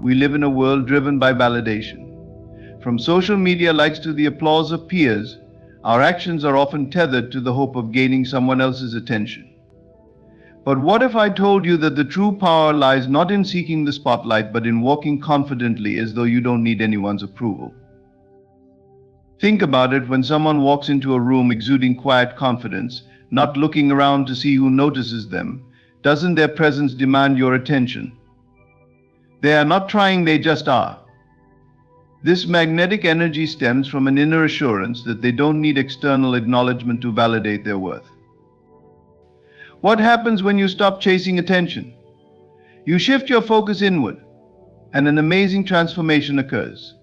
We live in a world driven by validation. From social media likes to the applause of peers, our actions are often tethered to the hope of gaining someone else's attention. But what if I told you that the true power lies not in seeking the spotlight, but in walking confidently as though you don't need anyone's approval? Think about it. When someone walks into a room exuding quiet confidence, not looking around to see who notices them, doesn't their presence demand your attention? They are not trying, they just are. This magnetic energy stems from an inner assurance that they don't need external acknowledgement to validate their worth. What happens when you stop chasing attention? You shift your focus inward, and an amazing transformation occurs.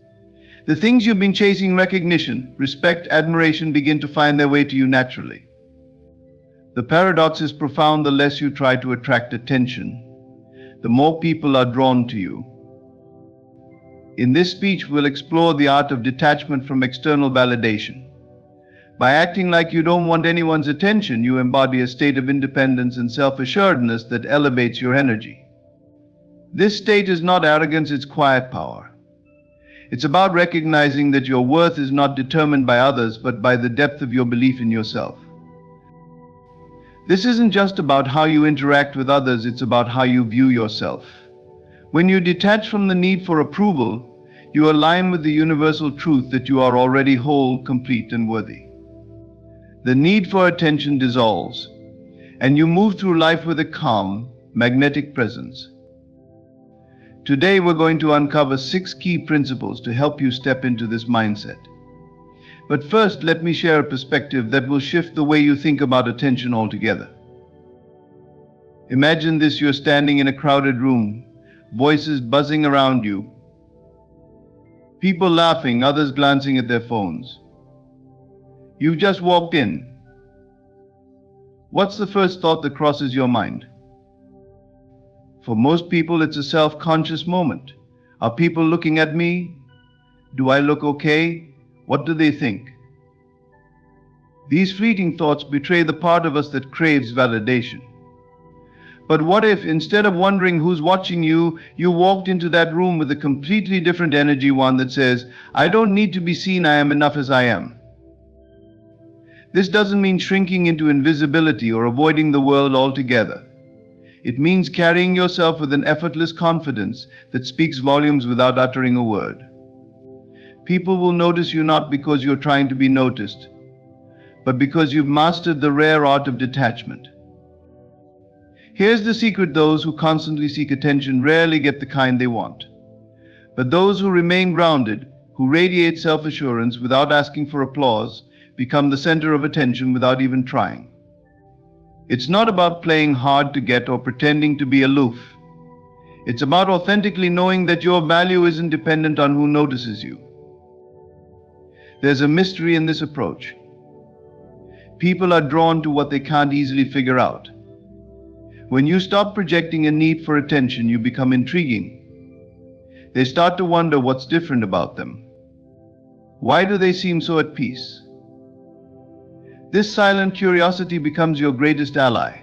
The things you've been chasing, recognition, respect, admiration, begin to find their way to you naturally. The paradox is profound. The less you try to attract attention, the more people are drawn to you. In this speech, we'll explore the art of detachment from external validation. By acting like you don't want anyone's attention, you embody a state of independence and self-assuredness that elevates your energy. This state is not arrogance, it's quiet power. It's about recognizing that your worth is not determined by others, but by the depth of your belief in yourself. This isn't just about how you interact with others, it's about how you view yourself. When you detach from the need for approval, you align with the universal truth that you are already whole, complete, and worthy. The need for attention dissolves, and you move through life with a calm, magnetic presence. Today we're going to uncover 6 key principles to help you step into this mindset. But first, let me share a perspective that will shift the way you think about attention altogether. Imagine this: you're standing in a crowded room, voices buzzing around you, people laughing, others glancing at their phones. You've just walked in. What's the first thought that crosses your mind? For most people, it's a self-conscious moment. Are people looking at me? Do I look okay? What do they think? These fleeting thoughts betray the part of us that craves validation. But what if, instead of wondering who's watching you, you walked into that room with a completely different energy, one that says, I don't need to be seen, I am enough as I am. This doesn't mean shrinking into invisibility or avoiding the world altogether. It means carrying yourself with an effortless confidence that speaks volumes without uttering a word. People will notice you not because you're trying to be noticed, but because you've mastered the rare art of detachment. Here's the secret: those who constantly seek attention rarely get the kind they want. But those who remain grounded, who radiate self-assurance without asking for applause, become the center of attention without even trying. It's not about playing hard to get or pretending to be aloof. It's about authentically knowing that your value isn't dependent on who notices you. There's a mystery in this approach. People are drawn to what they can't easily figure out. When you stop projecting a need for attention, you become intriguing. They start to wonder what's different about them. Why do they seem so at peace? This silent curiosity becomes your greatest ally.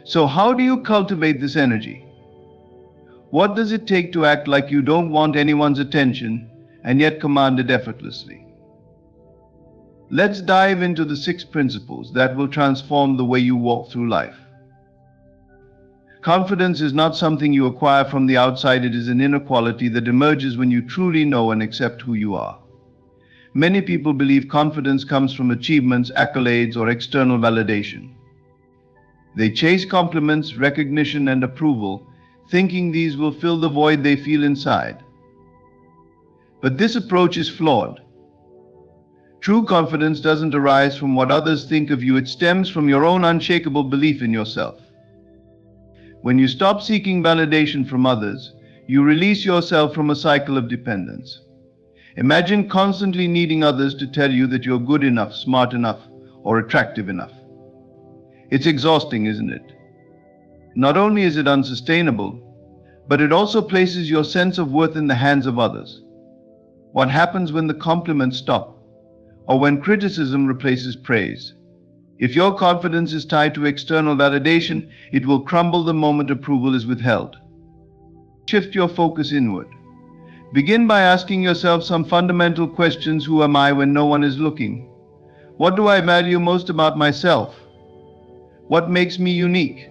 So how do you cultivate this energy? What does it take to act like you don't want anyone's attention and yet command it effortlessly? Let's dive into the 6 principles that will transform the way you walk through life. Confidence is not something you acquire from the outside. It is an inner quality that emerges when you truly know and accept who you are. Many people believe confidence comes from achievements, accolades, or external validation. They chase compliments, recognition, and approval, thinking these will fill the void they feel inside. But this approach is flawed. True confidence doesn't arise from what others think of you. It stems from your own unshakable belief in yourself. When you stop seeking validation from others, you release yourself from a cycle of dependence. Imagine constantly needing others to tell you that you're good enough, smart enough, or attractive enough. It's exhausting, isn't it? Not only is it unsustainable, but it also places your sense of worth in the hands of others. What happens when the compliments stop, or when criticism replaces praise? If your confidence is tied to external validation, it will crumble the moment approval is withheld. Shift your focus inward. Begin by asking yourself some fundamental questions. Who am I when no one is looking? What do I value most about myself? What makes me unique?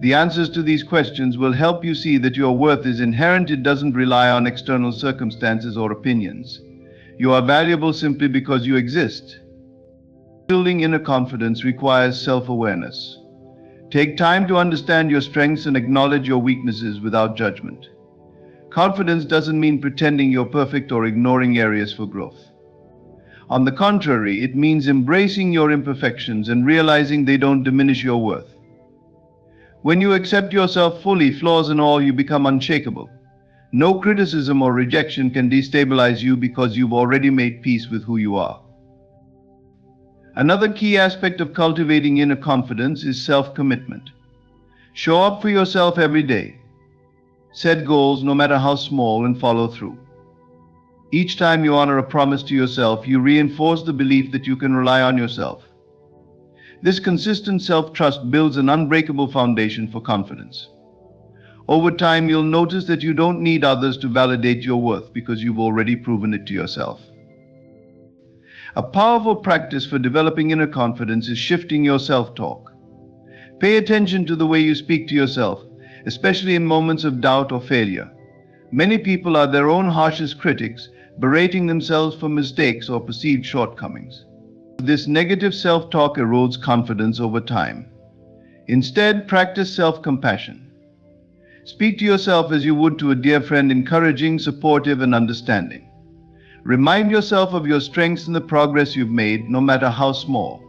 The answers to these questions will help you see that your worth is inherent. It doesn't rely on external circumstances or opinions. You are valuable simply because you exist. Building inner confidence requires self-awareness. Take time to understand your strengths and acknowledge your weaknesses without judgment. Confidence doesn't mean pretending you're perfect or ignoring areas for growth. On the contrary, it means embracing your imperfections and realizing they don't diminish your worth. When you accept yourself fully, flaws and all, you become unshakable. No criticism or rejection can destabilize you because you've already made peace with who you are. Another key aspect of cultivating inner confidence is self-commitment. Show up for yourself every day. Set goals, no matter how small, and follow through. Each time you honor a promise to yourself, you reinforce the belief that you can rely on yourself. This consistent self-trust builds an unbreakable foundation for confidence. Over time, you'll notice that you don't need others to validate your worth because you've already proven it to yourself. A powerful practice for developing inner confidence is shifting your self-talk. Pay attention to the way you speak to yourself, especially in moments of doubt or failure. Many people are their own harshest critics, berating themselves for mistakes or perceived shortcomings. This negative self-talk erodes confidence over time. Instead, practice self-compassion. Speak to yourself as you would to a dear friend, encouraging, supportive, and understanding. Remind yourself of your strengths and the progress you've made, no matter how small.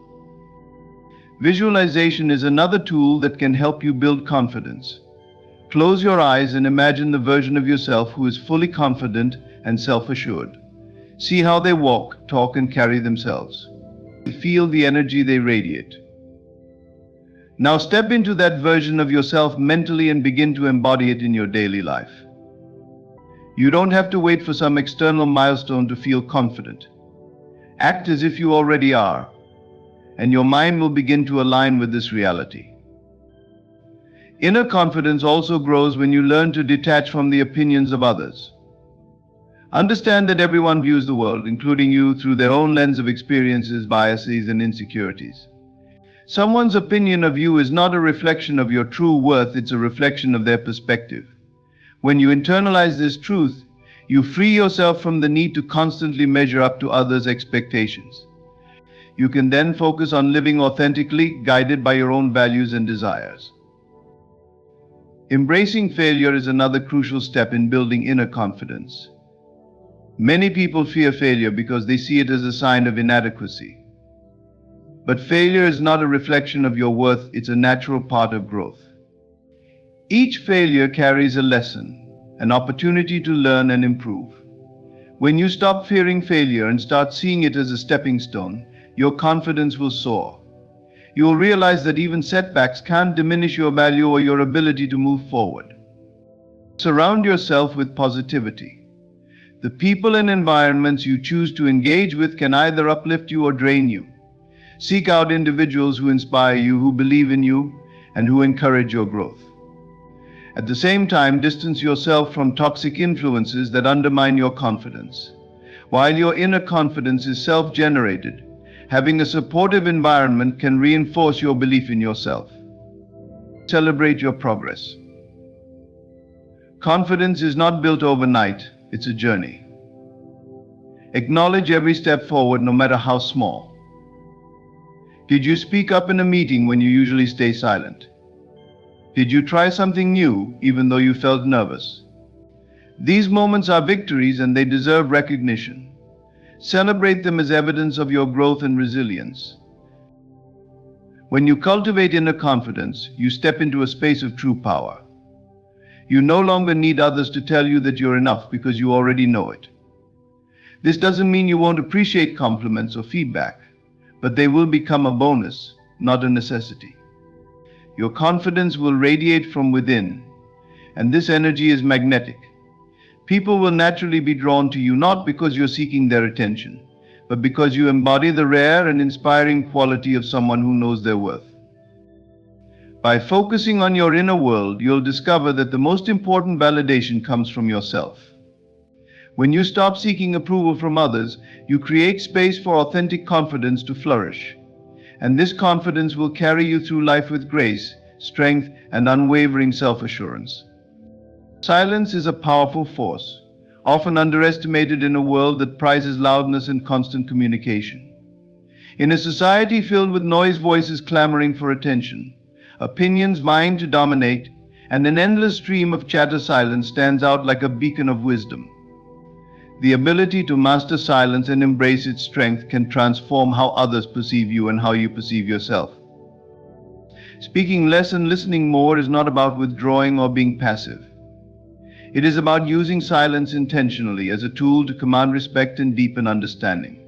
Visualization is another tool that can help you build confidence. Close your eyes and imagine the version of yourself who is fully confident and self-assured. See how they walk, talk, and carry themselves. Feel the energy they radiate. Now step into that version of yourself mentally and begin to embody it in your daily life. You don't have to wait for some external milestone to feel confident. Act as if you already are, and your mind will begin to align with this reality. Inner confidence also grows when you learn to detach from the opinions of others. Understand that everyone views the world, including you, through their own lens of experiences, biases, and insecurities. Someone's opinion of you is not a reflection of your true worth, it's a reflection of their perspective. When you internalize this truth, you free yourself from the need to constantly measure up to others' expectations. You can then focus on living authentically, guided by your own values and desires. Embracing failure is another crucial step in building inner confidence. Many people fear failure because they see it as a sign of inadequacy. But failure is not a reflection of your worth, it's a natural part of growth. Each failure carries a lesson, an opportunity to learn and improve. When you stop fearing failure and start seeing it as a stepping stone, your confidence will soar. You will realize that even setbacks can't diminish your value or your ability to move forward. Surround yourself with positivity. The people and environments you choose to engage with can either uplift you or drain you. Seek out individuals who inspire you, who believe in you, and who encourage your growth. At the same time, distance yourself from toxic influences that undermine your confidence. While your inner confidence is self-generated, having a supportive environment can reinforce your belief in yourself. Celebrate your progress. Confidence is not built overnight, it's a journey. Acknowledge every step forward, no matter how small. Did you speak up in a meeting when you usually stay silent? Did you try something new, even though you felt nervous? These moments are victories and they deserve recognition. Celebrate them as evidence of your growth and resilience. When you cultivate inner confidence, you step into a space of true power. You no longer need others to tell you that you're enough because you already know it. This doesn't mean you won't appreciate compliments or feedback, but they will become a bonus, not a necessity. Your confidence will radiate from within, and this energy is magnetic. People will naturally be drawn to you not because you're seeking their attention, but because you embody the rare and inspiring quality of someone who knows their worth. By focusing on your inner world, you'll discover that the most important validation comes from yourself. When you stop seeking approval from others, you create space for authentic confidence to flourish. And this confidence will carry you through life with grace, strength, and unwavering self-assurance. Silence is a powerful force, often underestimated in a world that prizes loudness and constant communication. In a society filled with noise voices clamoring for attention, opinions vying to dominate, and an endless stream of chatter, silence stands out like a beacon of wisdom. The ability to master silence and embrace its strength can transform how others perceive you and how you perceive yourself. Speaking less and listening more is not about withdrawing or being passive. It is about using silence intentionally as a tool to command respect and deepen understanding.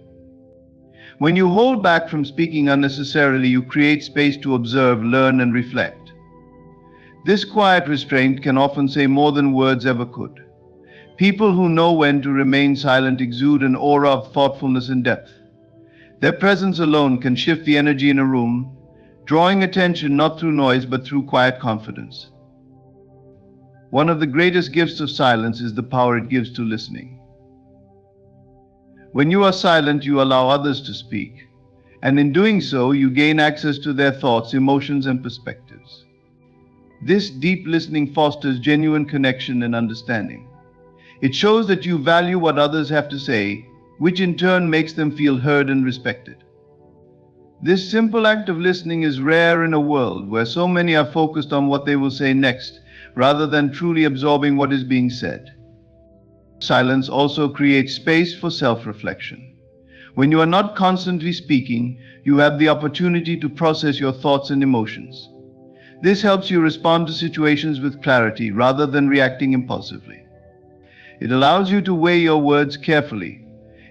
When you hold back from speaking unnecessarily, you create space to observe, learn, and reflect. This quiet restraint can often say more than words ever could. People who know when to remain silent exude an aura of thoughtfulness and depth. Their presence alone can shift the energy in a room, drawing attention not through noise but through quiet confidence. One of the greatest gifts of silence is the power it gives to listening. When you are silent, you allow others to speak, and in doing so, you gain access to their thoughts, emotions, and perspectives. This deep listening fosters genuine connection and understanding. It shows that you value what others have to say, which in turn makes them feel heard and respected. This simple act of listening is rare in a world where so many are focused on what they will say next, rather than truly absorbing what is being said. Silence also creates space for self-reflection. When you are not constantly speaking, you have the opportunity to process your thoughts and emotions. This helps you respond to situations with clarity rather than reacting impulsively. It allows you to weigh your words carefully,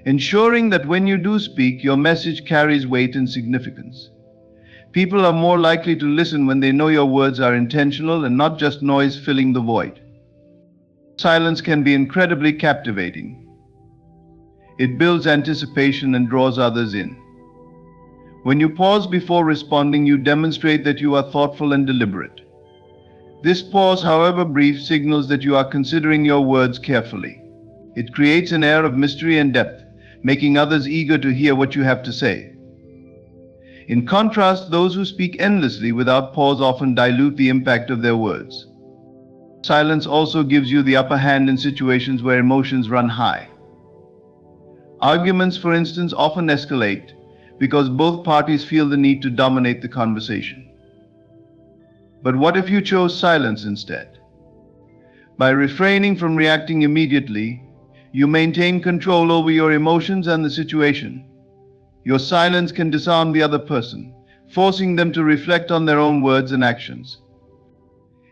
ensuring that when you do speak, your message carries weight and significance. People are more likely to listen when they know your words are intentional and not just noise filling the void. Silence can be incredibly captivating. It builds anticipation and draws others in. When you pause before responding, you demonstrate that you are thoughtful and deliberate. This pause, however brief, signals that you are considering your words carefully. It creates an air of mystery and depth, making others eager to hear what you have to say. In contrast, those who speak endlessly without pause often dilute the impact of their words. Silence also gives you the upper hand in situations where emotions run high. Arguments, for instance, often escalate because both parties feel the need to dominate the conversation. But what if you chose silence instead? By refraining from reacting immediately, you maintain control over your emotions and the situation. Your silence can disarm the other person, forcing them to reflect on their own words and actions.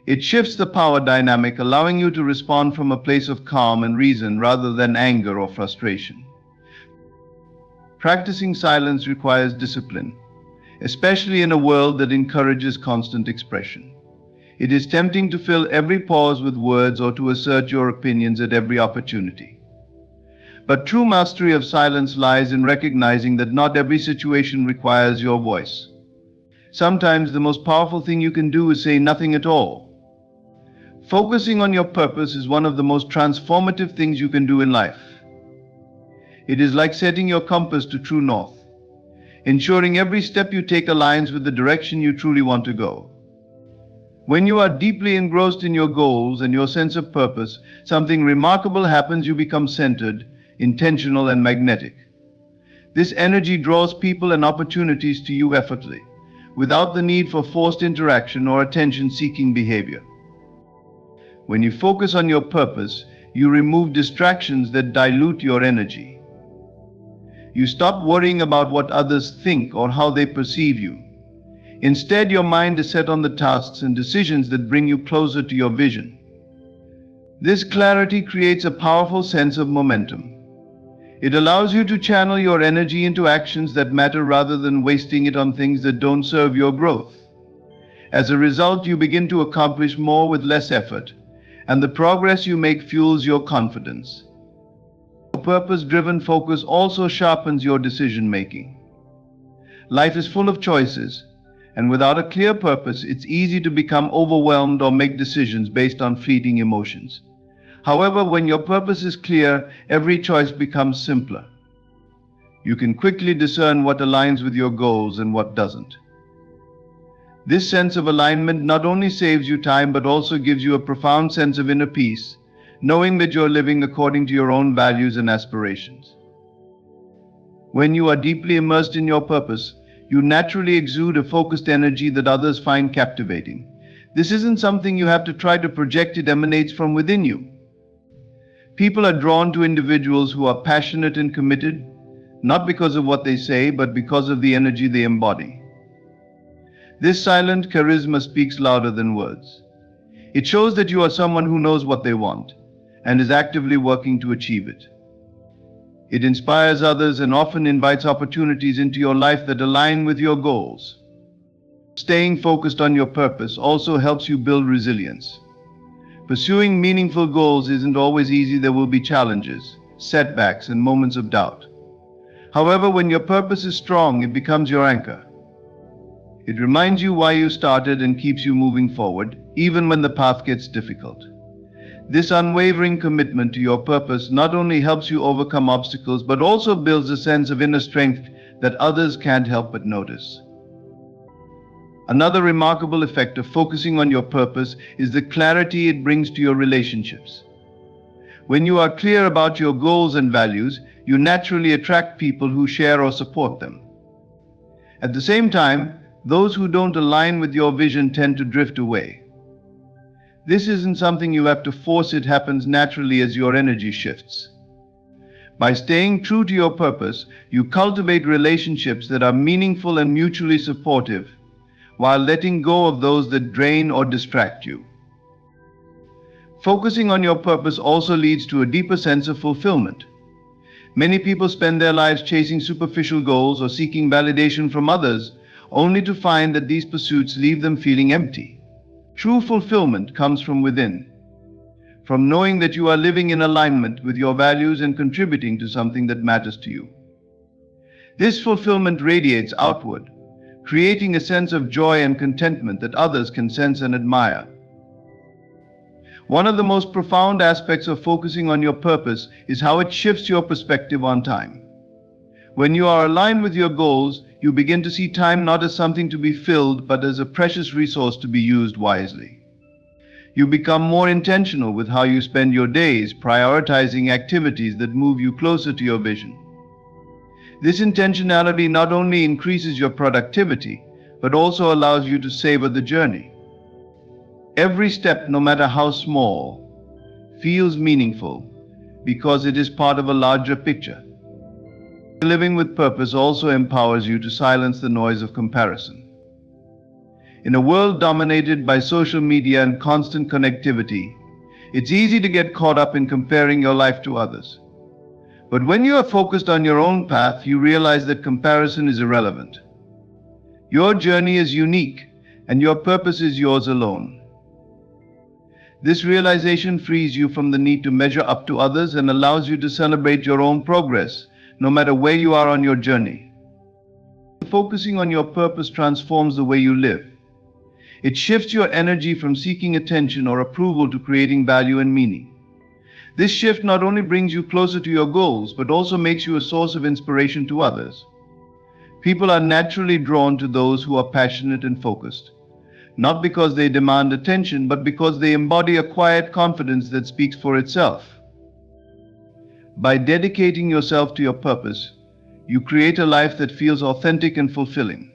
It shifts the power dynamic, allowing you to respond from a place of calm and reason rather than anger or frustration. Practicing silence requires discipline, especially in a world that encourages constant expression. It is tempting to fill every pause with words or to assert your opinions at every opportunity. But true mastery of silence lies in recognizing that not every situation requires your voice. Sometimes the most powerful thing you can do is say nothing at all. Focusing on your purpose is one of the most transformative things you can do in life. It is like setting your compass to true north, ensuring every step you take aligns with the direction you truly want to go. When you are deeply engrossed in your goals and your sense of purpose, something remarkable happens. You become centered, intentional, and magnetic. This energy draws people and opportunities to you effortlessly, without the need for forced interaction or attention-seeking behavior. When you focus on your purpose, you remove distractions that dilute your energy. You stop worrying about what others think or how they perceive you. Instead, your mind is set on the tasks and decisions that bring you closer to your vision. This clarity creates a powerful sense of momentum. It allows you to channel your energy into actions that matter rather than wasting it on things that don't serve your growth. As a result, you begin to accomplish more with less effort, and the progress you make fuels your confidence. Purpose-driven focus also sharpens your decision-making. Life is full of choices, And without a clear purpose, it's easy to become overwhelmed or make decisions based on fleeting emotions. However, when your purpose is clear, every choice becomes simpler. You can quickly discern what aligns with your goals and what doesn't. This sense of alignment not only saves you time but also gives you a profound sense of inner peace, knowing that you're living according to your own values and aspirations. When you are deeply immersed in your purpose, you naturally exude a focused energy that others find captivating. This isn't something you have to try to project, it emanates from within you. People are drawn to individuals who are passionate and committed, not because of what they say, but because of the energy they embody. This silent charisma speaks louder than words. It shows that you are someone who knows what they want and is actively working to achieve it. It inspires others and often invites opportunities into your life that align with your goals. Staying focused on your purpose also helps you build resilience. Pursuing meaningful goals isn't always easy. There will be challenges, setbacks, and moments of doubt. However, when your purpose is strong, it becomes your anchor. It reminds you why you started and keeps you moving forward, even when the path gets difficult. This unwavering commitment to your purpose not only helps you overcome obstacles, but also builds a sense of inner strength that others can't help but notice. Another remarkable effect of focusing on your purpose is the clarity it brings to your relationships. When you are clear about your goals and values, you naturally attract people who share or support them. At the same time, those who don't align with your vision tend to drift away. This isn't something you have to force, it happens naturally as your energy shifts. By staying true to your purpose, you cultivate relationships that are meaningful and mutually supportive, while letting go of those that drain or distract you. Focusing on your purpose also leads to a deeper sense of fulfillment. Many people spend their lives chasing superficial goals or seeking validation from others, only to find that these pursuits leave them feeling empty. True fulfillment comes from within, from knowing that you are living in alignment with your values and contributing to something that matters to you. This fulfillment radiates outward, creating a sense of joy and contentment that others can sense and admire. One of the most profound aspects of focusing on your purpose is how it shifts your perspective on time. When you are aligned with your goals, you begin to see time not as something to be filled, but as a precious resource to be used wisely. You become more intentional with how you spend your days, prioritizing activities that move you closer to your vision. This intentionality not only increases your productivity, but also allows you to savor the journey. Every step, no matter how small, feels meaningful because it is part of a larger picture. Living with purpose also empowers you to silence the noise of comparison. In a world dominated by social media and constant connectivity, it's easy to get caught up in comparing your life to others. But when you are focused on your own path, you realize that comparison is irrelevant. Your journey is unique, and your purpose is yours alone. This realization frees you from the need to measure up to others and allows you to celebrate your own progress, no matter where you are on your journey. Focusing on your purpose transforms the way you live. It shifts your energy from seeking attention or approval to creating value and meaning. This shift not only brings you closer to your goals, but also makes you a source of inspiration to others. People are naturally drawn to those who are passionate and focused, not because they demand attention, but because they embody a quiet confidence that speaks for itself. By dedicating yourself to your purpose, you create a life that feels authentic and fulfilling.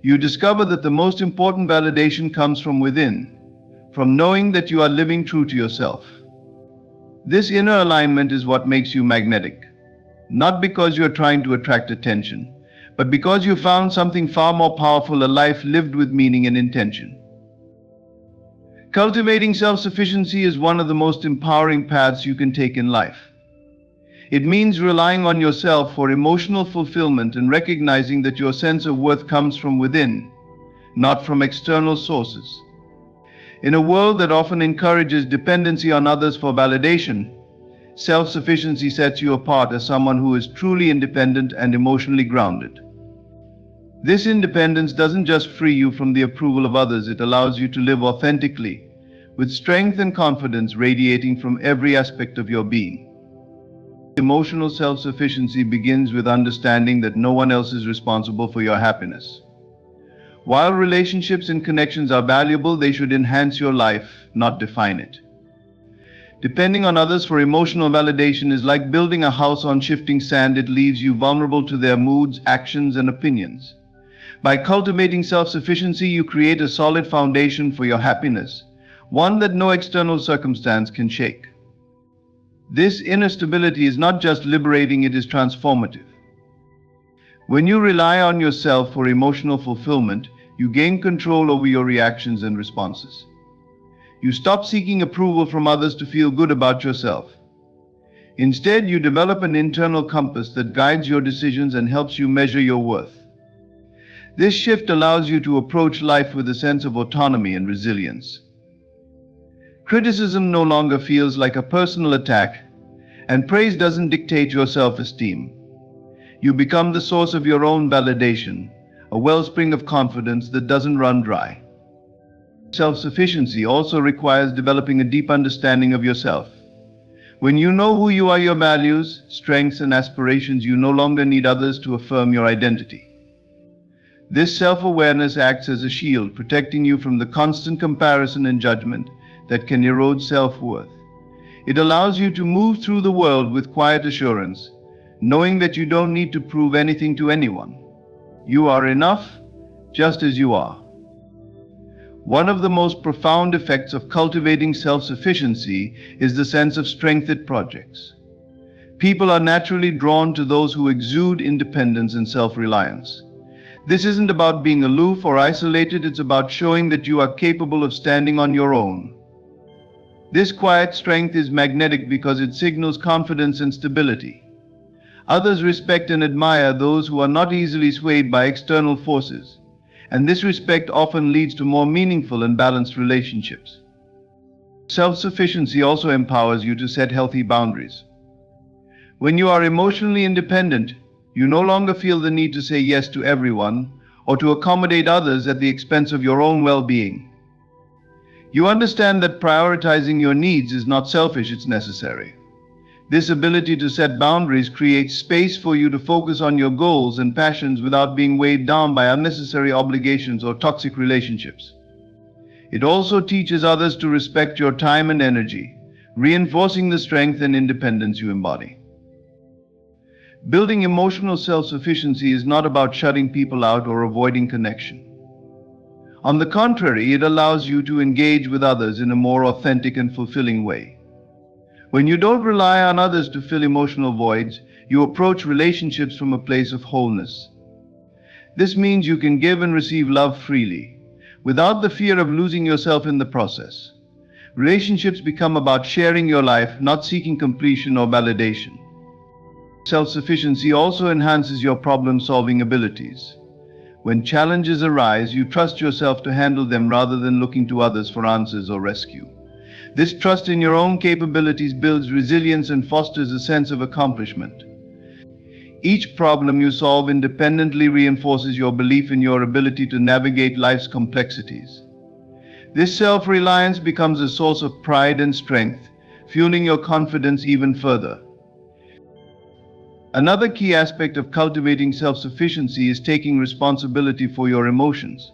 You discover that the most important validation comes from within, from knowing that you are living true to yourself. This inner alignment is what makes you magnetic, not because you're trying to attract attention, but because you found something far more powerful, a life lived with meaning and intention. Cultivating self-sufficiency is one of the most empowering paths you can take in life. It means relying on yourself for emotional fulfillment and recognizing that your sense of worth comes from within, not from external sources. In a world that often encourages dependency on others for validation, self-sufficiency sets you apart as someone who is truly independent and emotionally grounded. This independence doesn't just free you from the approval of others, it allows you to live authentically, with strength and confidence radiating from every aspect of your being. Emotional self-sufficiency begins with understanding that no one else is responsible for your happiness. While relationships and connections are valuable, they should enhance your life, not define it. Depending on others for emotional validation is like building a house on shifting sand. It leaves you vulnerable to their moods, actions, and opinions. By cultivating self-sufficiency, you create a solid foundation for your happiness, one that no external circumstance can shake. This inner stability is not just liberating, it is transformative. When you rely on yourself for emotional fulfillment, you gain control over your reactions and responses. You stop seeking approval from others to feel good about yourself. Instead, you develop an internal compass that guides your decisions and helps you measure your worth. This shift allows you to approach life with a sense of autonomy and resilience. Criticism no longer feels like a personal attack, and praise doesn't dictate your self-esteem. You become the source of your own validation, a wellspring of confidence that doesn't run dry. Self-sufficiency also requires developing a deep understanding of yourself. When you know who you are, your values, strengths, and aspirations, you no longer need others to affirm your identity. This self-awareness acts as a shield, protecting you from the constant comparison and judgment that can erode self-worth. It allows you to move through the world with quiet assurance, knowing that you don't need to prove anything to anyone. You are enough, just as you are. One of the most profound effects of cultivating self-sufficiency is the sense of strength it projects. People are naturally drawn to those who exude independence and self-reliance. This isn't about being aloof or isolated, it's about showing that you are capable of standing on your own. This quiet strength is magnetic because it signals confidence and stability. Others respect and admire those who are not easily swayed by external forces, and this respect often leads to more meaningful and balanced relationships. Self-sufficiency also empowers you to set healthy boundaries. When you are emotionally independent, you no longer feel the need to say yes to everyone or to accommodate others at the expense of your own well-being. You understand that prioritizing your needs is not selfish, it's necessary. This ability to set boundaries creates space for you to focus on your goals and passions without being weighed down by unnecessary obligations or toxic relationships. It also teaches others to respect your time and energy, reinforcing the strength and independence you embody. Building emotional self-sufficiency is not about shutting people out or avoiding connection. On the contrary, it allows you to engage with others in a more authentic and fulfilling way. When you don't rely on others to fill emotional voids, you approach relationships from a place of wholeness. This means you can give and receive love freely, without the fear of losing yourself in the process. Relationships become about sharing your life, not seeking completion or validation. Self-sufficiency also enhances your problem-solving abilities. When challenges arise, you trust yourself to handle them rather than looking to others for answers or rescue. This trust in your own capabilities builds resilience and fosters a sense of accomplishment. Each problem you solve independently reinforces your belief in your ability to navigate life's complexities. This self-reliance becomes a source of pride and strength, fueling your confidence even further. Another key aspect of cultivating self-sufficiency is taking responsibility for your emotions.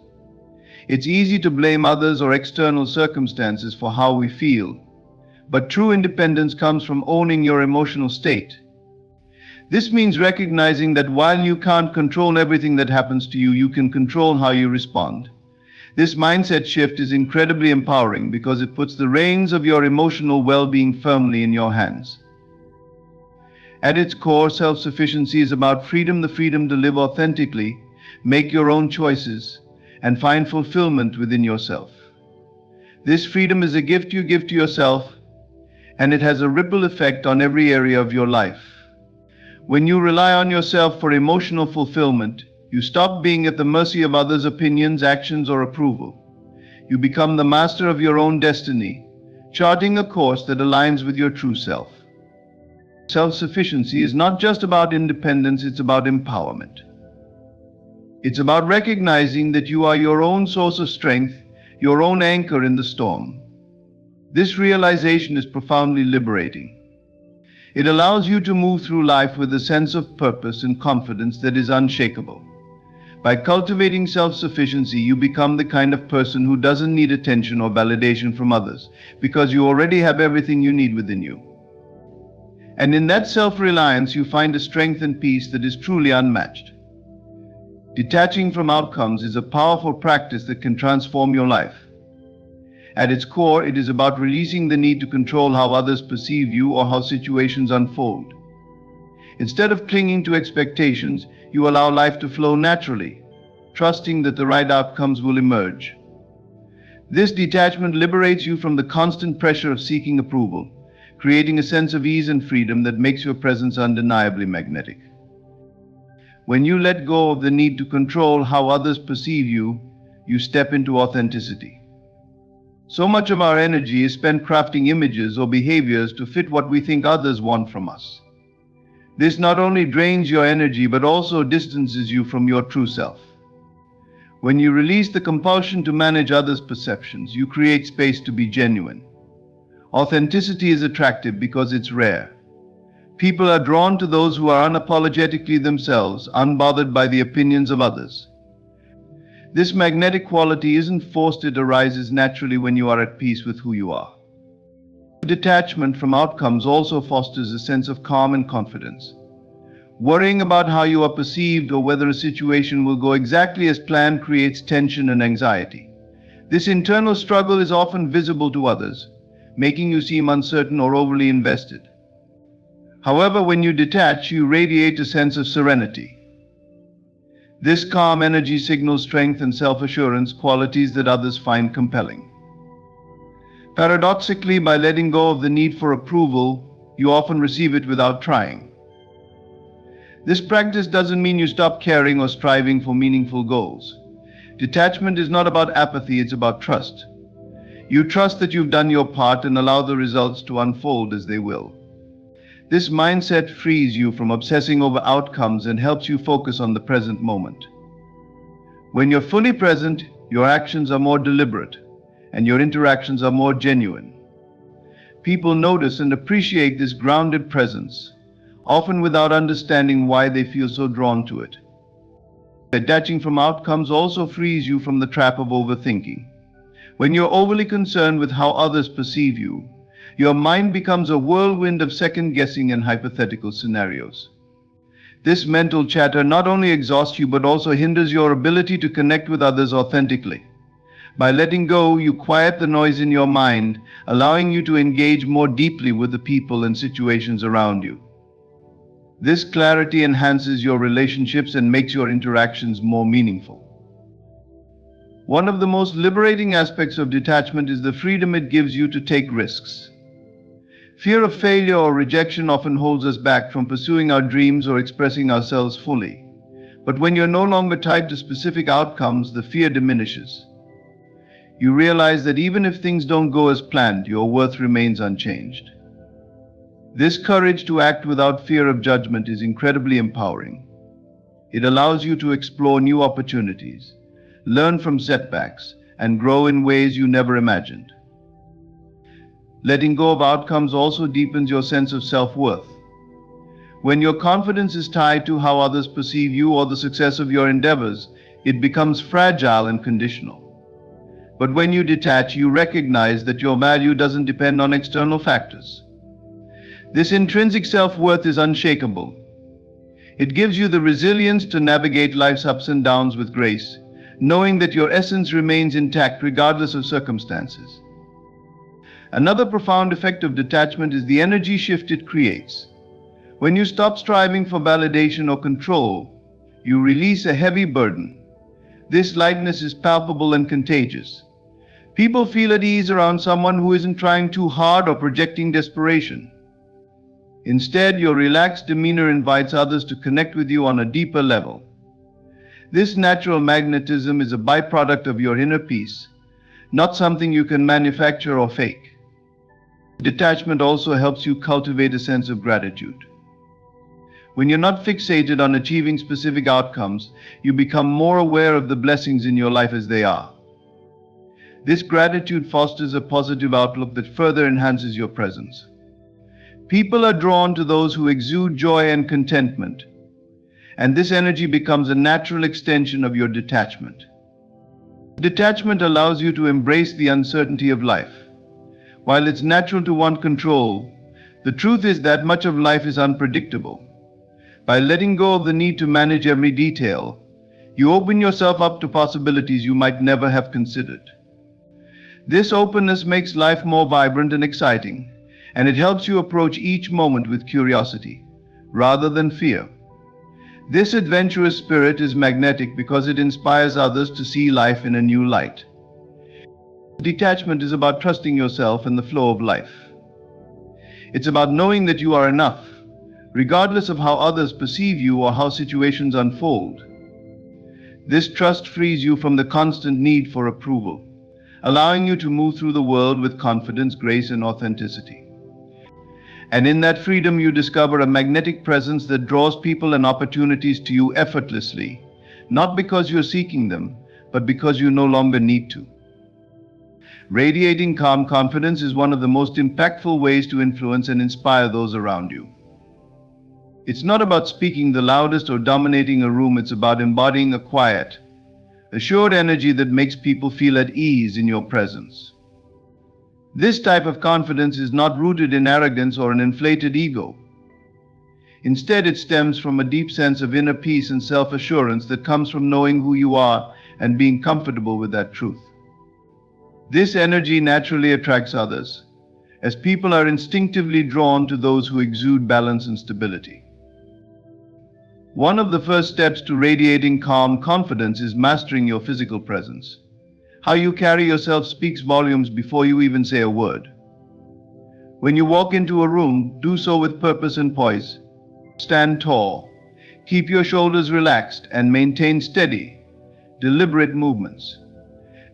It's easy to blame others or external circumstances for how we feel, but true independence comes from owning your emotional state. This means recognizing that while you can't control everything that happens to you, you can control how you respond. This mindset shift is incredibly empowering because it puts the reins of your emotional well-being firmly in your hands. At its core, self-sufficiency is about freedom, the freedom to live authentically, make your own choices, and find fulfillment within yourself. This freedom is a gift you give to yourself, and it has a ripple effect on every area of your life. When you rely on yourself for emotional fulfillment, you stop being at the mercy of others' opinions, actions, or approval. You become the master of your own destiny, charting a course that aligns with your true self. Self-sufficiency is not just about independence, it's about empowerment. It's about recognizing that you are your own source of strength, your own anchor in the storm. This realization is profoundly liberating. It allows you to move through life with a sense of purpose and confidence that is unshakable. By cultivating self-sufficiency, you become the kind of person who doesn't need attention or validation from others, because you already have everything you need within you. And in that self-reliance, you find a strength and peace that is truly unmatched. Detaching from outcomes is a powerful practice that can transform your life. At its core, it is about releasing the need to control how others perceive you or how situations unfold. Instead of clinging to expectations, you allow life to flow naturally, trusting that the right outcomes will emerge. This detachment liberates you from the constant pressure of seeking approval, creating a sense of ease and freedom that makes your presence undeniably magnetic. When you let go of the need to control how others perceive you, you step into authenticity. So much of our energy is spent crafting images or behaviors to fit what we think others want from us. This not only drains your energy but also distances you from your true self. When you release the compulsion to manage others' perceptions, you create space to be genuine. Authenticity is attractive because it's rare. People are drawn to those who are unapologetically themselves, unbothered by the opinions of others. This magnetic quality isn't forced, it arises naturally when you are at peace with who you are. Detachment from outcomes also fosters a sense of calm and confidence. Worrying about how you are perceived or whether a situation will go exactly as planned creates tension and anxiety. This internal struggle is often visible to others, making you seem uncertain or overly invested. However, when you detach, you radiate a sense of serenity. This calm energy signals strength and self-assurance, qualities that others find compelling. Paradoxically, by letting go of the need for approval, you often receive it without trying. This practice doesn't mean you stop caring or striving for meaningful goals. Detachment is not about apathy, it's about trust. You trust that you've done your part and allow the results to unfold as they will. This mindset frees you from obsessing over outcomes and helps you focus on the present moment. When you're fully present, your actions are more deliberate and your interactions are more genuine. People notice and appreciate this grounded presence, often without understanding why they feel so drawn to it. Detaching from outcomes also frees you from the trap of overthinking. When you're overly concerned with how others perceive you, your mind becomes a whirlwind of second-guessing and hypothetical scenarios. This mental chatter not only exhausts you but also hinders your ability to connect with others authentically. By letting go, you quiet the noise in your mind, allowing you to engage more deeply with the people and situations around you. This clarity enhances your relationships and makes your interactions more meaningful. One of the most liberating aspects of detachment is the freedom it gives you to take risks. Fear of failure or rejection often holds us back from pursuing our dreams or expressing ourselves fully. But when you're no longer tied to specific outcomes, the fear diminishes. You realize that even if things don't go as planned, your worth remains unchanged. This courage to act without fear of judgment is incredibly empowering. It allows you to explore new opportunities, learn from setbacks, and grow in ways you never imagined. Letting go of outcomes also deepens your sense of self-worth. When your confidence is tied to how others perceive you or the success of your endeavors, it becomes fragile and conditional. But when you detach, you recognize that your value doesn't depend on external factors. This intrinsic self-worth is unshakable. It gives you the resilience to navigate life's ups and downs with grace, knowing that your essence remains intact regardless of circumstances. Another profound effect of detachment is the energy shift it creates. When you stop striving for validation or control, you release a heavy burden. This lightness is palpable and contagious. People feel at ease around someone who isn't trying too hard or projecting desperation. Instead, your relaxed demeanor invites others to connect with you on a deeper level. This natural magnetism is a byproduct of your inner peace, not something you can manufacture or fake. Detachment also helps you cultivate a sense of gratitude. When you're not fixated on achieving specific outcomes, you become more aware of the blessings in your life as they are. This gratitude fosters a positive outlook that further enhances your presence. People are drawn to those who exude joy and contentment, and this energy becomes a natural extension of your detachment. Detachment allows you to embrace the uncertainty of life. While it's natural to want control, the truth is that much of life is unpredictable. By letting go of the need to manage every detail, you open yourself up to possibilities you might never have considered. This openness makes life more vibrant and exciting, and it helps you approach each moment with curiosity, rather than fear. This adventurous spirit is magnetic because it inspires others to see life in a new light. Detachment is about trusting yourself and the flow of life. It's about knowing that you are enough, regardless of how others perceive you or how situations unfold. This trust frees you from the constant need for approval, allowing you to move through the world with confidence, grace, and authenticity. And in that freedom, you discover a magnetic presence that draws people and opportunities to you effortlessly, not because you're seeking them, but because you no longer need to. Radiating calm confidence is one of the most impactful ways to influence and inspire those around you. It's not about speaking the loudest or dominating a room, it's about embodying a quiet, assured energy that makes people feel at ease in your presence. This type of confidence is not rooted in arrogance or an inflated ego. Instead, it stems from a deep sense of inner peace and self-assurance that comes from knowing who you are and being comfortable with that truth. This energy naturally attracts others, as people are instinctively drawn to those who exude balance and stability. One of the first steps to radiating calm confidence is mastering your physical presence. How you carry yourself speaks volumes before you even say a word. When you walk into a room, do so with purpose and poise. Stand tall, keep your shoulders relaxed, and maintain steady, deliberate movements.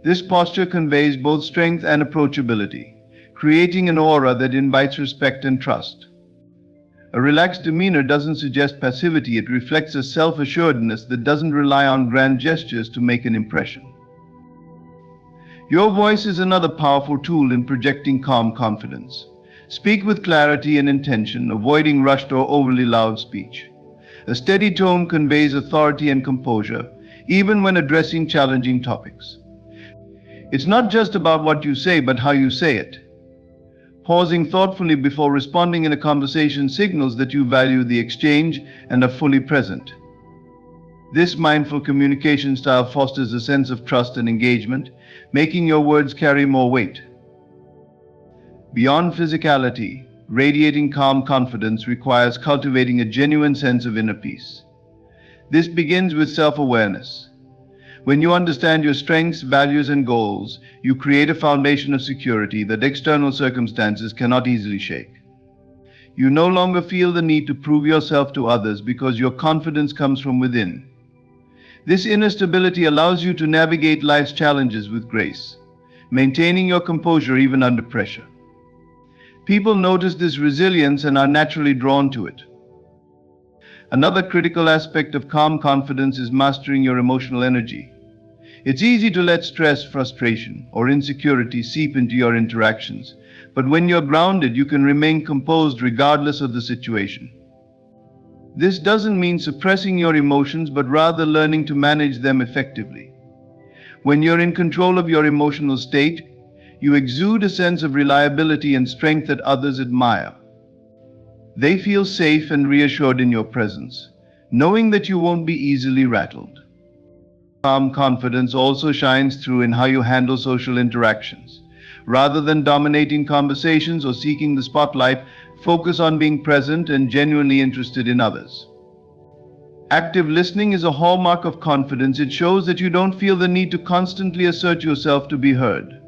This posture conveys both strength and approachability, creating an aura that invites respect and trust. A relaxed demeanor doesn't suggest passivity, it reflects a self-assuredness that doesn't rely on grand gestures to make an impression. Your voice is another powerful tool in projecting calm confidence. Speak with clarity and intention, avoiding rushed or overly loud speech. A steady tone conveys authority and composure, even when addressing challenging topics. It's not just about what you say, but how you say it. Pausing thoughtfully before responding in a conversation signals that you value the exchange and are fully present. This mindful communication style fosters a sense of trust and engagement, making your words carry more weight. Beyond physicality, radiating calm confidence requires cultivating a genuine sense of inner peace. This begins with self-awareness. When you understand your strengths, values, and goals, you create a foundation of security that external circumstances cannot easily shake. You no longer feel the need to prove yourself to others because your confidence comes from within. This inner stability allows you to navigate life's challenges with grace, maintaining your composure even under pressure. People notice this resilience and are naturally drawn to it. Another critical aspect of calm confidence is mastering your emotional energy. It's easy to let stress, frustration, or insecurity seep into your interactions, but when you're grounded, you can remain composed regardless of the situation. This doesn't mean suppressing your emotions, but rather learning to manage them effectively. When you're in control of your emotional state, you exude a sense of reliability and strength that others admire. They feel safe and reassured in your presence, knowing that you won't be easily rattled. Calm confidence also shines through in how you handle social interactions. Rather than dominating conversations or seeking the spotlight, focus on being present and genuinely interested in others. Active listening is a hallmark of confidence. It shows that you don't feel the need to constantly assert yourself to be heard.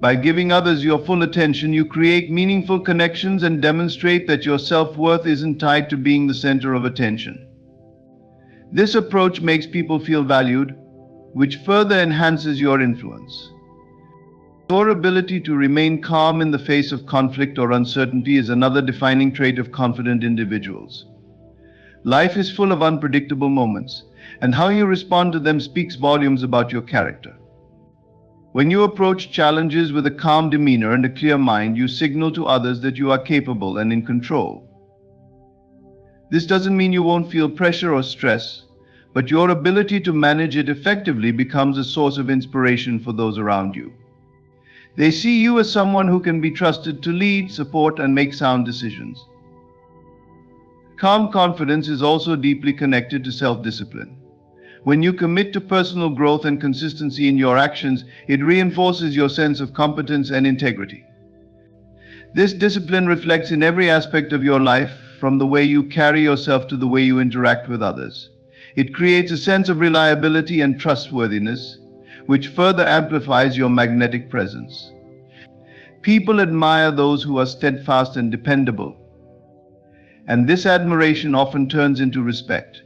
By giving others your full attention, you create meaningful connections and demonstrate that your self-worth isn't tied to being the center of attention. This approach makes people feel valued, which further enhances your influence. Your ability to remain calm in the face of conflict or uncertainty is another defining trait of confident individuals. Life is full of unpredictable moments, and how you respond to them speaks volumes about your character. When you approach challenges with a calm demeanor and a clear mind, you signal to others that you are capable and in control. This doesn't mean you won't feel pressure or stress, but your ability to manage it effectively becomes a source of inspiration for those around you. They see you as someone who can be trusted to lead, support, and make sound decisions. Calm confidence is also deeply connected to self-discipline. When you commit to personal growth and consistency in your actions, it reinforces your sense of competence and integrity. This discipline reflects in every aspect of your life, from the way you carry yourself to the way you interact with others. It creates a sense of reliability and trustworthiness, which further amplifies your magnetic presence. People admire those who are steadfast and dependable, and this admiration often turns into respect.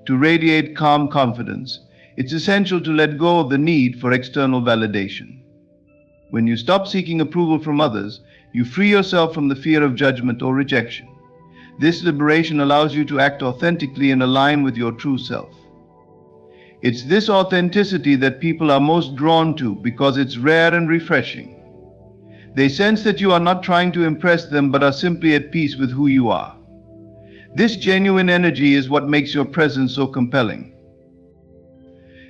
To radiate calm confidence, it's essential to let go of the need for external validation. When you stop seeking approval from others, you free yourself from the fear of judgment or rejection. This liberation allows you to act authentically and align with your true self. It's this authenticity that people are most drawn to because it's rare and refreshing. They sense that you are not trying to impress them but are simply at peace with who you are. This genuine energy is what makes your presence so compelling.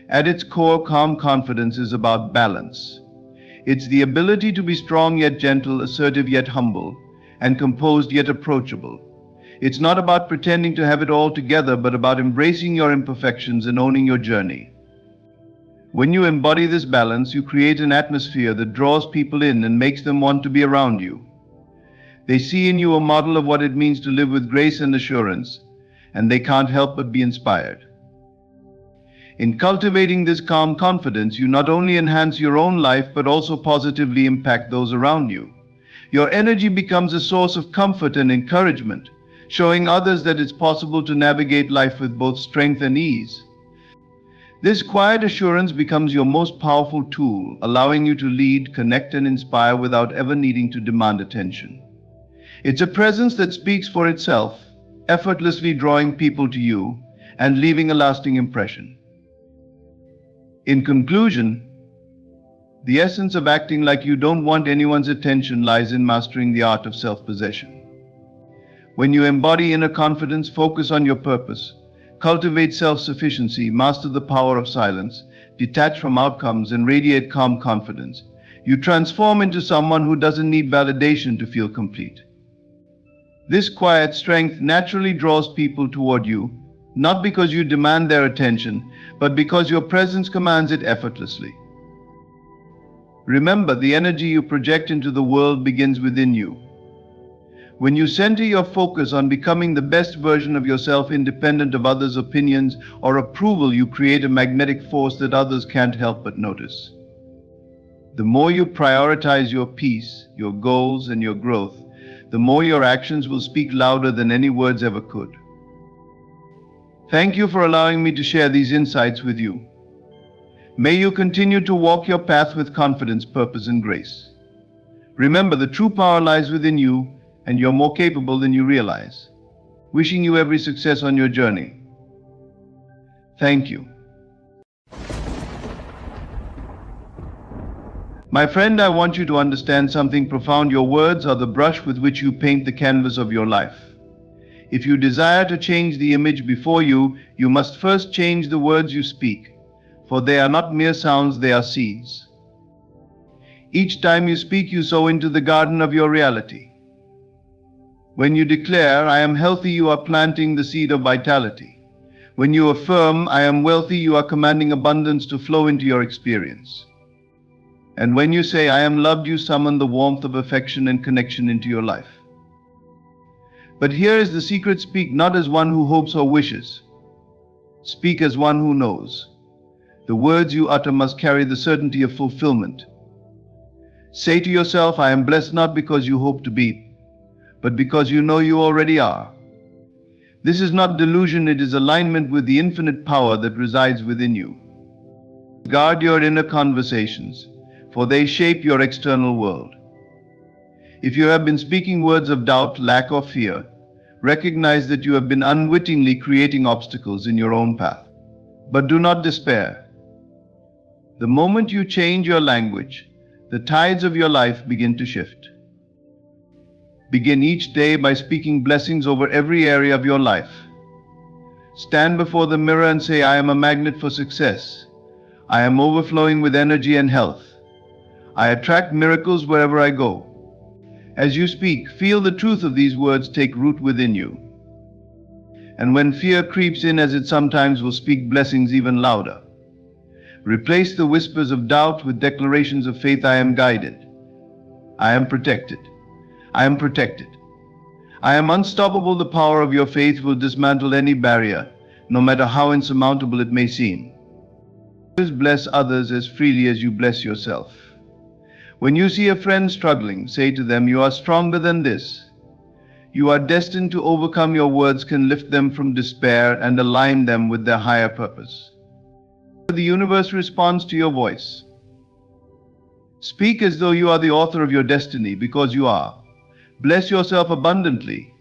At its core, calm confidence is about balance. It's the ability to be strong yet gentle, assertive yet humble, and composed yet approachable. It's not about pretending to have it all together, but about embracing your imperfections and owning your journey. When you embody this balance, you create an atmosphere that draws people in and makes them want to be around you. They see in you a model of what it means to live with grace and assurance, and they can't help but be inspired. In cultivating this calm confidence, you not only enhance your own life but also positively impact those around you. Your energy becomes a source of comfort and encouragement, showing others that it's possible to navigate life with both strength and ease. This quiet assurance becomes your most powerful tool, allowing you to lead, connect, and inspire without ever needing to demand attention. It's a presence that speaks for itself, effortlessly drawing people to you and leaving a lasting impression. In conclusion, the essence of acting like you don't want anyone's attention lies in mastering the art of self-possession. When you embody inner confidence, focus on your purpose, cultivate self-sufficiency, master the power of silence, detach from outcomes, and radiate calm confidence, you transform into someone who doesn't need validation to feel complete. This quiet strength naturally draws people toward you, not because you demand their attention, but because your presence commands it effortlessly. Remember, the energy you project into the world begins within you. When you center your focus on becoming the best version of yourself, independent of others' opinions or approval, you create a magnetic force that others can't help but notice. The more you prioritize your peace, your goals, and your growth, the more your actions will speak louder than any words ever could. Thank you for allowing me to share these insights with you. May you continue to walk your path with confidence, purpose, and grace. Remember, the true power lies within you, and you're more capable than you realize. Wishing you every success on your journey. Thank you. My friend, I want you to understand something profound. Your words are the brush with which you paint the canvas of your life. If you desire to change the image before you, you must first change the words you speak, for they are not mere sounds, they are seeds. Each time you speak, you sow into the garden of your reality. When you declare, I am healthy, you are planting the seed of vitality. When you affirm, I am wealthy, you are commanding abundance to flow into your experience. And when you say, I am loved, you summon the warmth of affection and connection into your life. But here is the secret: speak not as one who hopes or wishes. Speak as one who knows. The words you utter must carry the certainty of fulfillment. Say to yourself, I am blessed not because you hope to be, but because you know you already are. This is not delusion, it is alignment with the infinite power that resides within you. Guard your inner conversations, for they shape your external world. If you have been speaking words of doubt, lack, or fear, recognize that you have been unwittingly creating obstacles in your own path. But do not despair. The moment you change your language, the tides of your life begin to shift. Begin each day by speaking blessings over every area of your life. Stand before the mirror and say, I am a magnet for success. I am overflowing with energy and health. I attract miracles wherever I go. As you speak, feel the truth of these words take root within you. And when fear creeps in, as it sometimes will, speak blessings even louder. Replace the whispers of doubt with declarations of faith. I am guided. I am protected. I am protected. I am unstoppable. The power of your faith will dismantle any barrier, no matter how insurmountable it may seem. Bless others as freely as you bless yourself. When you see a friend struggling, say to them, you are stronger than this. You are destined to overcome. Your words can lift them from despair and align them with their higher purpose. The universe responds to your voice. Speak as though you are the author of your destiny, because you are. Bless yourself abundantly,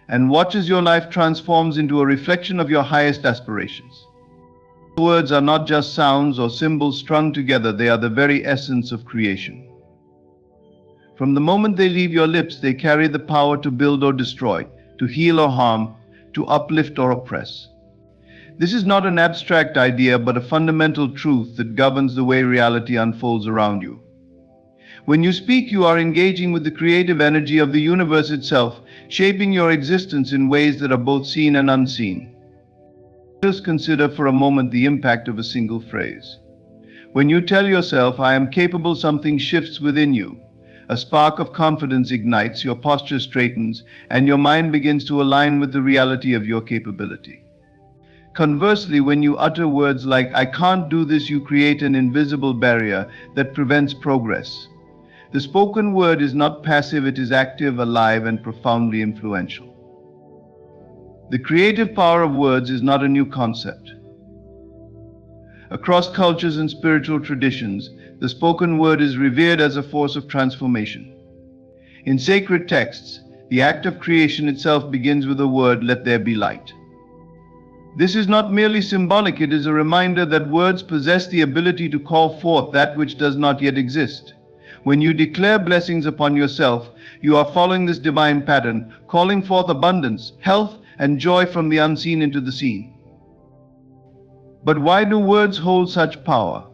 and watch as your life transforms into a reflection of your highest aspirations. Words are not just sounds or symbols strung together, they are the very essence of creation. From the moment they leave your lips, they carry the power to build or destroy, to heal or harm, to uplift or oppress. This is not an abstract idea, but a fundamental truth that governs the way reality unfolds around you. When you speak, you are engaging with the creative energy of the universe itself, shaping your existence in ways that are both seen and unseen. Just consider for a moment the impact of a single phrase. When you tell yourself, I am capable, something shifts within you. A spark of confidence ignites, your posture straightens, and your mind begins to align with the reality of your capability. Conversely, when you utter words like, I can't do this, you create an invisible barrier that prevents progress. The spoken word is not passive, it is active, alive, and profoundly influential. The creative power of words is not a new concept. Across cultures and spiritual traditions, the spoken word is revered as a force of transformation. In sacred texts, the act of creation itself begins with the word, let there be light. This is not merely symbolic, it is a reminder that words possess the ability to call forth that which does not yet exist. When you declare blessings upon yourself, you are following this divine pattern, calling forth abundance, health, and joy from the unseen into the seen. But why do words hold such power?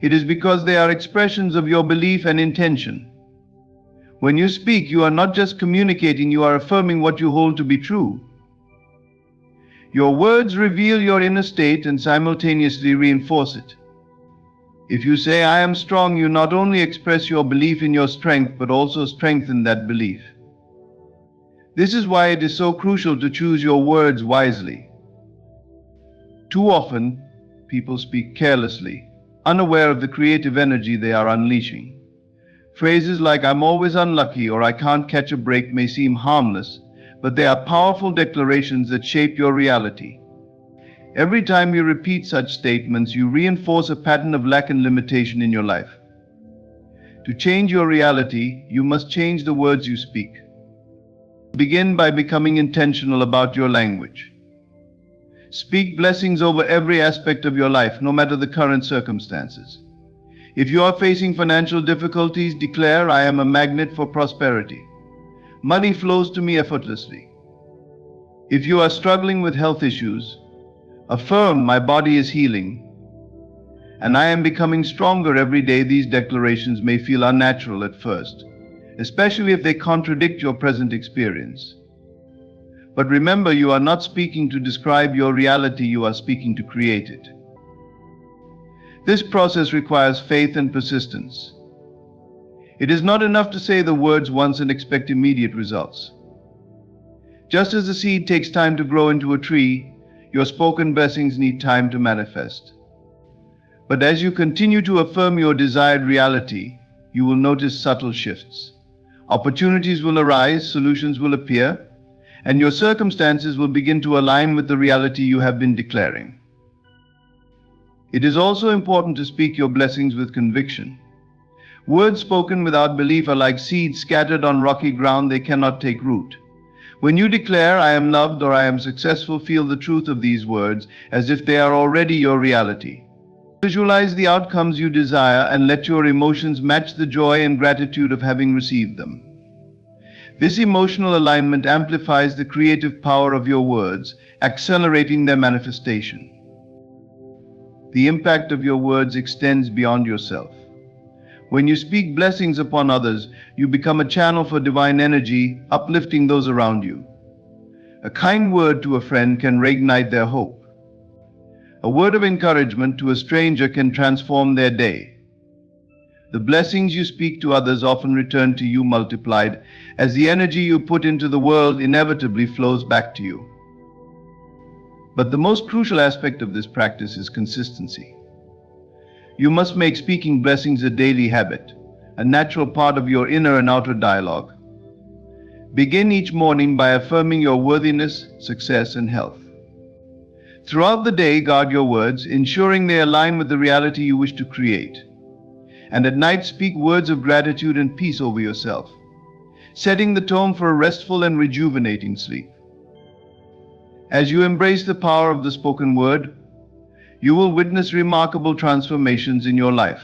It is because they are expressions of your belief and intention. When you speak, you are not just communicating, you are affirming what you hold to be true. Your words reveal your inner state and simultaneously reinforce it. If you say, I am strong, you not only express your belief in your strength, but also strengthen that belief. This is why it is so crucial to choose your words wisely. Too often, people speak carelessly, unaware of the creative energy they are unleashing. Phrases like, I'm always unlucky, or I can't catch a break may seem harmless, but they are powerful declarations that shape your reality. Every time you repeat such statements, you reinforce a pattern of lack and limitation in your life. To change your reality, you must change the words you speak. Begin by becoming intentional about your language. Speak blessings over every aspect of your life, no matter the current circumstances. If you are facing financial difficulties, declare, I am a magnet for prosperity. Money flows to me effortlessly. If you are struggling with health issues, affirm, my body is healing, and I am becoming stronger every day. These declarations may feel unnatural at first, especially if they contradict your present experience. But remember, you are not speaking to describe your reality, you are speaking to create it. This process requires faith and persistence. It is not enough to say the words once and expect immediate results. Just as the seed takes time to grow into a tree, your spoken blessings need time to manifest. But as you continue to affirm your desired reality, you will notice subtle shifts. Opportunities will arise, solutions will appear, and your circumstances will begin to align with the reality you have been declaring. It is also important to speak your blessings with conviction. Words spoken without belief are like seeds scattered on rocky ground, they cannot take root. When you declare, I am loved or I am successful, feel the truth of these words as if they are already your reality. Visualize the outcomes you desire and let your emotions match the joy and gratitude of having received them. This emotional alignment amplifies the creative power of your words, accelerating their manifestation. The impact of your words extends beyond yourself. When you speak blessings upon others, you become a channel for divine energy, uplifting those around you. A kind word to a friend can reignite their hope. A word of encouragement to a stranger can transform their day. The blessings you speak to others often return to you multiplied, as the energy you put into the world inevitably flows back to you. But the most crucial aspect of this practice is consistency. You must make speaking blessings a daily habit, a natural part of your inner and outer dialogue. Begin each morning by affirming your worthiness, success, and health. Throughout the day, guard your words, ensuring they align with the reality you wish to create. And at night, speak words of gratitude and peace over yourself, setting the tone for a restful and rejuvenating sleep. As you embrace the power of the spoken word, you will witness remarkable transformations in your life.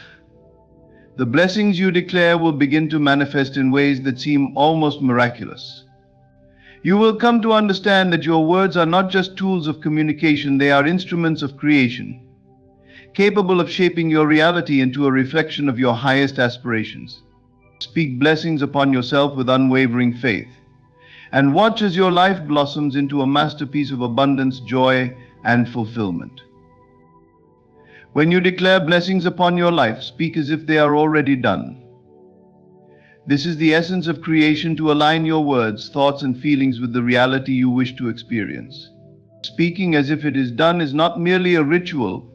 The blessings you declare will begin to manifest in ways that seem almost miraculous. You will come to understand that your words are not just tools of communication, they are instruments of creation, capable of shaping your reality into a reflection of your highest aspirations. Speak blessings upon yourself with unwavering faith, and watch as your life blossoms into a masterpiece of abundance, joy, and fulfillment. When you declare blessings upon your life, speak as if they are already done. This is the essence of creation, to align your words, thoughts, and feelings with the reality you wish to experience. Speaking as if it is done is not merely a ritual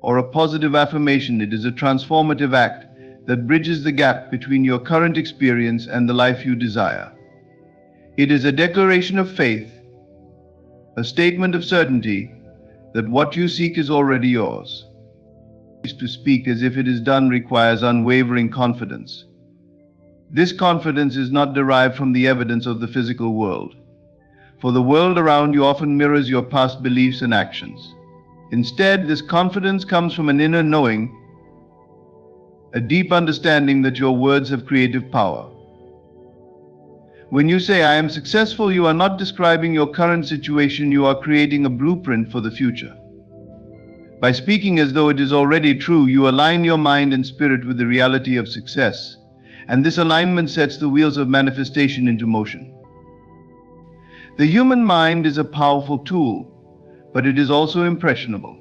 or a positive affirmation, it is a transformative act that bridges the gap between your current experience and the life you desire. It is a declaration of faith, a statement of certainty that what you seek is already yours. To speak as if it is done requires unwavering confidence. This confidence is not derived from the evidence of the physical world, for the world around you often mirrors your past beliefs and actions. Instead, this confidence comes from an inner knowing, a deep understanding that your words have creative power. When you say, I am successful, you are not describing your current situation, you are creating a blueprint for the future. By speaking as though it is already true, you align your mind and spirit with the reality of success, and this alignment sets the wheels of manifestation into motion. The human mind is a powerful tool, but it is also impressionable.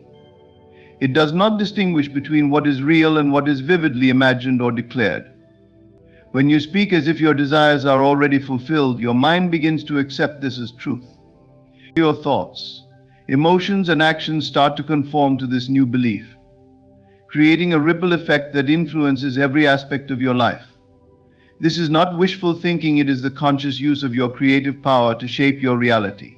It does not distinguish between what is real and what is vividly imagined or declared. When you speak as if your desires are already fulfilled, your mind begins to accept this as truth. Your thoughts, emotions, and actions start to conform to this new belief, creating a ripple effect that influences every aspect of your life. This is not wishful thinking, it is the conscious use of your creative power to shape your reality.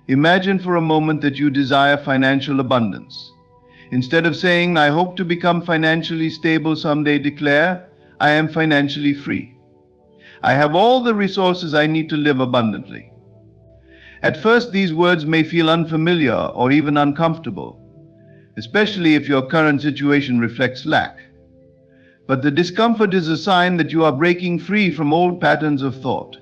Imagine for a moment that you desire financial abundance. Instead of saying, I hope to become financially stable someday, declare, I am financially free. I have all the resources I need to live abundantly. At first, these words may feel unfamiliar or even uncomfortable, especially if your current situation reflects lack. But the discomfort is a sign that you are breaking free from old patterns of thought.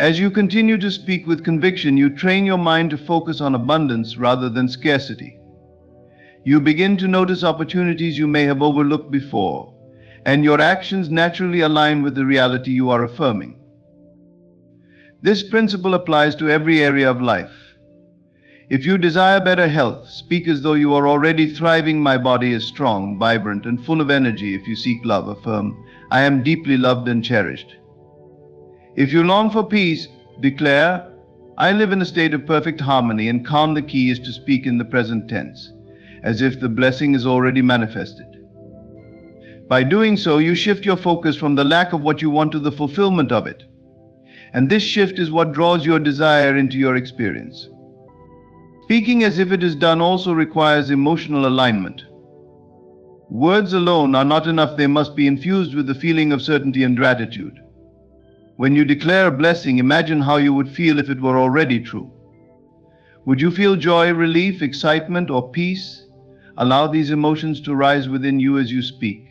As you continue to speak with conviction, you train your mind to focus on abundance rather than scarcity. You begin to notice opportunities you may have overlooked before, and your actions naturally align with the reality you are affirming. This principle applies to every area of life. If you desire better health, speak as though you are already thriving. My body is strong, vibrant, and full of energy. If you seek love, affirm, I am deeply loved and cherished. If you long for peace, declare, I live in a state of perfect harmony and calm. The key is to speak in the present tense, as if the blessing is already manifested. By doing so, you shift your focus from the lack of what you want to the fulfillment of it. And this shift is what draws your desire into your experience. Speaking as if it is done also requires emotional alignment. Words alone are not enough, they must be infused with the feeling of certainty and gratitude. When you declare a blessing, imagine how you would feel if it were already true. Would you feel joy, relief, excitement, or peace? Allow these emotions to rise within you as you speak.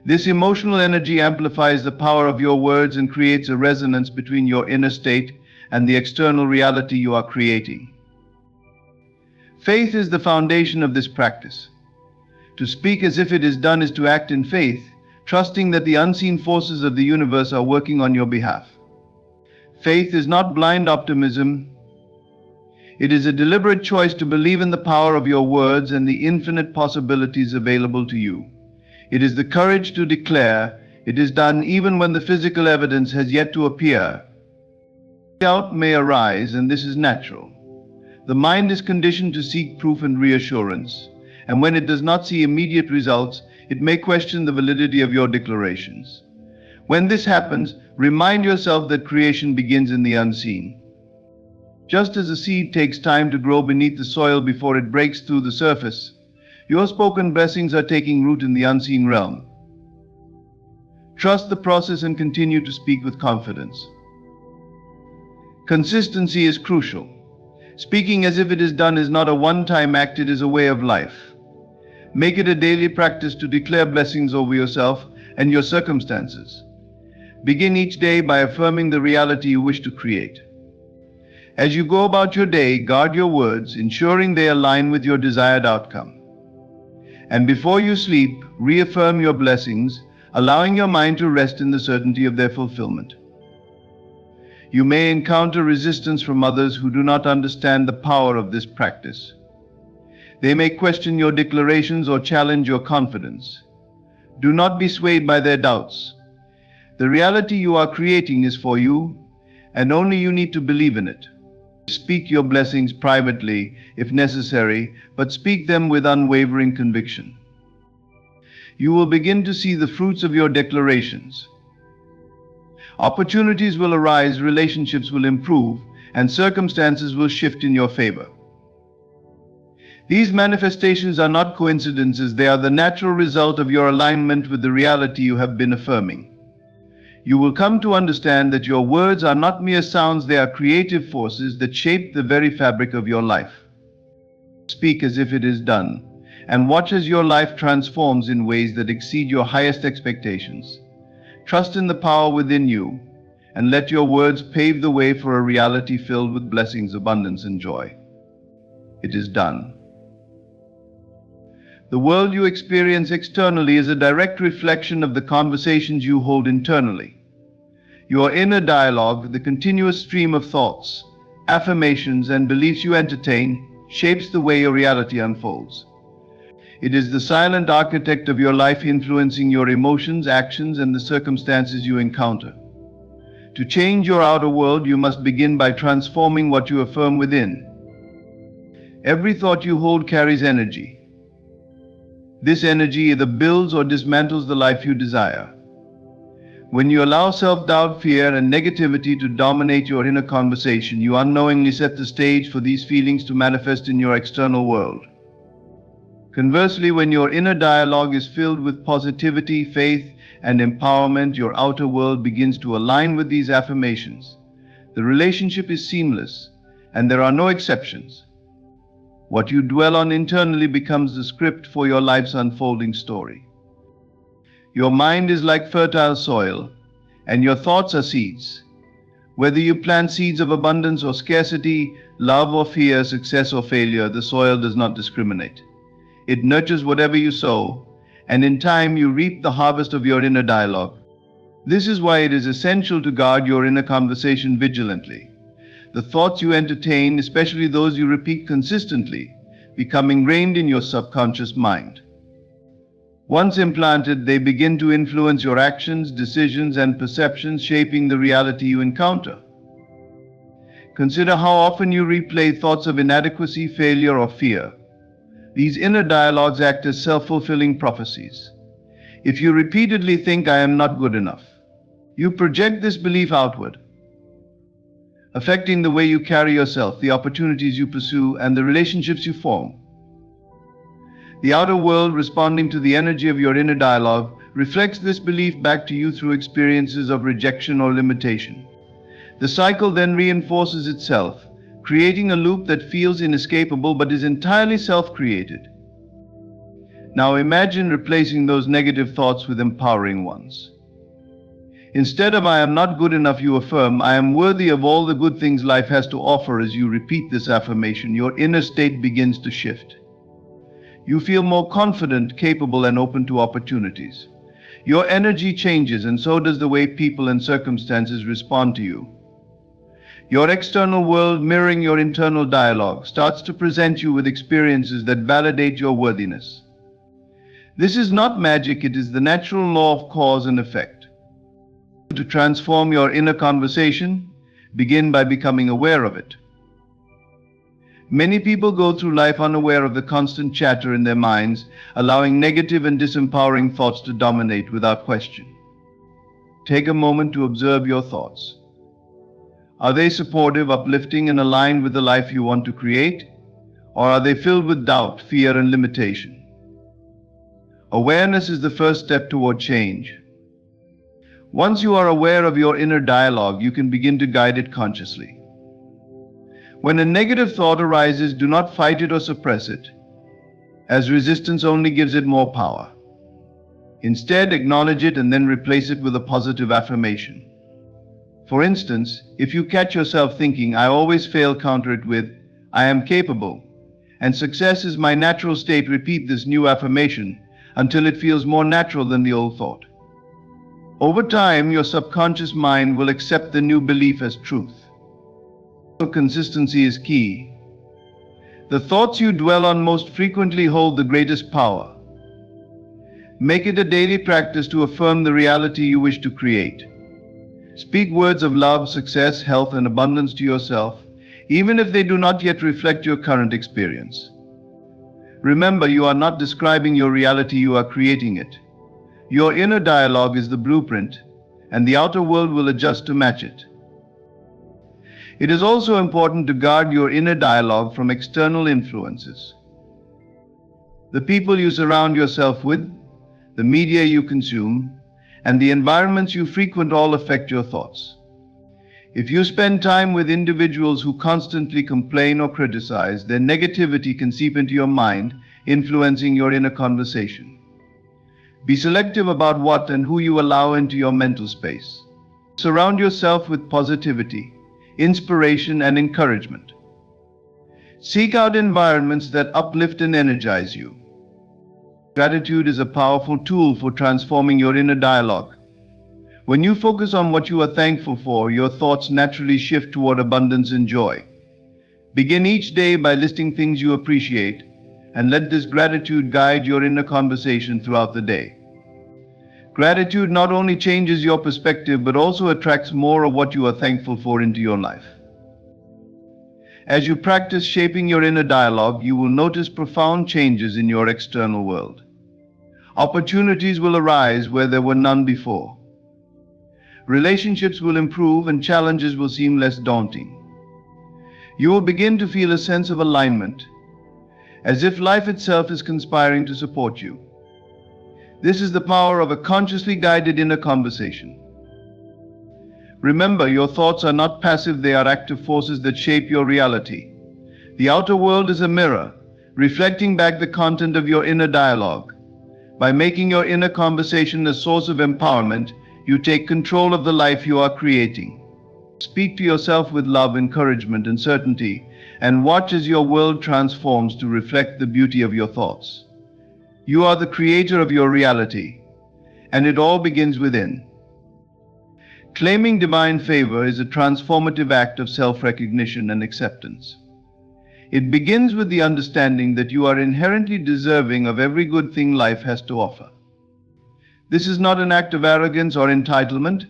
This emotional energy amplifies the power of your words and creates a resonance between your inner state and the external reality you are creating. Faith is the foundation of this practice. To speak as if it is done is to act in faith, trusting that the unseen forces of the universe are working on your behalf. Faith is not blind optimism. It is a deliberate choice to believe in the power of your words and the infinite possibilities available to you. It is the courage to declare, it is done even when the physical evidence has yet to appear. Doubt may arise, and this is natural. The mind is conditioned to seek proof and reassurance, and when it does not see immediate results, it may question the validity of your declarations. When this happens, remind yourself that creation begins in the unseen. Just as a seed takes time to grow beneath the soil before it breaks through the surface, your spoken blessings are taking root in the unseen realm. Trust the process and continue to speak with confidence. Consistency is crucial. Speaking as if it is done is not a one-time act, it is a way of life. Make it a daily practice to declare blessings over yourself and your circumstances. Begin each day by affirming the reality you wish to create. As you go about your day, guard your words, ensuring they align with your desired outcome. And before you sleep, reaffirm your blessings, allowing your mind to rest in the certainty of their fulfillment. You may encounter resistance from others who do not understand the power of this practice. They may question your declarations or challenge your confidence. Do not be swayed by their doubts. The reality you are creating is for you, and only you need to believe in it. Speak your blessings privately, if necessary, but speak them with unwavering conviction. You will begin to see the fruits of your declarations. Opportunities will arise, relationships will improve, and circumstances will shift in your favor. These manifestations are not coincidences, they are the natural result of your alignment with the reality you have been affirming. You will come to understand that your words are not mere sounds, they are creative forces that shape the very fabric of your life. Speak as if it is done, and watch as your life transforms in ways that exceed your highest expectations. Trust in the power within you, and let your words pave the way for a reality filled with blessings, abundance, and joy. It is done. The world you experience externally is a direct reflection of the conversations you hold internally. Your inner dialogue, the continuous stream of thoughts, affirmations, and beliefs you entertain, shapes the way your reality unfolds. It is the silent architect of your life, influencing your emotions, actions, and the circumstances you encounter. To change your outer world, you must begin by transforming what you affirm within. Every thought you hold carries energy. This energy either builds or dismantles the life you desire. When you allow self-doubt, fear, and negativity to dominate your inner conversation, you unknowingly set the stage for these feelings to manifest in your external world. Conversely, when your inner dialogue is filled with positivity, faith, and empowerment, your outer world begins to align with these affirmations. The relationship is seamless, and there are no exceptions. What you dwell on internally becomes the script for your life's unfolding story. Your mind is like fertile soil, and your thoughts are seeds. Whether you plant seeds of abundance or scarcity, love or fear, success or failure, the soil does not discriminate. It nurtures whatever you sow, and in time you reap the harvest of your inner dialogue. This is why it is essential to guard your inner conversation vigilantly. The thoughts you entertain, especially those you repeat consistently, become ingrained in your subconscious mind. Once implanted, they begin to influence your actions, decisions, and perceptions, shaping the reality you encounter. Consider how often you replay thoughts of inadequacy, failure, or fear. These inner dialogues act as self-fulfilling prophecies. If you repeatedly think, "I am not good enough," you project this belief outward, affecting the way you carry yourself, the opportunities you pursue, and the relationships you form. The outer world, responding to the energy of your inner dialogue, reflects this belief back to you through experiences of rejection or limitation. The cycle then reinforces itself, creating a loop that feels inescapable but is entirely self-created. Now imagine replacing those negative thoughts with empowering ones. Instead of "I am not good enough," you affirm, "I am worthy of all the good things life has to offer." As you repeat this affirmation, your inner state begins to shift. You feel more confident, capable, and open to opportunities. Your energy changes, and so does the way people and circumstances respond to you. Your external world, mirroring your internal dialogue, starts to present you with experiences that validate your worthiness. This is not magic, it is the natural law of cause and effect. To transform your inner conversation, begin by becoming aware of it. Many people go through life unaware of the constant chatter in their minds, allowing negative and disempowering thoughts to dominate without question. Take a moment to observe your thoughts. Are they supportive, uplifting, and aligned with the life you want to create? Or are they filled with doubt, fear, and limitation? Awareness is the first step toward change. Once you are aware of your inner dialogue, you can begin to guide it consciously. When a negative thought arises, do not fight it or suppress it, as resistance only gives it more power. Instead, acknowledge it and then replace it with a positive affirmation. For instance, if you catch yourself thinking, "I always fail," counter it with, "I am capable, and success is my natural state." Repeat this new affirmation until it feels more natural than the old thought. Over time, your subconscious mind will accept the new belief as truth. Consistency is key. The thoughts you dwell on most frequently hold the greatest power. Make it a daily practice to affirm the reality you wish to create. Speak words of love, success, health, and abundance to yourself, even if they do not yet reflect your current experience. Remember, you are not describing your reality, you are creating it. Your inner dialogue is the blueprint, and the outer world will adjust to match it. It is also important to guard your inner dialogue from external influences. The people you surround yourself with, the media you consume, and the environments you frequent all affect your thoughts. If you spend time with individuals who constantly complain or criticize, their negativity can seep into your mind, influencing your inner conversation. Be selective about what and who you allow into your mental space. Surround yourself with positivity, inspiration, and encouragement. Seek out environments that uplift and energize you. Gratitude is a powerful tool for transforming your inner dialogue. When you focus on what you are thankful for, your thoughts naturally shift toward abundance and joy. Begin each day by listing things you appreciate, and let this gratitude guide your inner conversation throughout the day. Gratitude not only changes your perspective, but also attracts more of what you are thankful for into your life. As you practice shaping your inner dialogue, you will notice profound changes in your external world. Opportunities will arise where there were none before. Relationships will improve and challenges will seem less daunting. You will begin to feel a sense of alignment, as if life itself is conspiring to support you. This is the power of a consciously guided inner conversation. Remember, your thoughts are not passive, they are active forces that shape your reality. The outer world is a mirror, reflecting back the content of your inner dialogue. By making your inner conversation a source of empowerment, you take control of the life you are creating. Speak to yourself with love, encouragement, and certainty, and watch as your world transforms to reflect the beauty of your thoughts. You are the creator of your reality, and it all begins within. Claiming divine favor is a transformative act of self-recognition and acceptance. It begins with the understanding that you are inherently deserving of every good thing life has to offer. This is not an act of arrogance or entitlement,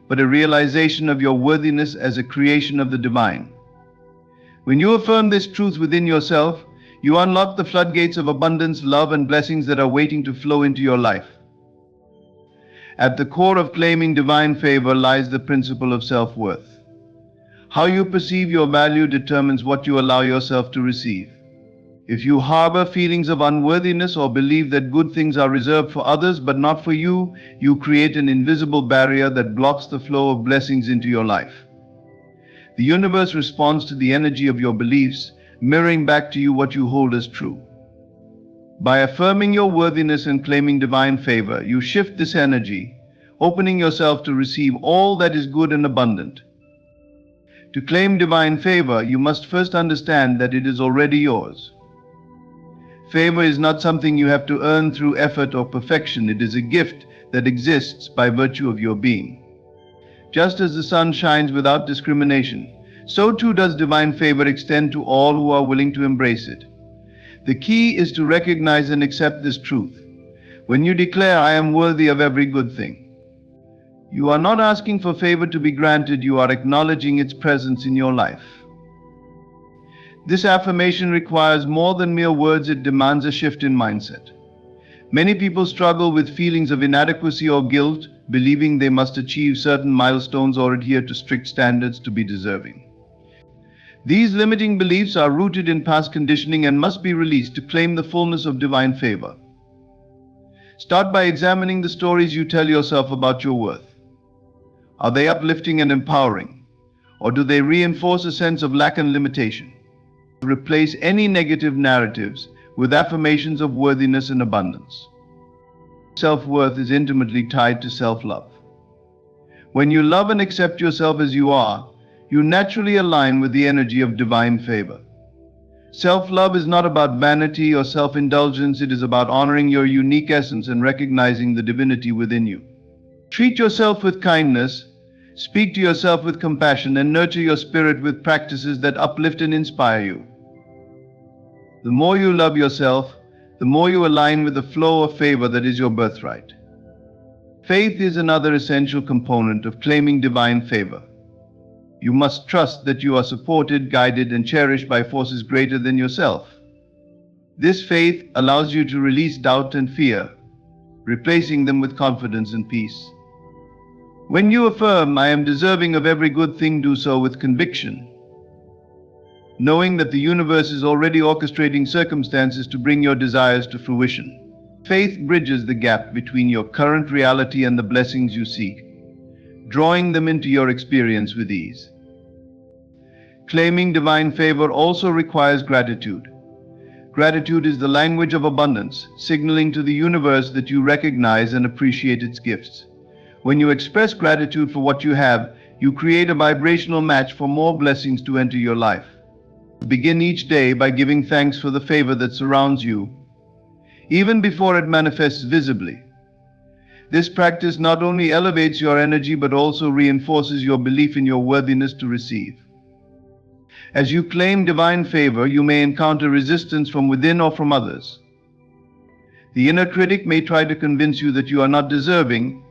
but a realization of your worthiness as a creation of the divine. When you affirm this truth within yourself, you unlock the floodgates of abundance, love, and blessings that are waiting to flow into your life. At the core of claiming divine favor lies the principle of self-worth. How you perceive your value determines what you allow yourself to receive. If you harbor feelings of unworthiness or believe that good things are reserved for others but not for you, you create an invisible barrier that blocks the flow of blessings into your life. The universe responds to the energy of your beliefs, mirroring back to you what you hold as true. By affirming your worthiness and claiming divine favor, you shift this energy, opening yourself to receive all that is good and abundant. To claim divine favor, you must first understand that it is already yours. Favor is not something you have to earn through effort or perfection. It is a gift that exists by virtue of your being. Just as the sun shines without discrimination, so too does divine favor extend to all who are willing to embrace it. The key is to recognize and accept this truth. When you declare, "I am worthy of every good thing," you are not asking for favor to be granted, you are acknowledging its presence in your life. This affirmation requires more than mere words, it demands a shift in mindset. Many people struggle with feelings of inadequacy or guilt, believing they must achieve certain milestones or adhere to strict standards to be deserving. These limiting beliefs are rooted in past conditioning and must be released to claim the fullness of divine favor. Start by examining the stories you tell yourself about your worth. Are they uplifting and empowering, or do they reinforce a sense of lack and limitation? Replace any negative narratives with affirmations of worthiness and abundance. Self-worth is intimately tied to self-love. When you love and accept yourself as you are, you naturally align with the energy of divine favor. Self-love is not about vanity or self-indulgence, it is about honoring your unique essence and recognizing the divinity within you. Treat yourself with kindness, speak to yourself with compassion, and nurture your spirit with practices that uplift and inspire you. The more you love yourself, the more you align with the flow of favor that is your birthright. Faith is another essential component of claiming divine favor. You must trust that you are supported, guided, and cherished by forces greater than yourself. This faith allows you to release doubt and fear, replacing them with confidence and peace. When you affirm, "I am deserving of every good thing," do so with conviction, knowing that the universe is already orchestrating circumstances to bring your desires to fruition. Faith bridges the gap between your current reality and the blessings you seek, drawing them into your experience with ease. Claiming divine favor also requires gratitude. Gratitude is the language of abundance, signaling to the universe that you recognize and appreciate its gifts. When you express gratitude for what you have, you create a vibrational match for more blessings to enter your life. Begin each day by giving thanks for the favor that surrounds you, even before it manifests visibly. This practice not only elevates your energy but also reinforces your belief in your worthiness to receive. As you claim divine favor, you may encounter resistance from within or from others. The inner critic may try to convince you that you are not deserving,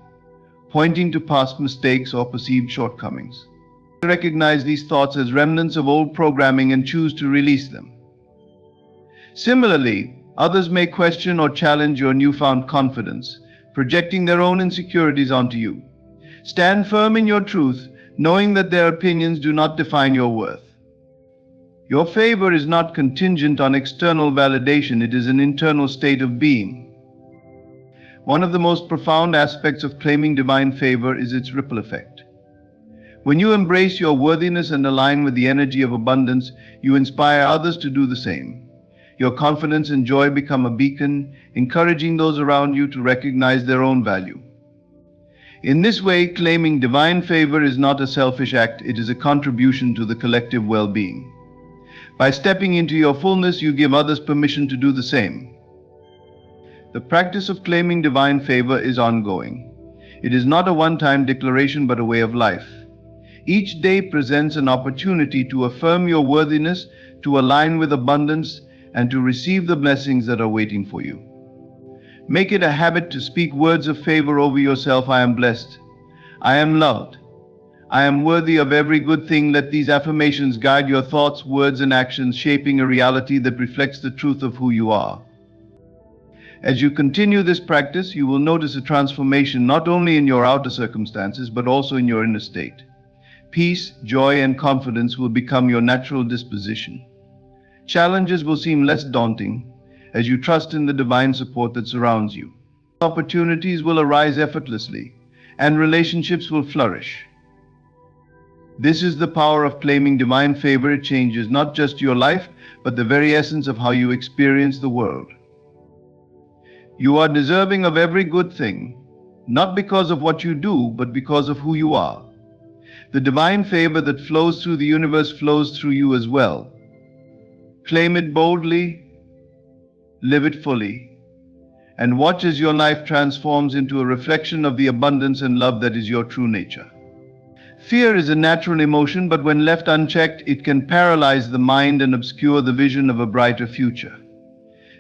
pointing to past mistakes or perceived shortcomings. Recognize these thoughts as remnants of old programming and choose to release them. Similarly, others may question or challenge your newfound confidence, projecting their own insecurities onto you. Stand firm in your truth, knowing that their opinions do not define your worth. Your favor is not contingent on external validation, it is an internal state of being. One of the most profound aspects of claiming divine favor is its ripple effect. When you embrace your worthiness and align with the energy of abundance, you inspire others to do the same. Your confidence and joy become a beacon, encouraging those around you to recognize their own value. In this way, claiming divine favor is not a selfish act, it is a contribution to the collective well-being. By stepping into your fullness, you give others permission to do the same. The practice of claiming divine favor is ongoing. It is not a one-time declaration but a way of life. Each day presents an opportunity to affirm your worthiness, to align with abundance, and to receive the blessings that are waiting for you. Make it a habit to speak words of favor over yourself. "I am blessed. I am loved. I am worthy of every good thing." Let these affirmations guide your thoughts, words, and actions, shaping a reality that reflects the truth of who you are. As you continue this practice, you will notice a transformation not only in your outer circumstances, but also in your inner state. Peace, joy, and confidence will become your natural disposition. Challenges will seem less daunting as you trust in the divine support that surrounds you. Opportunities will arise effortlessly, and relationships will flourish. This is the power of claiming divine favor. It changes not just your life, but the very essence of how you experience the world. You are deserving of every good thing, not because of what you do, but because of who you are. The divine favor that flows through the universe flows through you as well. Claim it boldly, live it fully, and watch as your life transforms into a reflection of the abundance and love that is your true nature. Fear is a natural emotion, but when left unchecked, it can paralyze the mind and obscure the vision of a brighter future.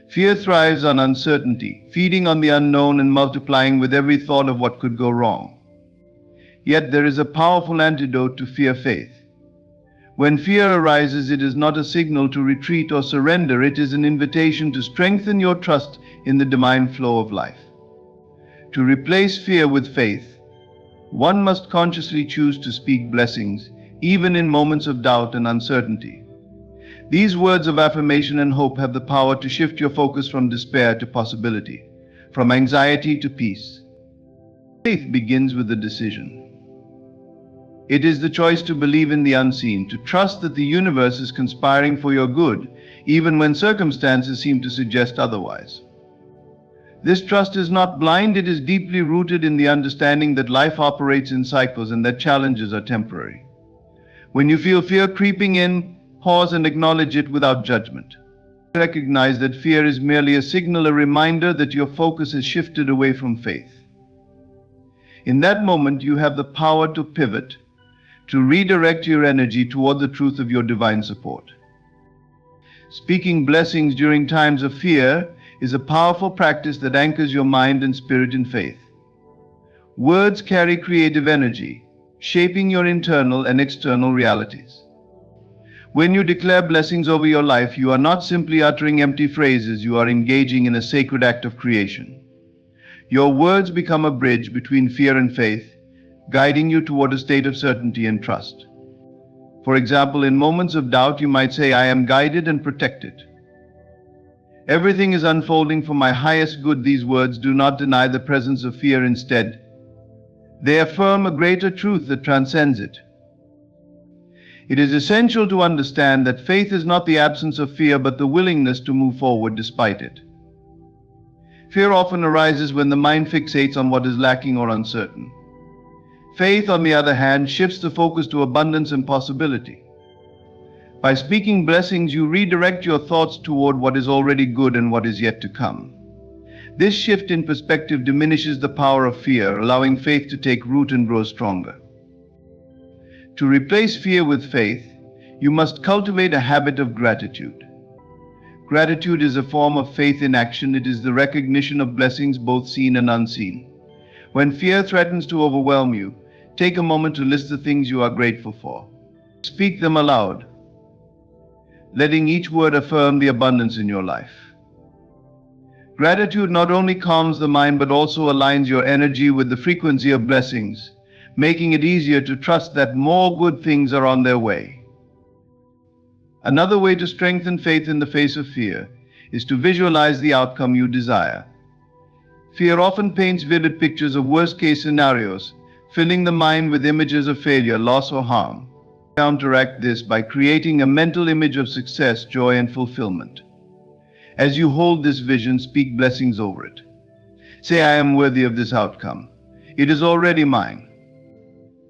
Fear thrives on uncertainty, feeding on the unknown and multiplying with every thought of what could go wrong. Yet there is a powerful antidote to fear: faith. When fear arises, it is not a signal to retreat or surrender. It is an invitation to strengthen your trust in the divine flow of life. To replace fear with faith, one must consciously choose to speak blessings, even in moments of doubt and uncertainty. These words of affirmation and hope have the power to shift your focus from despair to possibility, from anxiety to peace. Faith begins with a decision. It is the choice to believe in the unseen, to trust that the universe is conspiring for your good, even when circumstances seem to suggest otherwise. This trust is not blind, it is deeply rooted in the understanding that life operates in cycles and that challenges are temporary. When you feel fear creeping in, pause and acknowledge it without judgment. Recognize that fear is merely a signal, a reminder that your focus has shifted away from faith. In that moment, you have the power to pivot, to redirect your energy toward the truth of your divine support. Speaking blessings during times of fear is a powerful practice that anchors your mind and spirit in faith. Words carry creative energy, shaping your internal and external realities. When you declare blessings over your life, you are not simply uttering empty phrases, you are engaging in a sacred act of creation. Your words become a bridge between fear and faith, guiding you toward a state of certainty and trust. For example, in moments of doubt, you might say, "I am guided and protected. Everything is unfolding for my highest good." These words do not deny the presence of fear. Instead, they affirm a greater truth that transcends it. It is essential to understand that faith is not the absence of fear, but the willingness to move forward despite it. Fear often arises when the mind fixates on what is lacking or uncertain. Faith, on the other hand, shifts the focus to abundance and possibility. By speaking blessings, you redirect your thoughts toward what is already good and what is yet to come. This shift in perspective diminishes the power of fear, allowing faith to take root and grow stronger. To replace fear with faith, you must cultivate a habit of gratitude. Gratitude is a form of faith in action. It is the recognition of blessings, both seen and unseen. When fear threatens to overwhelm you, take a moment to list the things you are grateful for. Speak them aloud, letting each word affirm the abundance in your life. Gratitude not only calms the mind, but also aligns your energy with the frequency of blessings, making it easier to trust that more good things are on their way. Another way to strengthen faith in the face of fear is to visualize the outcome you desire. Fear often paints vivid pictures of worst-case scenarios, filling the mind with images of failure, loss, or harm. Counteract this by creating a mental image of success, joy, and fulfillment. As you hold this vision, speak blessings over it. Say, "I am worthy of this outcome. It is already mine."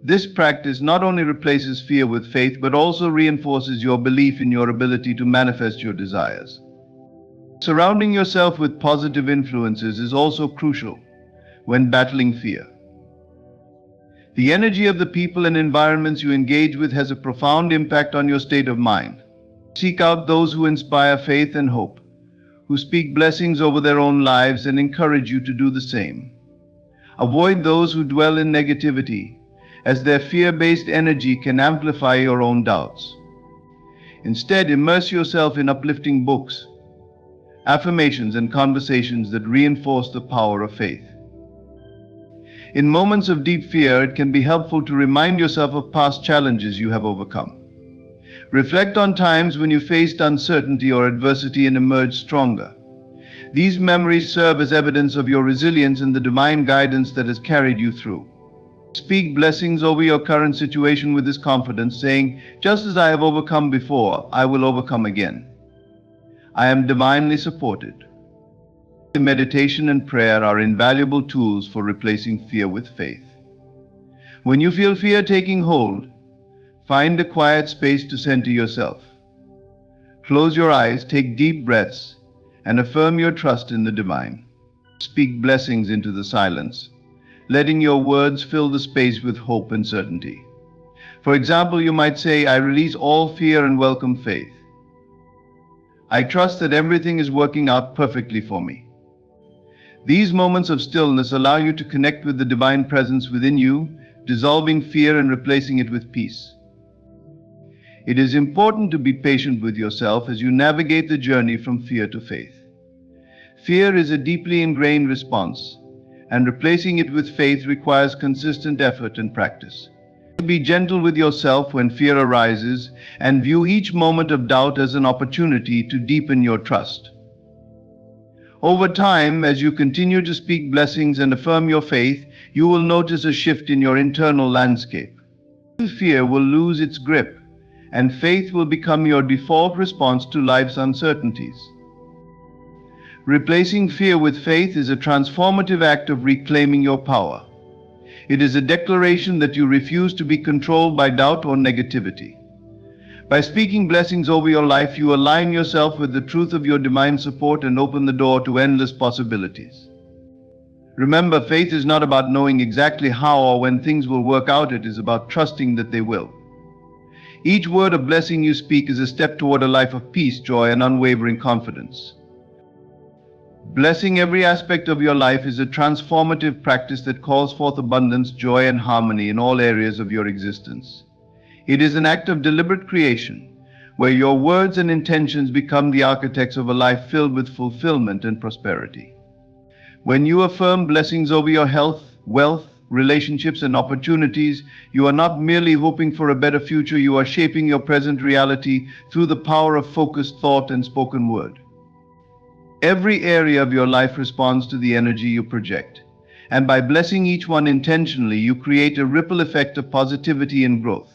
This practice not only replaces fear with faith, but also reinforces your belief in your ability to manifest your desires. Surrounding yourself with positive influences is also crucial when battling fear. The energy of the people and environments you engage with has a profound impact on your state of mind. Seek out those who inspire faith and hope, who speak blessings over their own lives and encourage you to do the same. Avoid those who dwell in negativity, as their fear-based energy can amplify your own doubts. Instead, immerse yourself in uplifting books, affirmations, and conversations that reinforce the power of faith. In moments of deep fear, it can be helpful to remind yourself of past challenges you have overcome. Reflect on times when you faced uncertainty or adversity and emerged stronger. These memories serve as evidence of your resilience and the divine guidance that has carried you through. Speak blessings over your current situation with this confidence, saying, "Just as I have overcome before, I will overcome again. I am divinely supported." Meditation and prayer are invaluable tools for replacing fear with faith. When you feel fear taking hold, find a quiet space to center yourself. Close your eyes, take deep breaths, and affirm your trust in the divine. Speak blessings into the silence, letting your words fill the space with hope and certainty. For example, you might say, "I release all fear and welcome faith. I trust that everything is working out perfectly for me." These moments of stillness allow you to connect with the divine presence within you, dissolving fear and replacing it with peace. It is important to be patient with yourself as you navigate the journey from fear to faith. Fear is a deeply ingrained response, and replacing it with faith requires consistent effort and practice. Be gentle with yourself when fear arises, and view each moment of doubt as an opportunity to deepen your trust. Over time, as you continue to speak blessings and affirm your faith, you will notice a shift in your internal landscape. Fear will lose its grip, and faith will become your default response to life's uncertainties. Replacing fear with faith is a transformative act of reclaiming your power. It is a declaration that you refuse to be controlled by doubt or negativity. By speaking blessings over your life, you align yourself with the truth of your divine support and open the door to endless possibilities. Remember, faith is not about knowing exactly how or when things will work out. It is about trusting that they will. Each word of blessing you speak is a step toward a life of peace, joy, and unwavering confidence. Blessing every aspect of your life is a transformative practice that calls forth abundance, joy, and harmony in all areas of your existence. It is an act of deliberate creation, where your words and intentions become the architects of a life filled with fulfillment and prosperity. When you affirm blessings over your health, wealth, relationships, and opportunities, you are not merely hoping for a better future, you are shaping your present reality through the power of focused thought and spoken word. Every area of your life responds to the energy you project, and by blessing each one intentionally, you create a ripple effect of positivity and growth.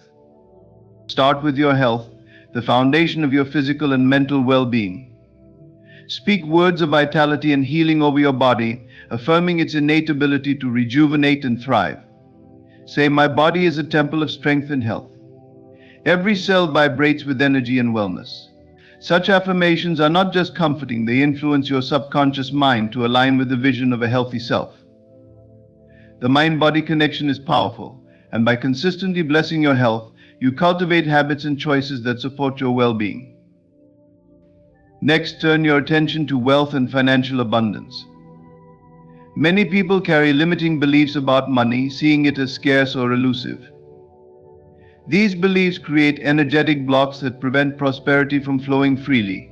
Start with your health, the foundation of your physical and mental well-being. Speak words of vitality and healing over your body, affirming its innate ability to rejuvenate and thrive. Say, "My body is a temple of strength and health. Every cell vibrates with energy and wellness." Such affirmations are not just comforting, they influence your subconscious mind to align with the vision of a healthy self. The mind-body connection is powerful, and by consistently blessing your health, you cultivate habits and choices that support your well-being. Next, turn your attention to wealth and financial abundance. Many people carry limiting beliefs about money, seeing it as scarce or elusive. These beliefs create energetic blocks that prevent prosperity from flowing freely.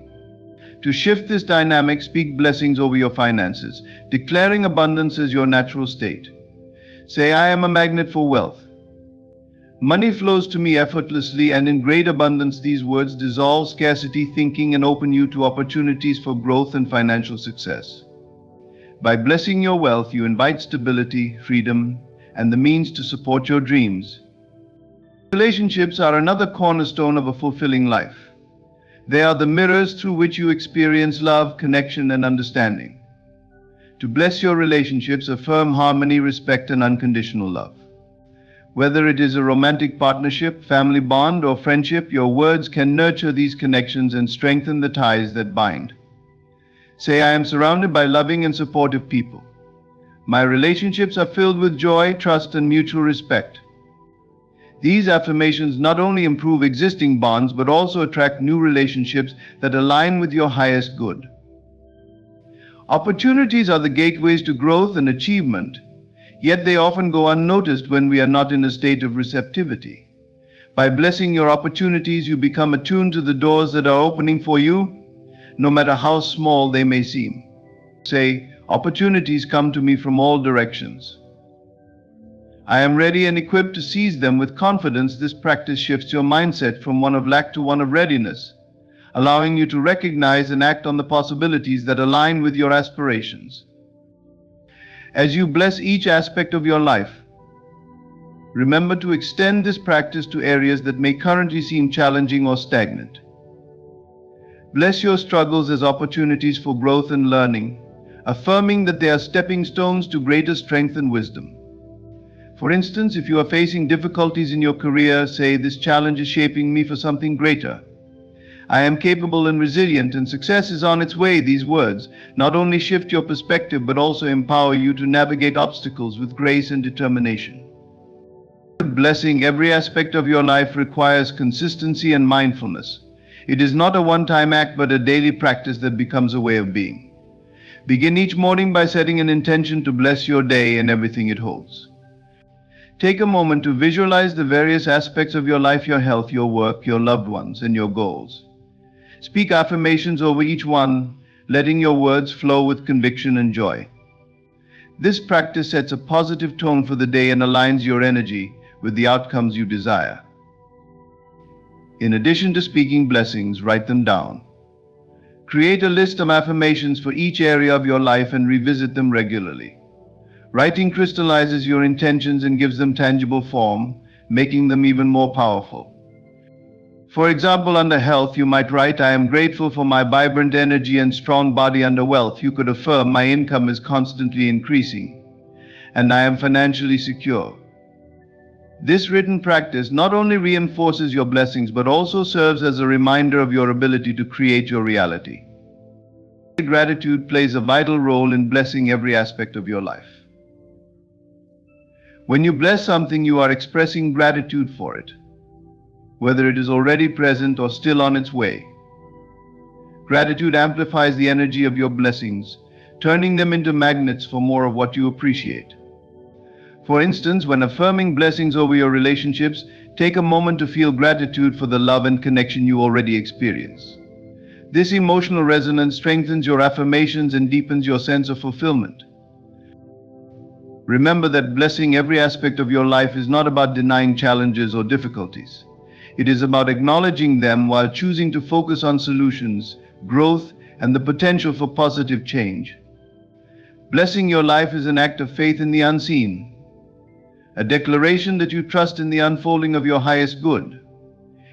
To shift this dynamic, speak blessings over your finances, declaring abundance as your natural state. Say, "I am a magnet for wealth. Money flows to me effortlessly and in great abundance." These words dissolve scarcity thinking and open you to opportunities for growth and financial success. By blessing your wealth, you invite stability, freedom, and the means to support your dreams. Relationships are another cornerstone of a fulfilling life. They are the mirrors through which you experience love, connection, and understanding. To bless your relationships, affirm harmony, respect, and unconditional love. Whether it is a romantic partnership, family bond, or friendship, your words can nurture these connections and strengthen the ties that bind. Say, "I am surrounded by loving and supportive people. My relationships are filled with joy, trust, and mutual respect." These affirmations not only improve existing bonds, but also attract new relationships that align with your highest good. Opportunities are the gateways to growth and achievement, yet they often go unnoticed when we are not in a state of receptivity. By blessing your opportunities, you become attuned to the doors that are opening for you, no matter how small they may seem. Say, "Opportunities come to me from all directions. I am ready and equipped to seize them with confidence. This practice shifts your mindset from one of lack to one of readiness, allowing you to recognize and act on the possibilities that align with your aspirations. As you bless each aspect of your life, remember to extend this practice to areas that may currently seem challenging or stagnant. Bless your struggles as opportunities for growth and learning, affirming that they are stepping stones to greater strength and wisdom. For instance, if you are facing difficulties in your career, say, "This challenge is shaping me for something greater. I am capable and resilient, and success is on its way." These words not only shift your perspective but also empower you to navigate obstacles with grace and determination. Blessing every aspect of your life requires consistency and mindfulness. It is not a one-time act but a daily practice that becomes a way of being. Begin each morning by setting an intention to bless your day and everything it holds. Take a moment to visualize the various aspects of your life: your health, your work, your loved ones, and your goals. Speak affirmations over each one, letting your words flow with conviction and joy. This practice sets a positive tone for the day and aligns your energy with the outcomes you desire. In addition to speaking blessings, write them down. Create a list of affirmations for each area of your life and revisit them regularly. Writing crystallizes your intentions and gives them tangible form, making them even more powerful. For example, under health, you might write, "I am grateful for my vibrant energy and strong body." Under wealth, you could affirm, "My income is constantly increasing, and I am financially secure." This written practice not only reinforces your blessings but also serves as a reminder of your ability to create your reality. Gratitude plays a vital role in blessing every aspect of your life. When you bless something, you are expressing gratitude for it, whether it is already present or still on its way. Gratitude amplifies the energy of your blessings, turning them into magnets for more of what you appreciate. For instance, when affirming blessings over your relationships, take a moment to feel gratitude for the love and connection you already experience. This emotional resonance strengthens your affirmations and deepens your sense of fulfillment. Remember that blessing every aspect of your life is not about denying challenges or difficulties. It is about acknowledging them while choosing to focus on solutions, growth, and the potential for positive change. Blessing your life is an act of faith in the unseen, a declaration that you trust in the unfolding of your highest good.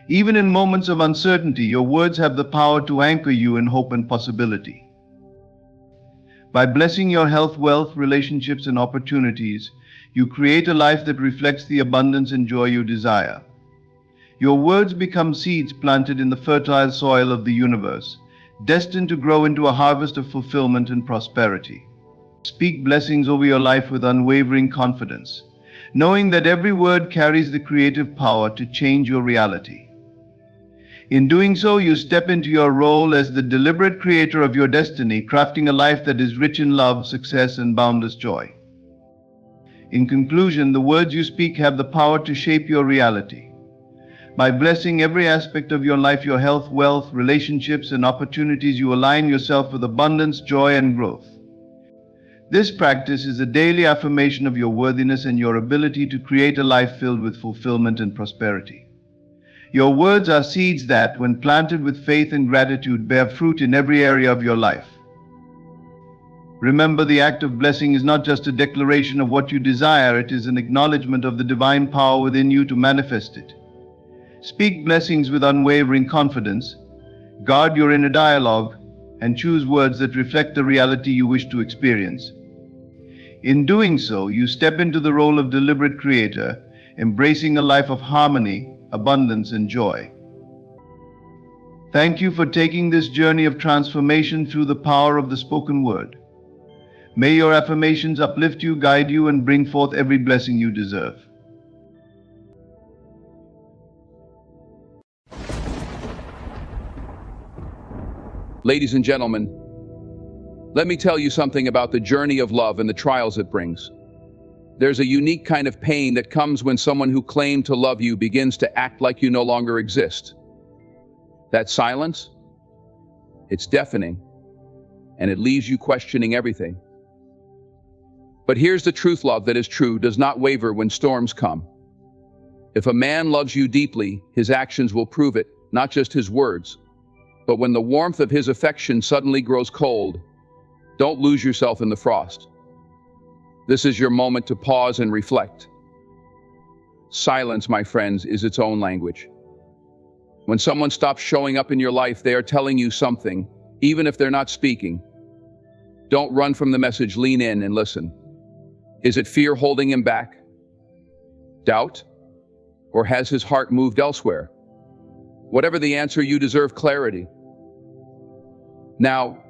Even in moments of uncertainty, your words have the power to anchor you in hope and possibility. By blessing your health, wealth, relationships, and opportunities, you create a life that reflects the abundance and joy you desire. Your words become seeds planted in the fertile soil of the universe, destined to grow into a harvest of fulfillment and prosperity. Speak blessings over your life with unwavering confidence, knowing that every word carries the creative power to change your reality. In doing so, you step into your role as the deliberate creator of your destiny, crafting a life that is rich in love, success, and boundless joy. In conclusion, the words you speak have the power to shape your reality. By blessing every aspect of your life, your health, wealth, relationships, and opportunities, you align yourself with abundance, joy, and growth. This practice is a daily affirmation of your worthiness and your ability to create a life filled with fulfillment and prosperity. Your words are seeds that, when planted with faith and gratitude, bear fruit in every area of your life. Remember, the act of blessing is not just a declaration of what you desire, it is an acknowledgement of the divine power within you to manifest it. Speak blessings with unwavering confidence, guard your inner dialogue, and choose words that reflect the reality you wish to experience. In doing so, you step into the role of deliberate creator, embracing a life of harmony, abundance, and joy. Thank you for taking this journey of transformation through the power of the spoken word. May your affirmations uplift you, guide you, and bring forth every blessing you deserve. Ladies and gentlemen, let me tell you something about the journey of love and the trials it brings. There's a unique kind of pain that comes when someone who claimed to love you begins to act like you no longer exist. That silence, it's deafening, and it leaves you questioning everything. But here's the truth: love that is true does not waver when storms come. If a man loves you deeply, his actions will prove it, not just his words. But when the warmth of his affection suddenly grows cold, don't lose yourself in the frost. This is your moment to pause and reflect. Silence, my friends, is its own language. When someone stops showing up in your life, they are telling you something, even if they're not speaking. Don't run from the message, lean in and listen. Is it fear holding him back? Doubt? Or has his heart moved elsewhere? Whatever the answer, you deserve clarity. Now,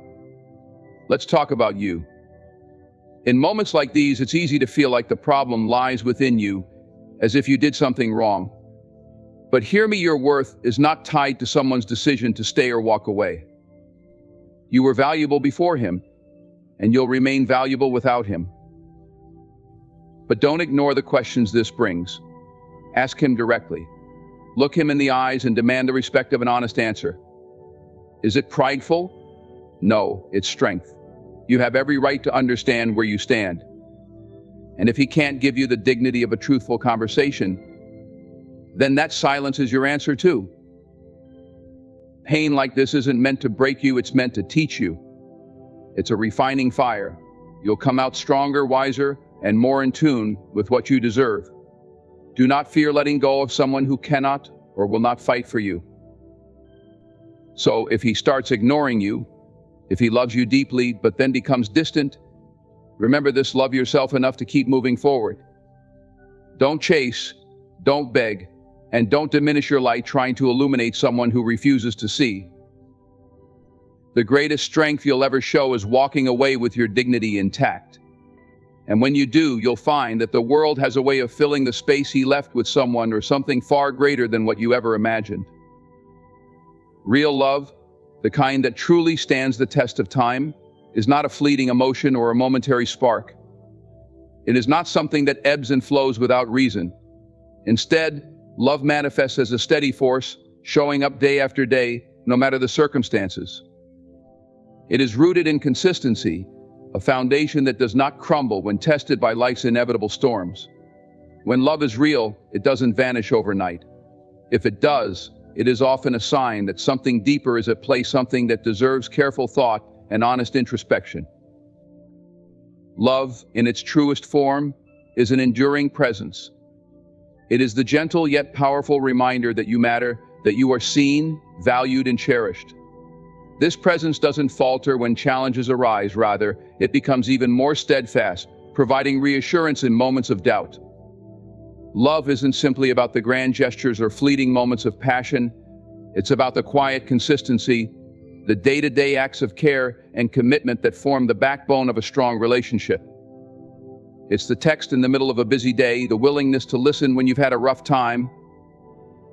let's talk about you. In moments like these, it's easy to feel like the problem lies within you, as if you did something wrong. But hear me, your worth is not tied to someone's decision to stay or walk away. You were valuable before him, and you'll remain valuable without him. But don't ignore the questions this brings. Ask him directly. Look him in the eyes and demand the respect of an honest answer. Is it prideful? No, it's strength. You have every right to understand where you stand. And if he can't give you the dignity of a truthful conversation, then that silence is your answer too. Pain like this isn't meant to break you, it's meant to teach you. It's a refining fire. You'll come out stronger, wiser, and more in tune with what you deserve. Do not fear letting go of someone who cannot or will not fight for you. So if he starts ignoring you, if he loves you deeply but then becomes distant, remember this: love yourself enough to keep moving forward. Don't chase, don't beg, and don't diminish your light trying to illuminate someone who refuses to see. The greatest strength you'll ever show is walking away with your dignity intact. And when you do, you'll find that the world has a way of filling the space he left with someone or something far greater than what you ever imagined. Real love, the kind that truly stands the test of time, is not a fleeting emotion or a momentary spark. It is not something that ebbs and flows without reason. Instead, love manifests as a steady force, showing up day after day, no matter the circumstances. It is rooted in consistency, a foundation that does not crumble when tested by life's inevitable storms. When love is real, it doesn't vanish overnight. If it does, it is often a sign that something deeper is at play, something that deserves careful thought and honest introspection. Love, in its truest form, is an enduring presence. It is the gentle yet powerful reminder that you matter, that you are seen, valued, and cherished. This presence doesn't falter when challenges arise. Rather, it becomes even more steadfast, providing reassurance in moments of doubt. Love isn't simply about the grand gestures or fleeting moments of passion. It's about the quiet consistency, the day-to-day acts of care and commitment that form the backbone of a strong relationship. It's the text in the middle of a busy day, the willingness to listen when you've had a rough time,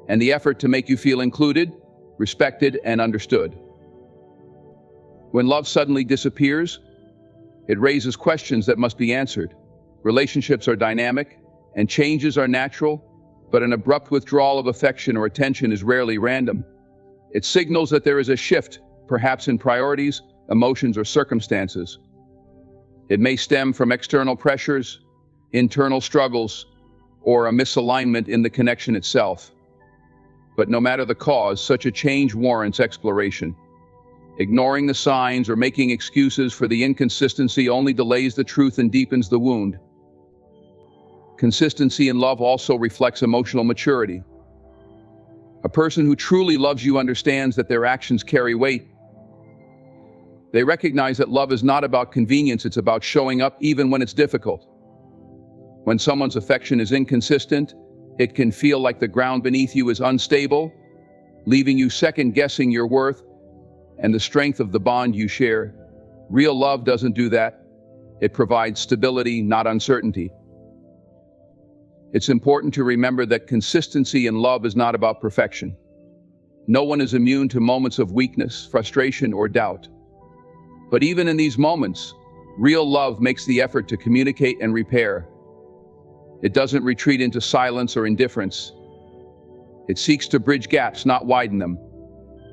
and the effort to make you feel included, respected, and understood. When love suddenly disappears, it raises questions that must be answered. Relationships are dynamic, and changes are natural, but an abrupt withdrawal of affection or attention is rarely random. It signals that there is a shift, perhaps in priorities, emotions, or circumstances. It may stem from external pressures, internal struggles, or a misalignment in the connection itself. But no matter the cause, such a change warrants exploration. Ignoring the signs or making excuses for the inconsistency only delays the truth and deepens the wound. Consistency in love also reflects emotional maturity. A person who truly loves you understands that their actions carry weight. They recognize that love is not about convenience, it's about showing up even when it's difficult. When someone's affection is inconsistent, it can feel like the ground beneath you is unstable, leaving you second-guessing your worth and the strength of the bond you share. Real love doesn't do that. It provides stability, not uncertainty. It's important to remember that consistency in love is not about perfection. No one is immune to moments of weakness, frustration, or doubt. But even in these moments, real love makes the effort to communicate and repair. It doesn't retreat into silence or indifference. It seeks to bridge gaps, not widen them.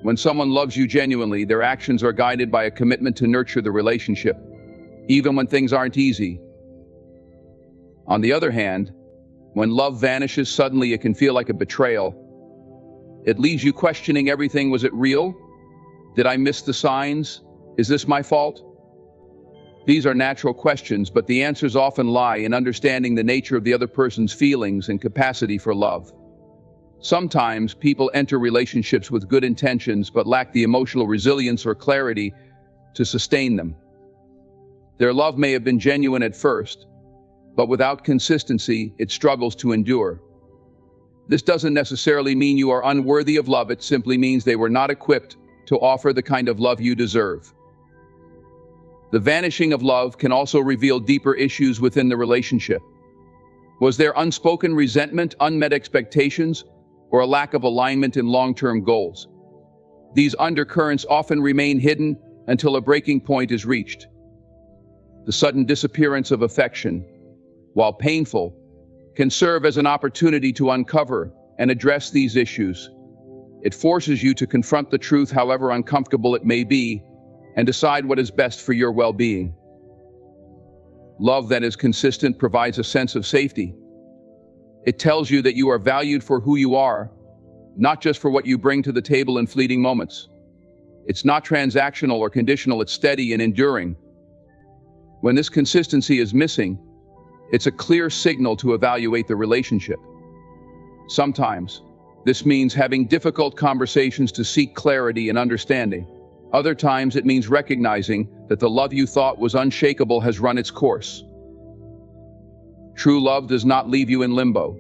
When someone loves you genuinely, their actions are guided by a commitment to nurture the relationship. Even when things aren't easy, On the other hand, when love vanishes suddenly, it can feel like a betrayal. It leaves you questioning everything. Was it real? Did I miss the signs? Is this my fault? These are natural questions, but the answers often lie in understanding the nature of the other person's feelings and capacity for love. Sometimes people enter relationships with good intentions but lack the emotional resilience or clarity to sustain them. Their love may have been genuine at first, but without consistency, it struggles to endure. This doesn't necessarily mean you are unworthy of love. It simply means they were not equipped to offer the kind of love you deserve. The vanishing of love can also reveal deeper issues within the relationship. Was there unspoken resentment, unmet expectations, or a lack of alignment in long-term goals? These undercurrents often remain hidden until a breaking point is reached. The sudden disappearance of affection, while painful, can serve as an opportunity to uncover and address these issues. It forces you to confront the truth, however uncomfortable it may be, and decide what is best for your well-being. Love that is consistent provides a sense of safety. It tells you that you are valued for who you are, not just for what you bring to the table in fleeting moments. It's not transactional or conditional, it's steady and enduring. When this consistency is missing, it's a clear signal to evaluate the relationship. Sometimes, this means having difficult conversations to seek clarity and understanding. Other times, it means recognizing that the love you thought was unshakable has run its course. True love does not leave you in limbo.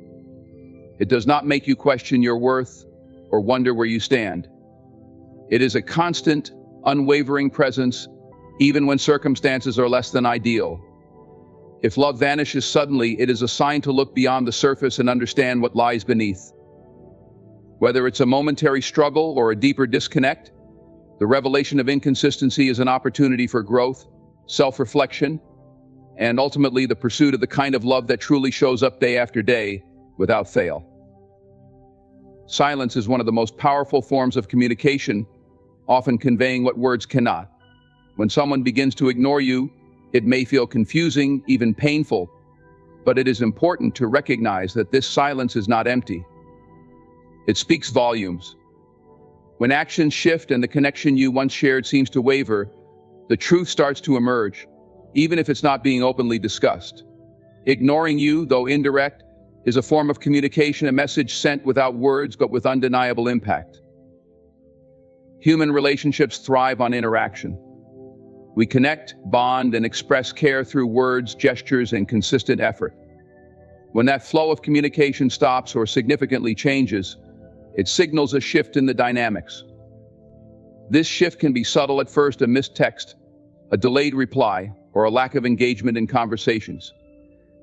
It does not make you question your worth or wonder where you stand. It is a constant, unwavering presence, even when circumstances are less than ideal. If love vanishes suddenly, it is a sign to look beyond the surface and understand what lies beneath. Whether it's a momentary struggle or a deeper disconnect, the revelation of inconsistency is an opportunity for growth, self-reflection, and ultimately the pursuit of the kind of love that truly shows up day after day without fail. Silence is one of the most powerful forms of communication, often conveying what words cannot. When someone begins to ignore you, it may feel confusing, even painful, but it is important to recognize that this silence is not empty. It speaks volumes. When actions shift and the connection you once shared seems to waver, the truth starts to emerge, even if it's not being openly discussed. Ignoring you, though indirect, is a form of communication, a message sent without words but with undeniable impact. Human relationships thrive on interaction. We connect, bond, and express care through words, gestures, and consistent effort. When that flow of communication stops or significantly changes, it signals a shift in the dynamics. This shift can be subtle at first: a missed text, a delayed reply, or a lack of engagement in conversations.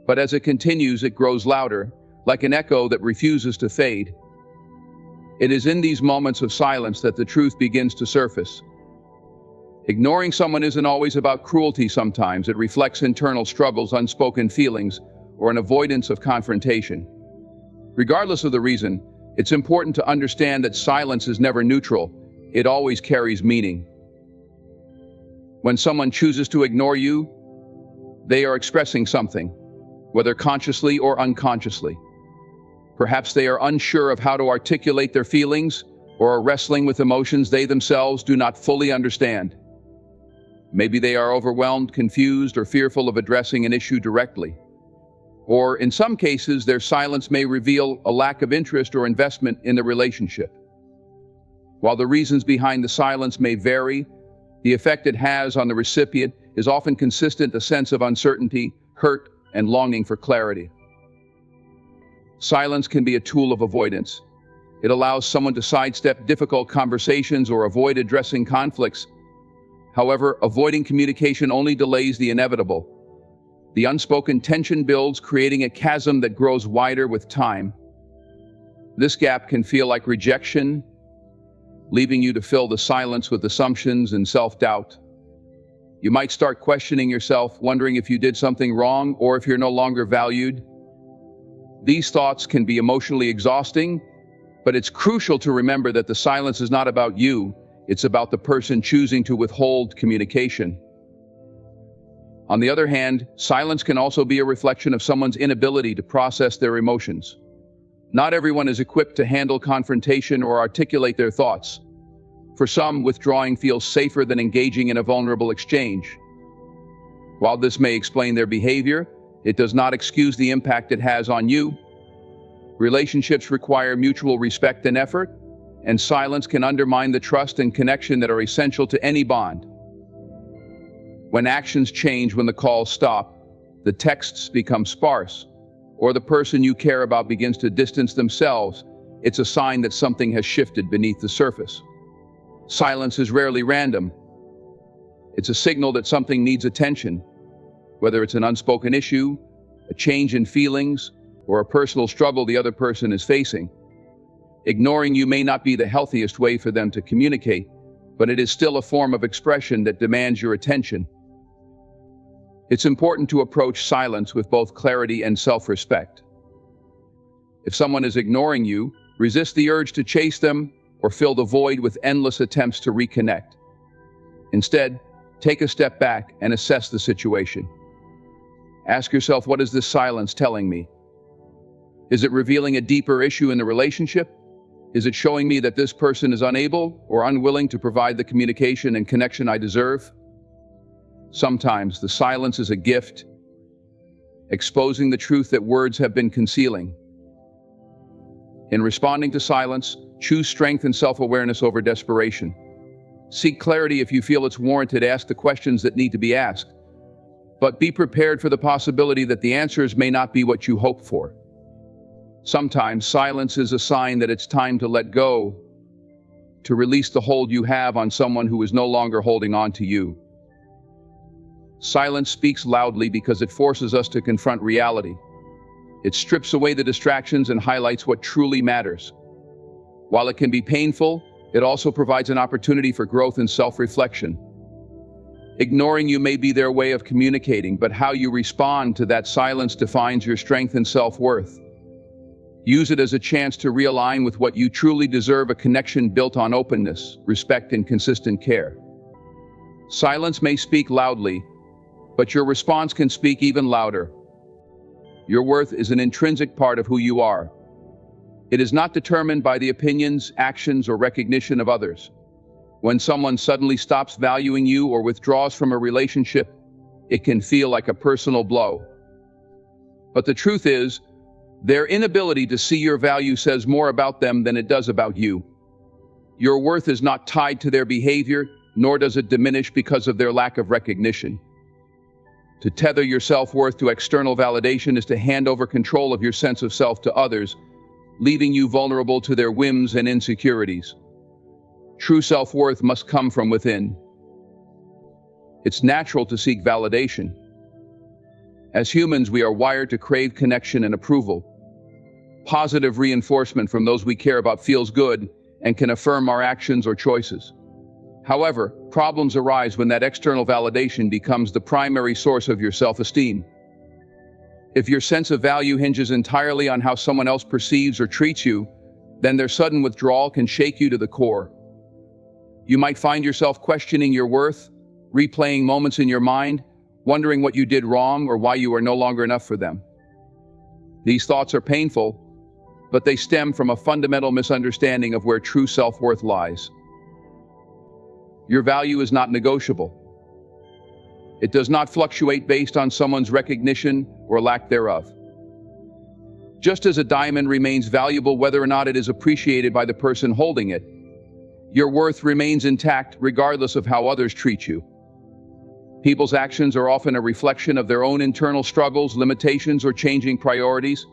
But as it continues, it grows louder, like an echo that refuses to fade. It is in these moments of silence that the truth begins to surface. Ignoring someone isn't always about cruelty. Sometimes it reflects internal struggles, unspoken feelings, or an avoidance of confrontation. Regardless of the reason, it's important to understand that silence is never neutral. It always carries meaning. When someone chooses to ignore you, they are expressing something, whether consciously or unconsciously. Perhaps they are unsure of how to articulate their feelings or are wrestling with emotions they themselves do not fully understand. Maybe they are overwhelmed, confused, or fearful of addressing an issue directly. Or in some cases, their silence may reveal a lack of interest or investment in the relationship. While the reasons behind the silence may vary, the effect it has on the recipient is often consistent: a sense of uncertainty, hurt, and longing for clarity. Silence can be a tool of avoidance. It allows someone to sidestep difficult conversations or avoid addressing conflicts. However, avoiding communication only delays the inevitable. The unspoken tension builds, creating a chasm that grows wider with time. This gap can feel like rejection, leaving you to fill the silence with assumptions and self-doubt. You might start questioning yourself, wondering if you did something wrong or if you're no longer valued. These thoughts can be emotionally exhausting, but it's crucial to remember that the silence is not about you, it's about the person choosing to withhold communication. On the other hand, silence can also be a reflection of someone's inability to process their emotions. Not everyone is equipped to handle confrontation or articulate their thoughts. For some, withdrawing feels safer than engaging in a vulnerable exchange. While this may explain their behavior, it does not excuse the impact it has on you. Relationships require mutual respect and effort, and silence can undermine the trust and connection that are essential to any bond. When actions change, when the calls stop, the texts become sparse, or the person you care about begins to distance themselves, it's a sign that something has shifted beneath the surface. Silence is rarely random. It's a signal that something needs attention, whether it's an unspoken issue, a change in feelings, or a personal struggle the other person is facing. Ignoring you may not be the healthiest way for them to communicate, but it is still a form of expression that demands your attention. It's important to approach silence with both clarity and self-respect. If someone is ignoring you, resist the urge to chase them or fill the void with endless attempts to reconnect. Instead, take a step back and assess the situation. Ask yourself, what is this silence telling me? Is it revealing a deeper issue in the relationship? Is it showing me that this person is unable or unwilling to provide the communication and connection I deserve? Sometimes the silence is a gift, exposing the truth that words have been concealing. In responding to silence, choose strength and self-awareness over desperation. Seek clarity if you feel it's warranted. Ask the questions that need to be asked. But be prepared for the possibility that the answers may not be what you hope for. Sometimes silence is a sign that it's time to let go, to release the hold you have on someone who is no longer holding on to you. Silence speaks loudly because it forces us to confront reality. It strips away the distractions and highlights what truly matters. While it can be painful, it also provides an opportunity for growth and self-reflection. Ignoring you may be their way of communicating, but how you respond to that silence defines your strength and self-worth. Use it as a chance to realign with what you truly deserve, a connection built on openness, respect, and consistent care. Silence may speak loudly, but your response can speak even louder. Your worth is an intrinsic part of who you are. It is not determined by the opinions, actions, or recognition of others. When someone suddenly stops valuing you or withdraws from a relationship, it can feel like a personal blow. But the truth is, their inability to see your value says more about them than it does about you. Your worth is not tied to their behavior, nor does it diminish because of their lack of recognition. To tether your self-worth to external validation is to hand over control of your sense of self to others, leaving you vulnerable to their whims and insecurities. True self-worth must come from within. It's natural to seek validation. As humans, we are wired to crave connection and approval. Positive reinforcement from those we care about feels good and can affirm our actions or choices. However, problems arise when that external validation becomes the primary source of your self-esteem. If your sense of value hinges entirely on how someone else perceives or treats you, then their sudden withdrawal can shake you to the core. You might find yourself questioning your worth, replaying moments in your mind, wondering what you did wrong or why you are no longer enough for them. These thoughts are painful, but they stem from a fundamental misunderstanding of where true self-worth lies. Your value is not negotiable. It does not fluctuate based on someone's recognition or lack thereof. Just as a diamond remains valuable whether or not it is appreciated by the person holding it, your worth remains intact regardless of how others treat you. People's actions are often a reflection of their own internal struggles, limitations, or changing priorities.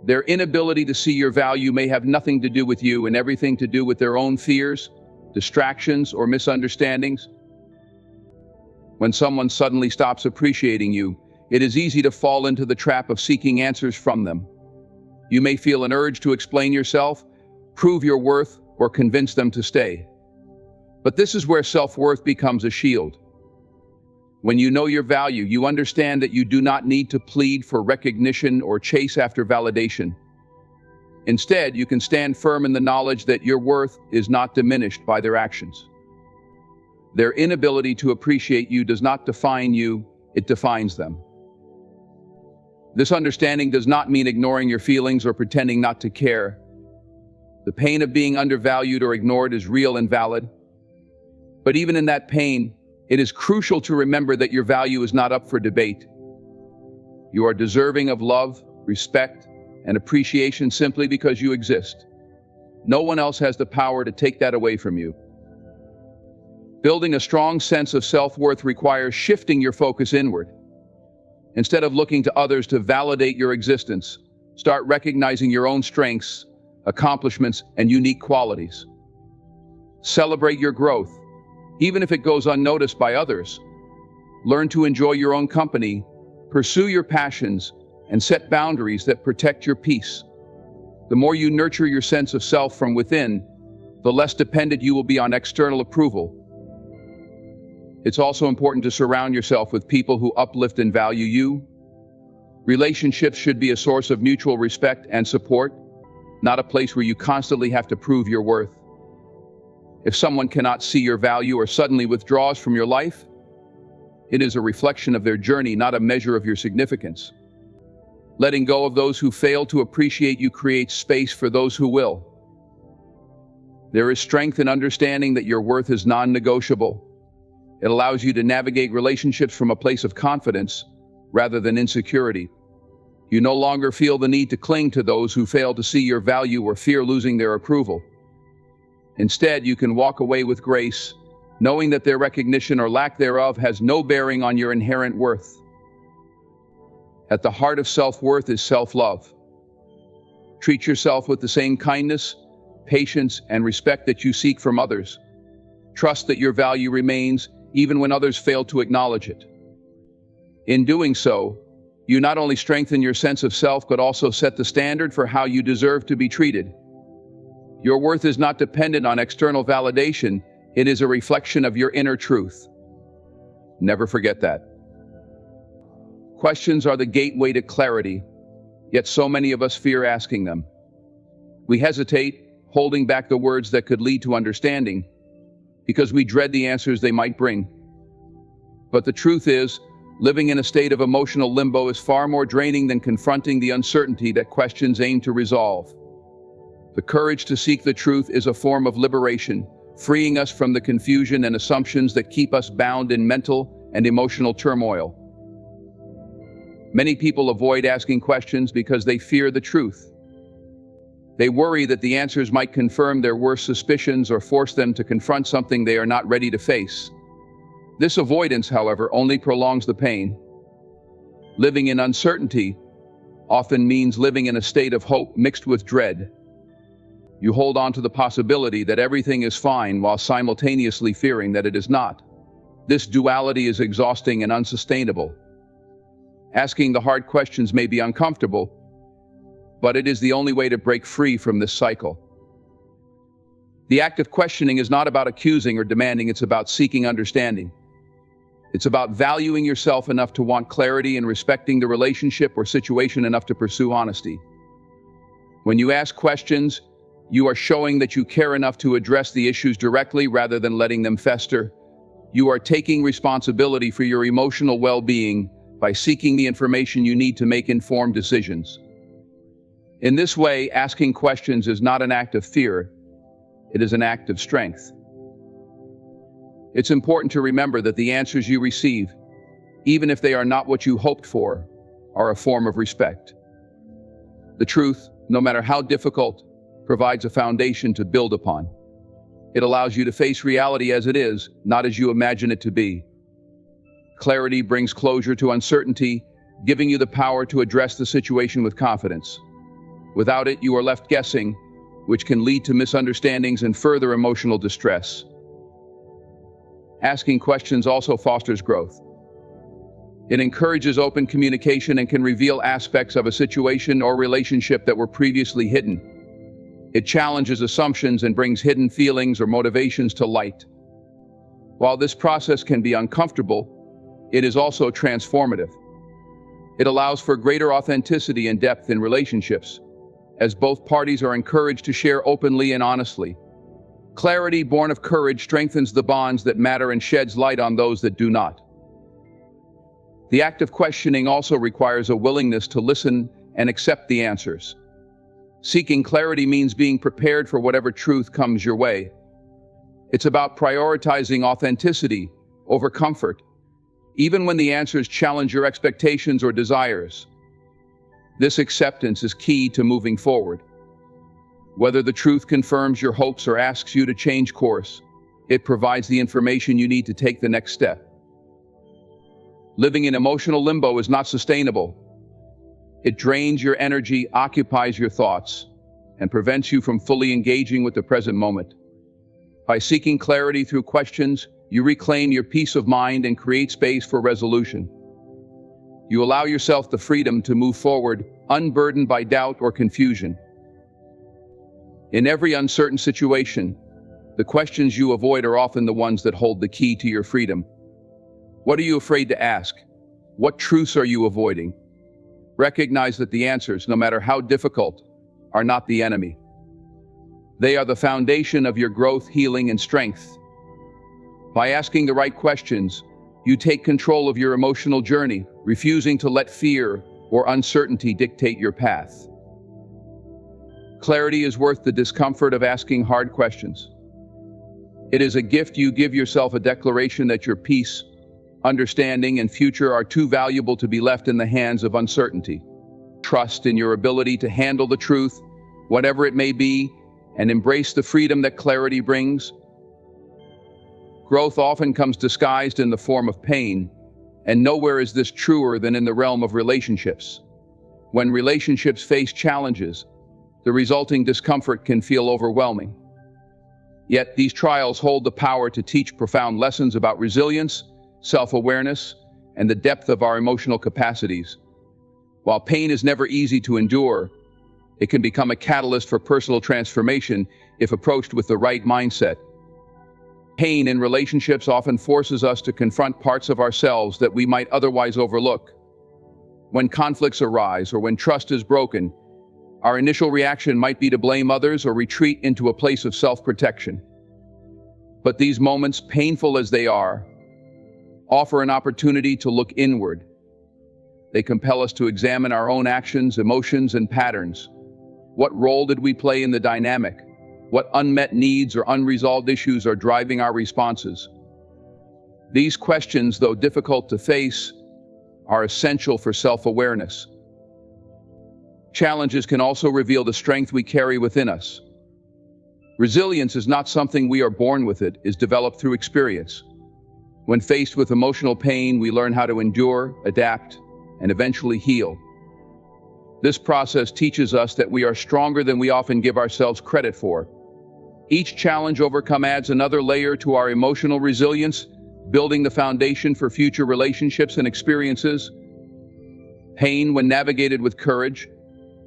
Their inability to see your value may have nothing to do with you and everything to do with their own fears, distractions, or misunderstandings. When someone suddenly stops appreciating you, it is easy to fall into the trap of seeking answers from them. You may feel an urge to explain yourself, prove your worth, or convince them to stay. But this is where self-worth becomes a shield. When you know your value, you understand that you do not need to plead for recognition or chase after validation. Instead, you can stand firm in the knowledge that your worth is not diminished by their actions. Their inability to appreciate you does not define you, it defines them. This understanding does not mean ignoring your feelings or pretending not to care. The pain of being undervalued or ignored is real and valid. But even in that pain, it is crucial to remember that your value is not up for debate. You are deserving of love, respect, and appreciation simply because you exist. No one else has the power to take that away from you. Building a strong sense of self-worth requires shifting your focus inward. Instead of looking to others to validate your existence, start recognizing your own strengths, accomplishments, and unique qualities. Celebrate your growth, even if it goes unnoticed by others. Learn to enjoy your own company, pursue your passions, and set boundaries that protect your peace. The more you nurture your sense of self from within, the less dependent you will be on external approval. It's also important to surround yourself with people who uplift and value you. Relationships should be a source of mutual respect and support, not a place where you constantly have to prove your worth. If someone cannot see your value or suddenly withdraws from your life, it is a reflection of their journey, not a measure of your significance. Letting go of those who fail to appreciate you creates space for those who will. There is strength in understanding that your worth is non-negotiable. It allows you to navigate relationships from a place of confidence rather than insecurity. You no longer feel the need to cling to those who fail to see your value or fear losing their approval. Instead, you can walk away with grace, knowing that their recognition or lack thereof has no bearing on your inherent worth. At the heart of self-worth is self-love. Treat yourself with the same kindness, patience, and respect that you seek from others. Trust that your value remains even when others fail to acknowledge it. In doing so, you not only strengthen your sense of self, but also set the standard for how you deserve to be treated. Your worth is not dependent on external validation, it is a reflection of your inner truth. Never forget that. Questions are the gateway to clarity, yet so many of us fear asking them. We hesitate, holding back the words that could lead to understanding, because we dread the answers they might bring. But the truth is, living in a state of emotional limbo is far more draining than confronting the uncertainty that questions aim to resolve. The courage to seek the truth is a form of liberation, freeing us from the confusion and assumptions that keep us bound in mental and emotional turmoil. Many people avoid asking questions because they fear the truth. They worry that the answers might confirm their worst suspicions or force them to confront something they are not ready to face. This avoidance, however, only prolongs the pain. Living in uncertainty often means living in a state of hope mixed with dread. You hold on to the possibility that everything is fine while simultaneously fearing that it is not. This duality is exhausting and unsustainable. Asking the hard questions may be uncomfortable, but it is the only way to break free from this cycle. The act of questioning is not about accusing or demanding, it's about seeking understanding. It's about valuing yourself enough to want clarity and respecting the relationship or situation enough to pursue honesty. When you ask questions, you are showing that you care enough to address the issues directly rather than letting them fester. You are taking responsibility for your emotional well-being by seeking the information you need to make informed decisions. In this way, asking questions is not an act of fear, it is an act of strength. It's important to remember that the answers you receive, even if they are not what you hoped for, are a form of respect. The truth, no matter how difficult, provides a foundation to build upon. It allows you to face reality as it is, not as you imagine it to be. Clarity brings closure to uncertainty, giving you the power to address the situation with confidence. Without it, you are left guessing, which can lead to misunderstandings and further emotional distress. Asking questions also fosters growth. It encourages open communication and can reveal aspects of a situation or relationship that were previously hidden. It challenges assumptions and brings hidden feelings or motivations to light. While this process can be uncomfortable, it is also transformative. It allows for greater authenticity and depth in relationships, as both parties are encouraged to share openly and honestly. Clarity born of courage strengthens the bonds that matter and sheds light on those that do not. The act of questioning also requires a willingness to listen and accept the answers. Seeking clarity means being prepared for whatever truth comes your way. It's about prioritizing authenticity over comfort, even when the answers challenge your expectations or desires. This acceptance is key to moving forward. Whether the truth confirms your hopes or asks you to change course, it provides the information you need to take the next step. Living in emotional limbo is not sustainable. It drains your energy, occupies your thoughts, and prevents you from fully engaging with the present moment. By seeking clarity through questions, you reclaim your peace of mind and create space for resolution. You allow yourself the freedom to move forward, unburdened by doubt or confusion. In every uncertain situation, the questions you avoid are often the ones that hold the key to your freedom. What are you afraid to ask? What truths are you avoiding? Recognize that the answers, no matter how difficult, are not the enemy. They are the foundation of your growth, healing, and strength. By asking the right questions, you take control of your emotional journey, refusing to let fear or uncertainty dictate your path. Clarity is worth the discomfort of asking hard questions. It is a gift you give yourself, a declaration that your peace, understanding, and future are too valuable to be left in the hands of uncertainty. Trust in your ability to handle the truth, whatever it may be, and embrace the freedom that clarity brings. Growth often comes disguised in the form of pain, and nowhere is this truer than in the realm of relationships. When relationships face challenges, the resulting discomfort can feel overwhelming. Yet these trials hold the power to teach profound lessons about resilience, self-awareness, and the depth of our emotional capacities. While pain is never easy to endure, it can become a catalyst for personal transformation if approached with the right mindset. Pain in relationships often forces us to confront parts of ourselves that we might otherwise overlook. When conflicts arise or when trust is broken, our initial reaction might be to blame others or retreat into a place of self-protection. But these moments, painful as they are, offer an opportunity to look inward. They compel us to examine our own actions, emotions, and patterns. What role did we play in the dynamic? What unmet needs or unresolved issues are driving our responses? These questions, though difficult to face, are essential for self-awareness. Challenges can also reveal the strength we carry within us. Resilience is not something we are born with, it is developed through experience. When faced with emotional pain, we learn how to endure, adapt, and eventually heal. This process teaches us that we are stronger than we often give ourselves credit for. Each challenge overcome adds another layer to our emotional resilience, building the foundation for future relationships and experiences. Pain, when navigated with courage,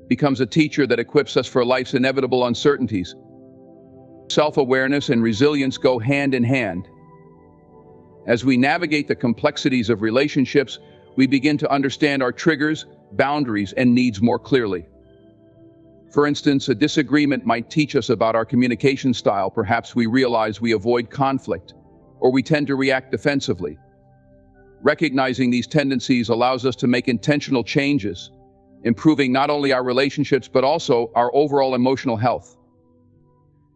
becomes a teacher that equips us for life's inevitable uncertainties. Self-awareness and resilience go hand in hand. As we navigate the complexities of relationships, we begin to understand our triggers, boundaries, and needs more clearly. For instance, a disagreement might teach us about our communication style. Perhaps we realize we avoid conflict, or we tend to react defensively. Recognizing these tendencies allows us to make intentional changes, improving not only our relationships but also our overall emotional health.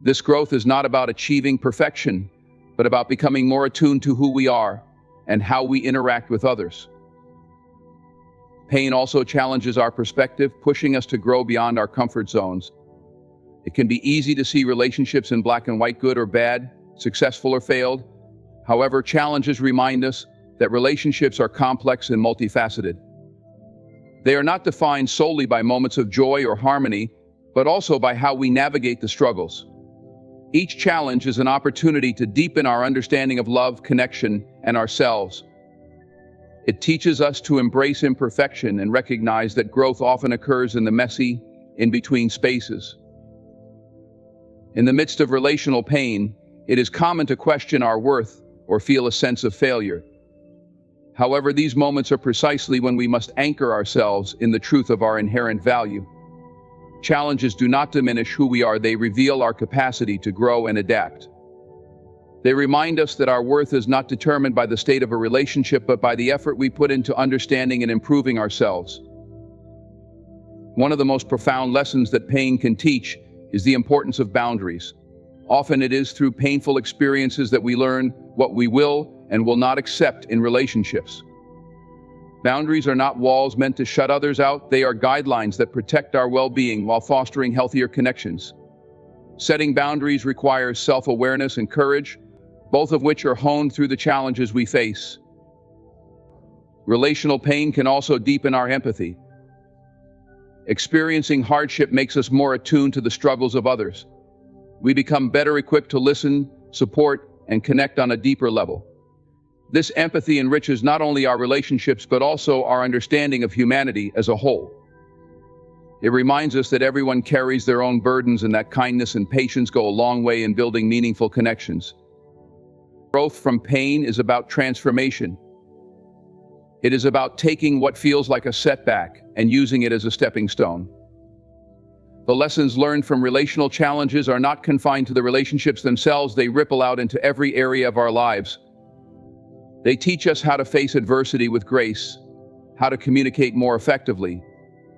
This growth is not about achieving perfection, but about becoming more attuned to who we are and how we interact with others. Pain also challenges our perspective, pushing us to grow beyond our comfort zones. It can be easy to see relationships in black and white, good or bad, successful or failed. However, challenges remind us that relationships are complex and multifaceted. They are not defined solely by moments of joy or harmony, but also by how we navigate the struggles. Each challenge is an opportunity to deepen our understanding of love, connection, and ourselves. It teaches us to embrace imperfection and recognize that growth often occurs in the messy, in-between spaces. In the midst of relational pain, it is common to question our worth or feel a sense of failure. However, these moments are precisely when we must anchor ourselves in the truth of our inherent value. Challenges do not diminish who we are, they reveal our capacity to grow and adapt. They remind us that our worth is not determined by the state of a relationship, but by the effort we put into understanding and improving ourselves. One of the most profound lessons that pain can teach is the importance of boundaries. Often it is through painful experiences that we learn what we will and will not accept in relationships. Boundaries are not walls meant to shut others out, they are guidelines that protect our well-being while fostering healthier connections. Setting boundaries requires self-awareness and courage, both of which are honed through the challenges we face. Relational pain can also deepen our empathy. Experiencing hardship makes us more attuned to the struggles of others. We become better equipped to listen, support, and connect on a deeper level. This empathy enriches not only our relationships but also our understanding of humanity as a whole. It reminds us that everyone carries their own burdens and that kindness and patience go a long way in building meaningful connections. Growth from pain is about transformation. It is about taking what feels like a setback and using it as a stepping stone. The lessons learned from relational challenges are not confined to the relationships themselves, they ripple out into every area of our lives. They teach us how to face adversity with grace, how to communicate more effectively,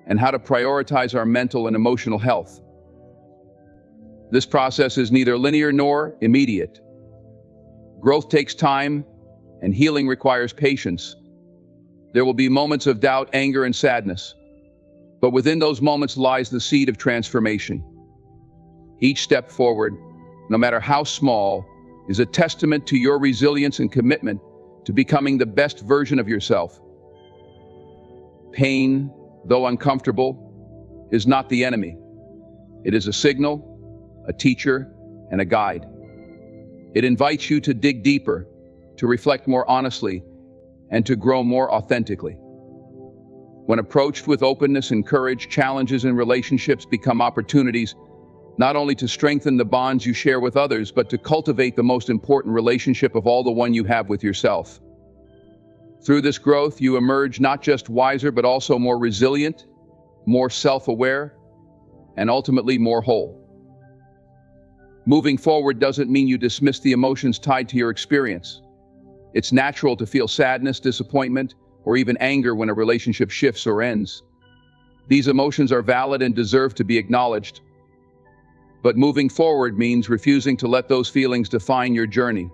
and how to prioritize our mental and emotional health. This process is neither linear nor immediate. Growth takes time, and healing requires patience. There will be moments of doubt, anger, and sadness. But within those moments lies the seed of transformation. Each step forward, no matter how small, is a testament to your resilience and commitment to becoming the best version of yourself. Pain, though uncomfortable, is not the enemy. It is a signal, a teacher, and a guide. It invites you to dig deeper, to reflect more honestly, and to grow more authentically. When approached with openness and courage, challenges in relationships become opportunities not only to strengthen the bonds you share with others, but to cultivate the most important relationship of all, the one you have with yourself. Through this growth, you emerge not just wiser, but also more resilient, more self-aware, and ultimately more whole. Moving forward doesn't mean you dismiss the emotions tied to your experience. It's natural to feel sadness, disappointment, or even anger when a relationship shifts or ends. These emotions are valid and deserve to be acknowledged. But moving forward means refusing to let those feelings define your journey.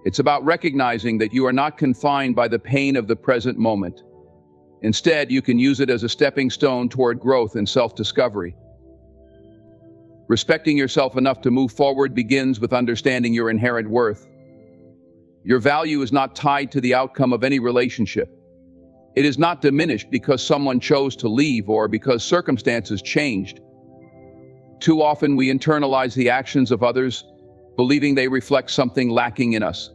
It's about recognizing that you are not confined by the pain of the present moment. Instead, you can use it as a stepping stone toward growth and self-discovery. Respecting yourself enough to move forward begins with understanding your inherent worth. Your value is not tied to the outcome of any relationship. It is not diminished because someone chose to leave or because circumstances changed. Too often we internalize the actions of others, believing they reflect something lacking in us.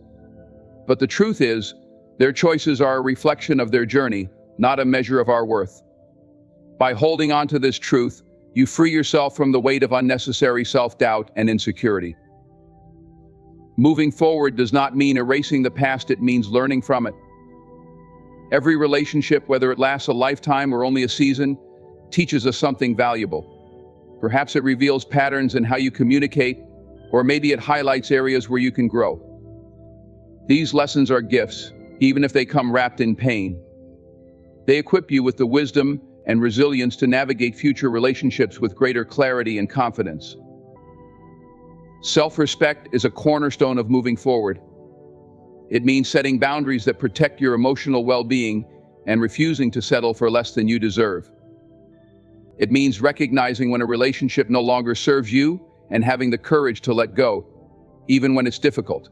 But the truth is, their choices are a reflection of their journey, not a measure of our worth. By holding on to this truth, you free yourself from the weight of unnecessary self-doubt and insecurity. Moving forward does not mean erasing the past, it means learning from it. Every relationship, whether it lasts a lifetime or only a season, teaches us something valuable. Perhaps it reveals patterns in how you communicate, or maybe it highlights areas where you can grow. These lessons are gifts, even if they come wrapped in pain. They equip you with the wisdom and resilience to navigate future relationships with greater clarity and confidence. Self-respect is a cornerstone of moving forward. It means setting boundaries that protect your emotional well-being and refusing to settle for less than you deserve. It means recognizing when a relationship no longer serves you and having the courage to let go, even when it's difficult.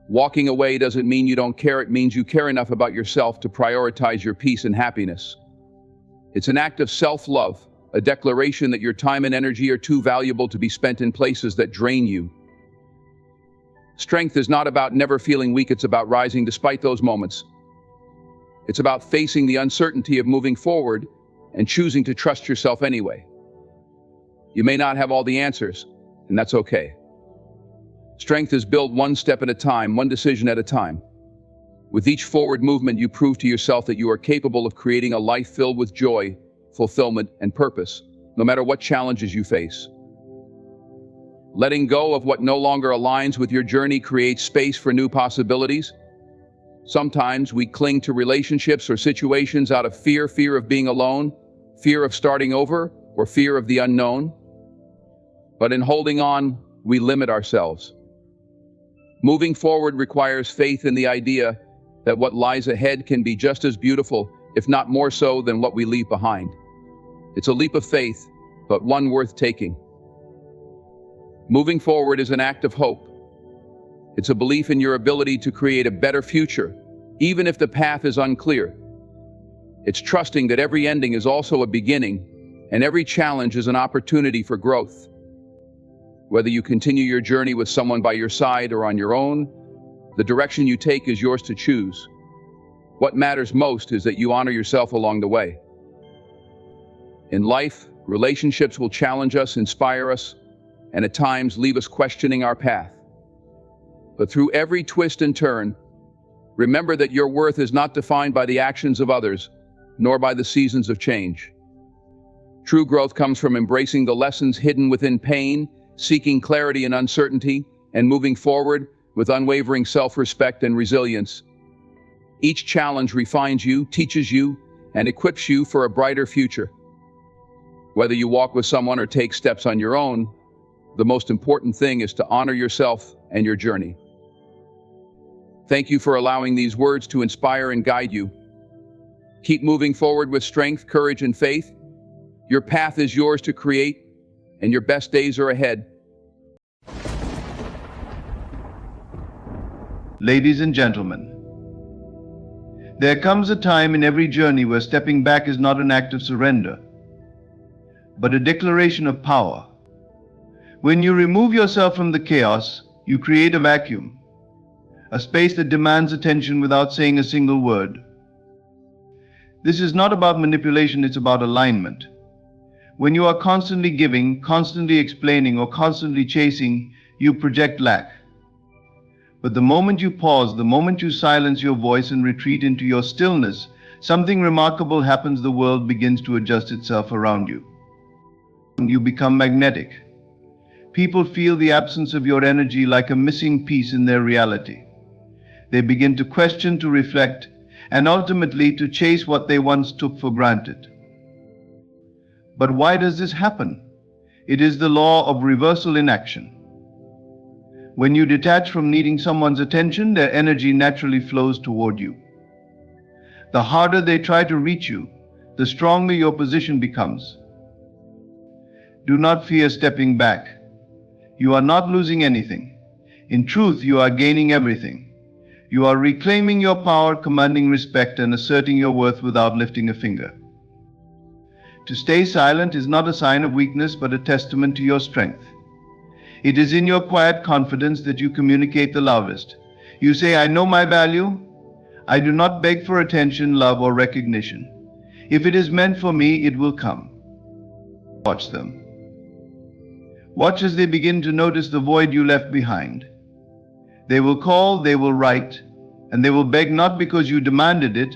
Walking away doesn't mean you don't care, it means you care enough about yourself to prioritize your peace and happiness. It's an act of self-love, a declaration that your time and energy are too valuable to be spent in places that drain you. Strength is not about never feeling weak, it's about rising despite those moments. It's about facing the uncertainty of moving forward and choosing to trust yourself anyway. You may not have all the answers, and that's okay. Strength is built one step at a time, one decision at a time. With each forward movement, you prove to yourself that you are capable of creating a life filled with joy, fulfillment, and purpose, no matter what challenges you face. Letting go of what no longer aligns with your journey creates space for new possibilities. Sometimes we cling to relationships or situations out of fear of being alone, fear of starting over, or fear of the unknown. But in holding on, we limit ourselves. Moving forward requires faith in the idea that what lies ahead can be just as beautiful, if not more so, than what we leave behind. It's a leap of faith, but one worth taking. Moving forward is an act of hope. It's a belief in your ability to create a better future, even if the path is unclear. It's trusting that every ending is also a beginning, and every challenge is an opportunity for growth. Whether you continue your journey with someone by your side or on your own, the direction you take is yours to choose. What matters most is that you honor yourself along the way. In life, relationships will challenge us, inspire us, and at times leave us questioning our path. But through every twist and turn, remember that your worth is not defined by the actions of others, nor by the seasons of change. True growth comes from embracing the lessons hidden within pain, seeking clarity in uncertainty, and moving forward with unwavering self-respect and resilience. Each challenge refines you, teaches you, and equips you for a brighter future. Whether you walk with someone or take steps on your own, the most important thing is to honor yourself and your journey. Thank you for allowing these words to inspire and guide you. Keep moving forward with strength, courage, and faith. Your path is yours to create, and your best days are ahead. Ladies and gentlemen, there comes a time in every journey where stepping back is not an act of surrender, but a declaration of power. When you remove yourself from the chaos, you create a vacuum, a space that demands attention without saying a single word. This is not about manipulation, it's about alignment. When you are constantly giving, constantly explaining, or constantly chasing, you project lack. But the moment you pause, the moment you silence your voice and retreat into your stillness, something remarkable happens. The world begins to adjust itself around you. You become magnetic. People feel the absence of your energy like a missing piece in their reality. They begin to question, to reflect, and ultimately to chase what they once took for granted. But why does this happen? It is the law of reversal in action. When you detach from needing someone's attention, their energy naturally flows toward you. The harder they try to reach you, the stronger your position becomes. Do not fear stepping back. You are not losing anything. In truth, you are gaining everything. You are reclaiming your power, commanding respect, and asserting your worth without lifting a finger. To stay silent is not a sign of weakness, but a testament to your strength. It is in your quiet confidence that you communicate the loudest. You say, "I know my value. I do not beg for attention, love, or recognition. If it is meant for me, it will come." Watch them. Watch as they begin to notice the void you left behind. They will call, they will write, and they will beg not because you demanded it,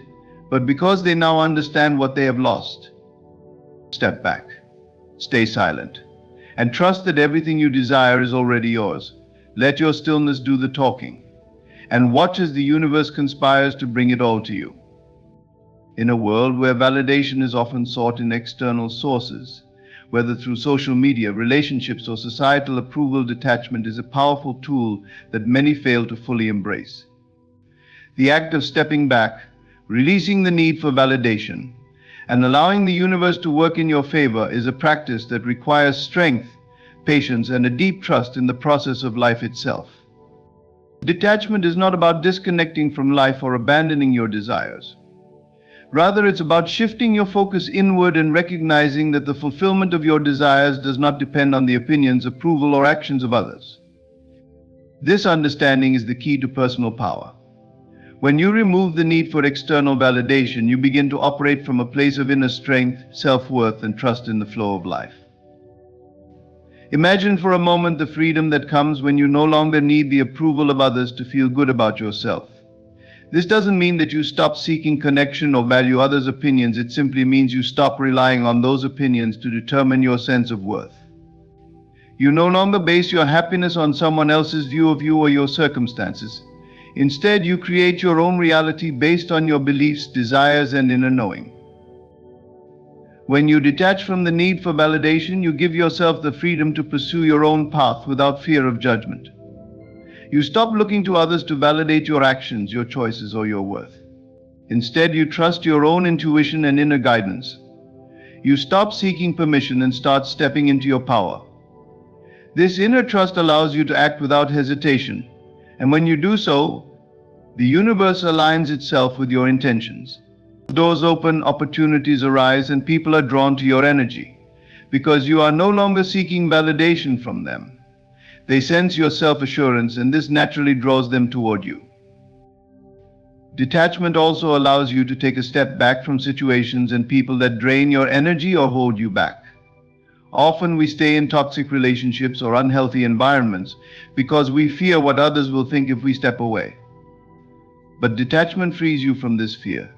but because they now understand what they have lost. Step back, stay silent, and trust that everything you desire is already yours. Let your stillness do the talking, and watch as the universe conspires to bring it all to you. In a world where validation is often sought in external sources, whether through social media, relationships, or societal approval, detachment is a powerful tool that many fail to fully embrace. The act of stepping back, releasing the need for validation, and allowing the universe to work in your favor is a practice that requires strength, patience, and a deep trust in the process of life itself. Detachment is not about disconnecting from life or abandoning your desires. Rather, it's about shifting your focus inward and recognizing that the fulfillment of your desires does not depend on the opinions, approval, or actions of others. This understanding is the key to personal power. When you remove the need for external validation, you begin to operate from a place of inner strength, self-worth, and trust in the flow of life. Imagine for a moment the freedom that comes when you no longer need the approval of others to feel good about yourself. This doesn't mean that you stop seeking connection or value others' opinions. It simply means you stop relying on those opinions to determine your sense of worth. You no longer base your happiness on someone else's view of you or your circumstances. Instead, you create your own reality based on your beliefs, desires, and inner knowing. When you detach from the need for validation, you give yourself the freedom to pursue your own path without fear of judgment. You stop looking to others to validate your actions, your choices, or your worth. Instead, you trust your own intuition and inner guidance. You stop seeking permission and start stepping into your power. This inner trust allows you to act without hesitation, and when you do so, the universe aligns itself with your intentions. Doors open, opportunities arise, and people are drawn to your energy, because you are no longer seeking validation from them. They sense your self-assurance, and this naturally draws them toward you. Detachment also allows you to take a step back from situations and people that drain your energy or hold you back. Often we stay in toxic relationships or unhealthy environments because we fear what others will think if we step away. But detachment frees you from this fear.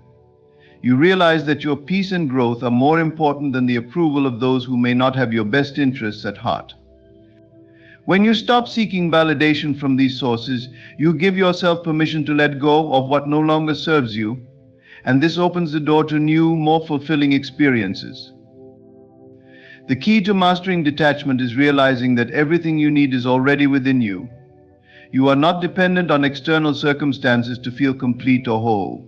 You realize that your peace and growth are more important than the approval of those who may not have your best interests at heart. When you stop seeking validation from these sources, you give yourself permission to let go of what no longer serves you, and this opens the door to new, more fulfilling experiences. The key to mastering detachment is realizing that everything you need is already within you. You are not dependent on external circumstances to feel complete or whole.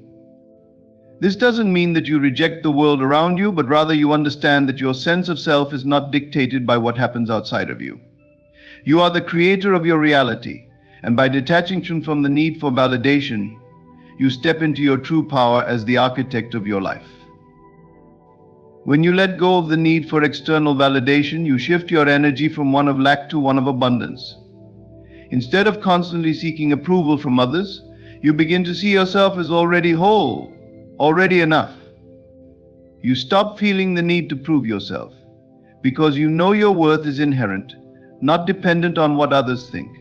This doesn't mean that you reject the world around you, but rather you understand that your sense of self is not dictated by what happens outside of you. You are the creator of your reality, and by detaching from the need for validation, you step into your true power as the architect of your life. When you let go of the need for external validation, you shift your energy from one of lack to one of abundance. Instead of constantly seeking approval from others, you begin to see yourself as already whole, already enough. You stop feeling the need to prove yourself, because you know your worth is inherent, not dependent on what others think.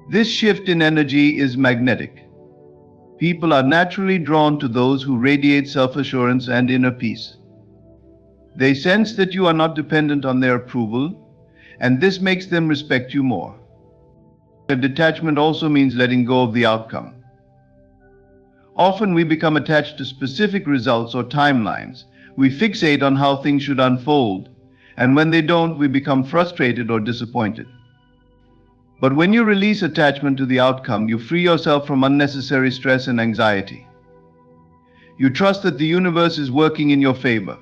This shift in energy is magnetic. People are naturally drawn to those who radiate self-assurance and inner peace. They sense that you are not dependent on their approval, and this makes them respect you more. Detachment also means letting go of the outcome. Often we become attached to specific results or timelines. We fixate on how things should unfold, and when they don't, we become frustrated or disappointed. But when you release attachment to the outcome, you free yourself from unnecessary stress and anxiety. You trust that the universe is working in your favor,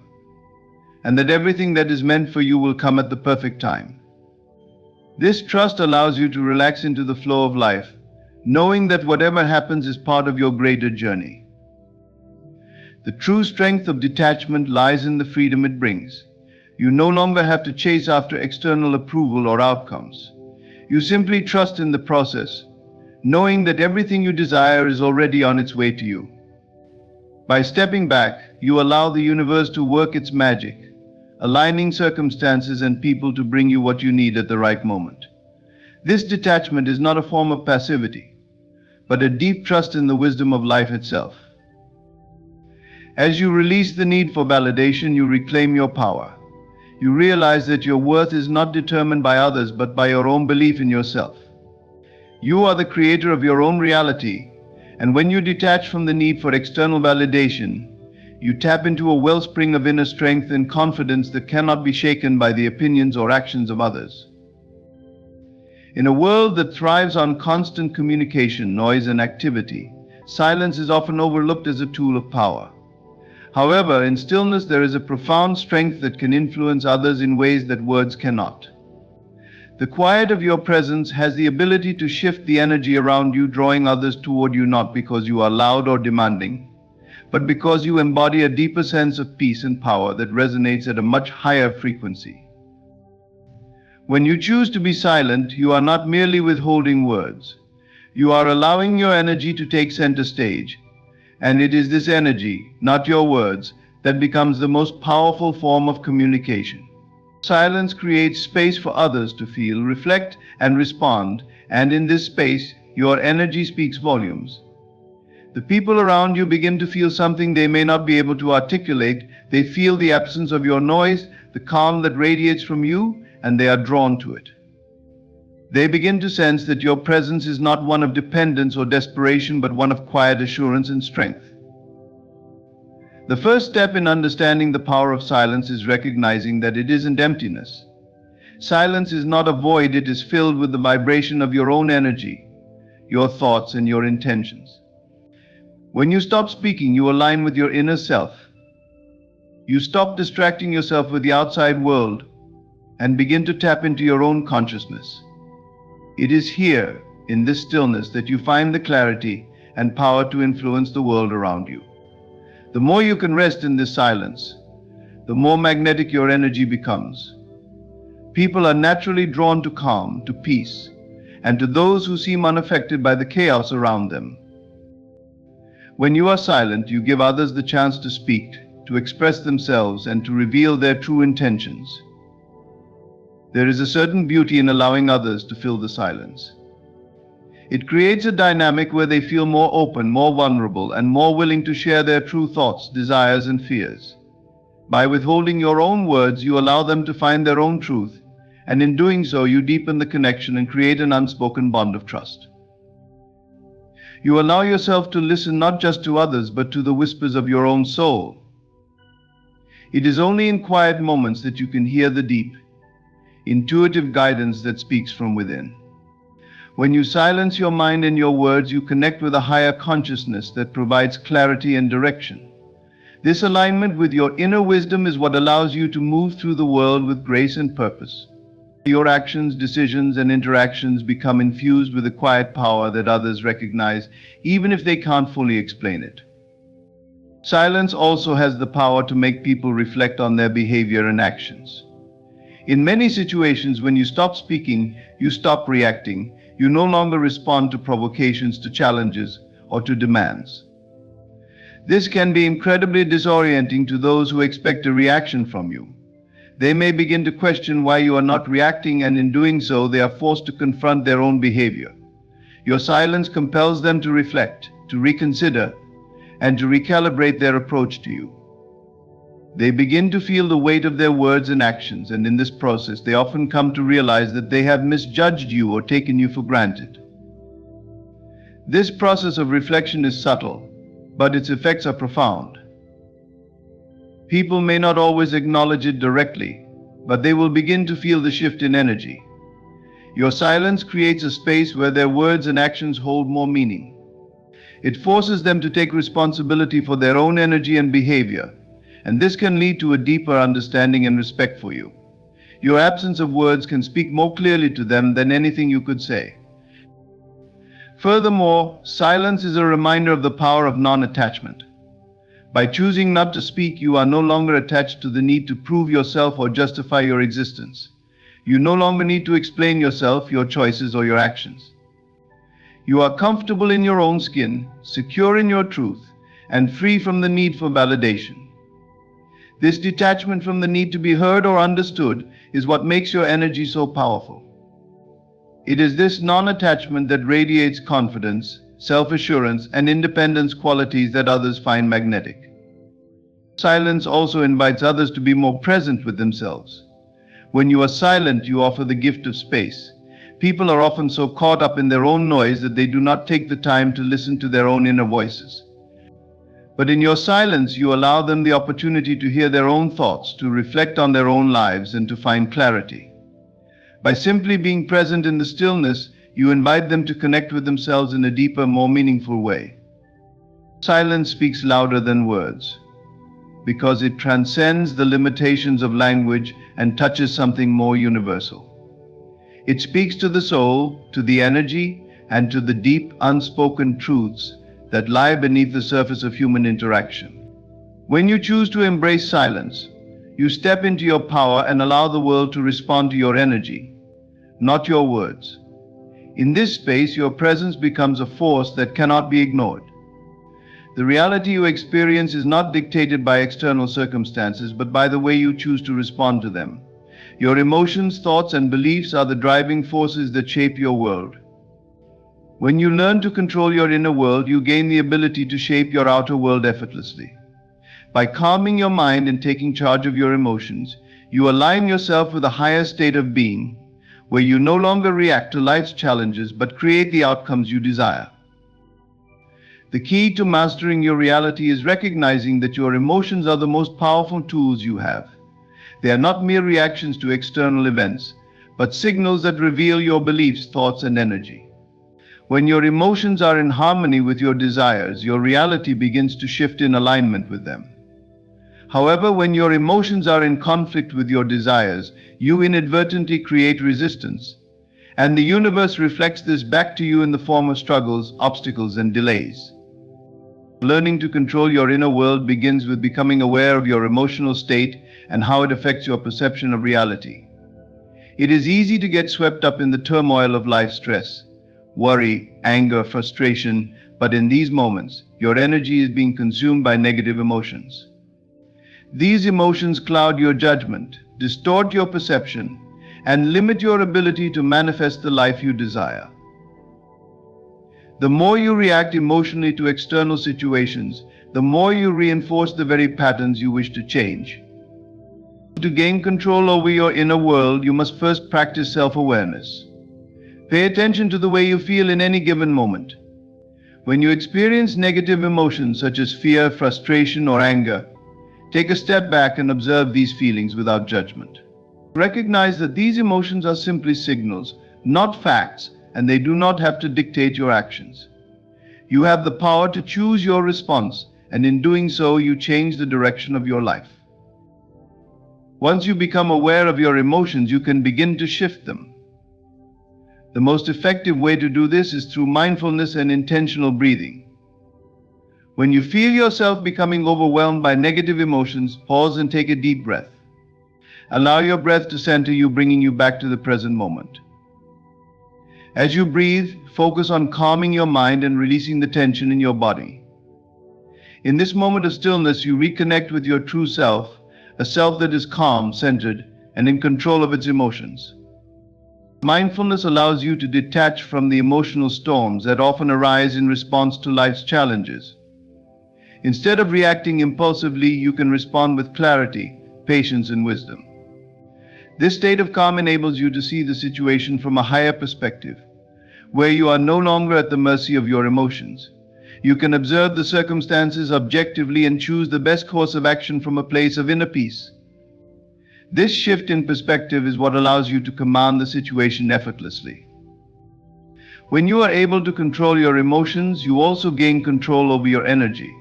and that everything that is meant for you will come at the perfect time. This trust allows you to relax into the flow of life, knowing that whatever happens is part of your greater journey. The true strength of detachment lies in the freedom it brings. You no longer have to chase after external approval or outcomes. You simply trust in the process, knowing that everything you desire is already on its way to you. By stepping back, you allow the universe to work its magic, aligning circumstances and people to bring you what you need at the right moment. This detachment is not a form of passivity, but a deep trust in the wisdom of life itself. As you release the need for validation, you reclaim your power. You realize that your worth is not determined by others, but by your own belief in yourself. You are the creator of your own reality, and when you detach from the need for external validation, you tap into a wellspring of inner strength and confidence that cannot be shaken by the opinions or actions of others. In a world that thrives on constant communication, noise, and activity, silence is often overlooked as a tool of power. However, in stillness there is a profound strength that can influence others in ways that words cannot. The quiet of your presence has the ability to shift the energy around you, drawing others toward you not because you are loud or demanding, but because you embody a deeper sense of peace and power that resonates at a much higher frequency. When you choose to be silent, you are not merely withholding words. You are allowing your energy to take center stage, and it is this energy, not your words, that becomes the most powerful form of communication. Silence creates space for others to feel, reflect, and respond, and in this space, your energy speaks volumes. The people around you begin to feel something they may not be able to articulate. They feel the absence of your noise, the calm that radiates from you, and they are drawn to it. They begin to sense that your presence is not one of dependence or desperation, but one of quiet assurance and strength. The first step in understanding the power of silence is recognizing that it isn't emptiness. Silence is not a void, it is filled with the vibration of your own energy, your thoughts, and your intentions. When you stop speaking, you align with your inner self. You stop distracting yourself with the outside world and begin to tap into your own consciousness. It is here, in this stillness, that you find the clarity and power to influence the world around you. The more you can rest in this silence, the more magnetic your energy becomes. People are naturally drawn to calm, to peace, and to those who seem unaffected by the chaos around them. When you are silent, you give others the chance to speak, to express themselves, and to reveal their true intentions. There is a certain beauty in allowing others to fill the silence. It creates a dynamic where they feel more open, more vulnerable, and more willing to share their true thoughts, desires, and fears. By withholding your own words, you allow them to find their own truth, and in doing so, you deepen the connection and create an unspoken bond of trust. You allow yourself to listen not just to others, but to the whispers of your own soul. It is only in quiet moments that you can hear the deep, intuitive guidance that speaks from within. When you silence your mind and your words, you connect with a higher consciousness that provides clarity and direction. This alignment with your inner wisdom is what allows you to move through the world with grace and purpose. Your actions, decisions, and interactions become infused with a quiet power that others recognize, even if they can't fully explain it. Silence also has the power to make people reflect on their behavior and actions. In many situations, when you stop speaking, you stop reacting. You no longer respond to provocations, to challenges, or to demands. This can be incredibly disorienting to those who expect a reaction from you. They may begin to question why you are not reacting, and in doing so, they are forced to confront their own behavior. Your silence compels them to reflect, to reconsider, and to recalibrate their approach to you. They begin to feel the weight of their words and actions, and in this process, they often come to realize that they have misjudged you or taken you for granted. This process of reflection is subtle, but its effects are profound. People may not always acknowledge it directly, but they will begin to feel the shift in energy. Your silence creates a space where their words and actions hold more meaning. It forces them to take responsibility for their own energy and behavior, and this can lead to a deeper understanding and respect for you. Your absence of words can speak more clearly to them than anything you could say. Furthermore, silence is a reminder of the power of non-attachment. By choosing not to speak, you are no longer attached to the need to prove yourself or justify your existence. You no longer need to explain yourself, your choices, or your actions. You are comfortable in your own skin, secure in your truth, and free from the need for validation. This detachment from the need to be heard or understood is what makes your energy so powerful. It is this non-attachment that radiates confidence, self-assurance, and independence, qualities that others find magnetic. Silence also invites others to be more present with themselves. When you are silent, you offer the gift of space. People are often so caught up in their own noise that they do not take the time to listen to their own inner voices. But in your silence, you allow them the opportunity to hear their own thoughts, to reflect on their own lives, and to find clarity. By simply being present in the stillness, you invite them to connect with themselves in a deeper, more meaningful way. Silence speaks louder than words, because it transcends the limitations of language and touches something more universal. It speaks to the soul, to the energy, and to the deep, unspoken truths that lie beneath the surface of human interaction. When you choose to embrace silence, you step into your power and allow the world to respond to your energy, not your words. In this space, your presence becomes a force that cannot be ignored. The reality you experience is not dictated by external circumstances, but by the way you choose to respond to them. Your emotions, thoughts, and beliefs are the driving forces that shape your world. When you learn to control your inner world, you gain the ability to shape your outer world effortlessly. By calming your mind and taking charge of your emotions, you align yourself with a higher state of being, where you no longer react to life's challenges but create the outcomes you desire. The key to mastering your reality is recognizing that your emotions are the most powerful tools you have. They are not mere reactions to external events, but signals that reveal your beliefs, thoughts, and energy. When your emotions are in harmony with your desires, your reality begins to shift in alignment with them. However, when your emotions are in conflict with your desires, you inadvertently create resistance, and the universe reflects this back to you in the form of struggles, obstacles, and delays. Learning to control your inner world begins with becoming aware of your emotional state and how it affects your perception of reality. It is easy to get swept up in the turmoil of life's stress, worry, anger, frustration, but in these moments, your energy is being consumed by negative emotions. These emotions cloud your judgment, distort your perception, and limit your ability to manifest the life you desire. The more you react emotionally to external situations, the more you reinforce the very patterns you wish to change. To gain control over your inner world, you must first practice self-awareness. Pay attention to the way you feel in any given moment. When you experience negative emotions such as fear, frustration, or anger, take a step back and observe these feelings without judgment. Recognize that these emotions are simply signals, not facts, and they do not have to dictate your actions. You have the power to choose your response, and in doing so, you change the direction of your life. Once you become aware of your emotions, you can begin to shift them. The most effective way to do this is through mindfulness and intentional breathing. When you feel yourself becoming overwhelmed by negative emotions, pause and take a deep breath. Allow your breath to center you, bringing you back to the present moment. As you breathe, focus on calming your mind and releasing the tension in your body. In this moment of stillness, you reconnect with your true self, a self that is calm, centered, and in control of its emotions. Mindfulness allows you to detach from the emotional storms that often arise in response to life's challenges. Instead of reacting impulsively, you can respond with clarity, patience, and wisdom. This state of calm enables you to see the situation from a higher perspective, where you are no longer at the mercy of your emotions. You can observe the circumstances objectively and choose the best course of action from a place of inner peace. This shift in perspective is what allows you to command the situation effortlessly. When you are able to control your emotions, you also gain control over your energy.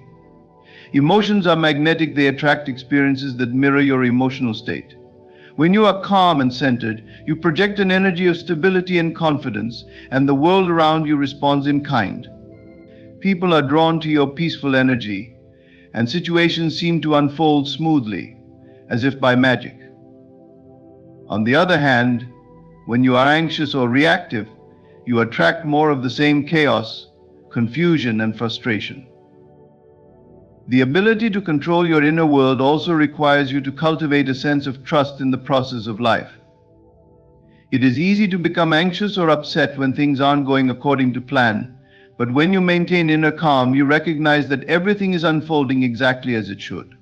Emotions are magnetic; they attract experiences that mirror your emotional state. When you are calm and centered, you project an energy of stability and confidence, and the world around you responds in kind. People are drawn to your peaceful energy, and situations seem to unfold smoothly, as if by magic. On the other hand, when you are anxious or reactive, you attract more of the same chaos, confusion, and frustration. The ability to control your inner world also requires you to cultivate a sense of trust in the process of life. It is easy to become anxious or upset when things aren't going according to plan, but when you maintain inner calm, you recognize that everything is unfolding exactly as it should.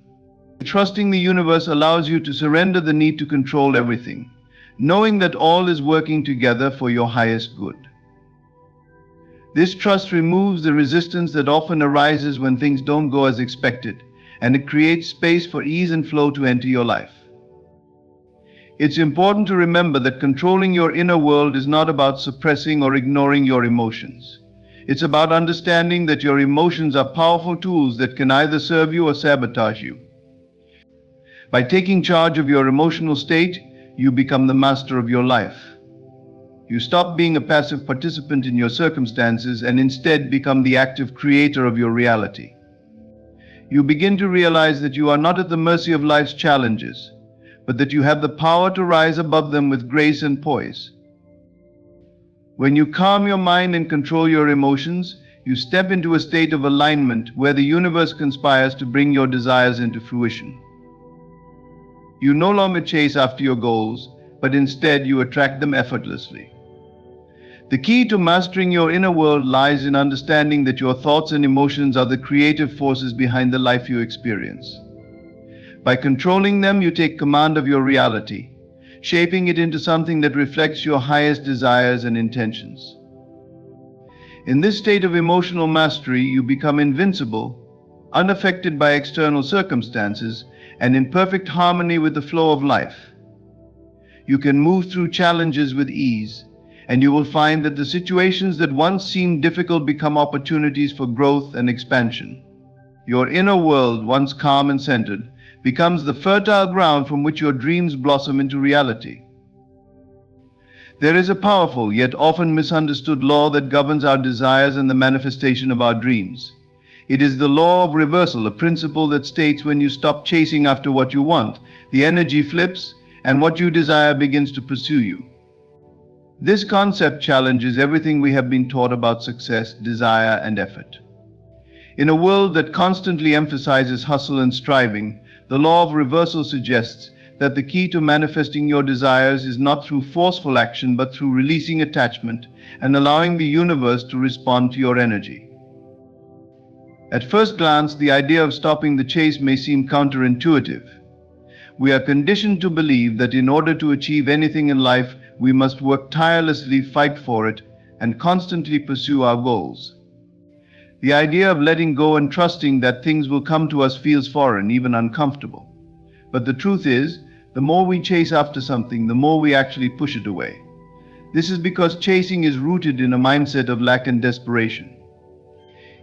Trusting the universe allows you to surrender the need to control everything, knowing that all is working together for your highest good. This trust removes the resistance that often arises when things don't go as expected, and it creates space for ease and flow to enter your life. It's important to remember that controlling your inner world is not about suppressing or ignoring your emotions. It's about understanding that your emotions are powerful tools that can either serve you or sabotage you. By taking charge of your emotional state, you become the master of your life. You stop being a passive participant in your circumstances and instead become the active creator of your reality. You begin to realize that you are not at the mercy of life's challenges, but that you have the power to rise above them with grace and poise. When you calm your mind and control your emotions, you step into a state of alignment where the universe conspires to bring your desires into fruition. You no longer chase after your goals, but instead you attract them effortlessly. The key to mastering your inner world lies in understanding that your thoughts and emotions are the creative forces behind the life you experience. By controlling them, you take command of your reality, shaping it into something that reflects your highest desires and intentions. In this state of emotional mastery, you become invincible, unaffected by external circumstances, and in perfect harmony with the flow of life. You can move through challenges with ease, and you will find that the situations that once seemed difficult become opportunities for growth and expansion. Your inner world, once calm and centered, becomes the fertile ground from which your dreams blossom into reality. There is a powerful yet often misunderstood law that governs our desires and the manifestation of our dreams. It is the law of reversal, a principle that states when you stop chasing after what you want, the energy flips and what you desire begins to pursue you. This concept challenges everything we have been taught about success, desire, and effort. In a world that constantly emphasizes hustle and striving, the law of reversal suggests that the key to manifesting your desires is not through forceful action but through releasing attachment and allowing the universe to respond to your energy. At first glance, the idea of stopping the chase may seem counterintuitive. We are conditioned to believe that in order to achieve anything in life, we must work tirelessly, fight for it, and constantly pursue our goals. The idea of letting go and trusting that things will come to us feels foreign, even uncomfortable. But the truth is, the more we chase after something, the more we actually push it away. This is because chasing is rooted in a mindset of lack and desperation.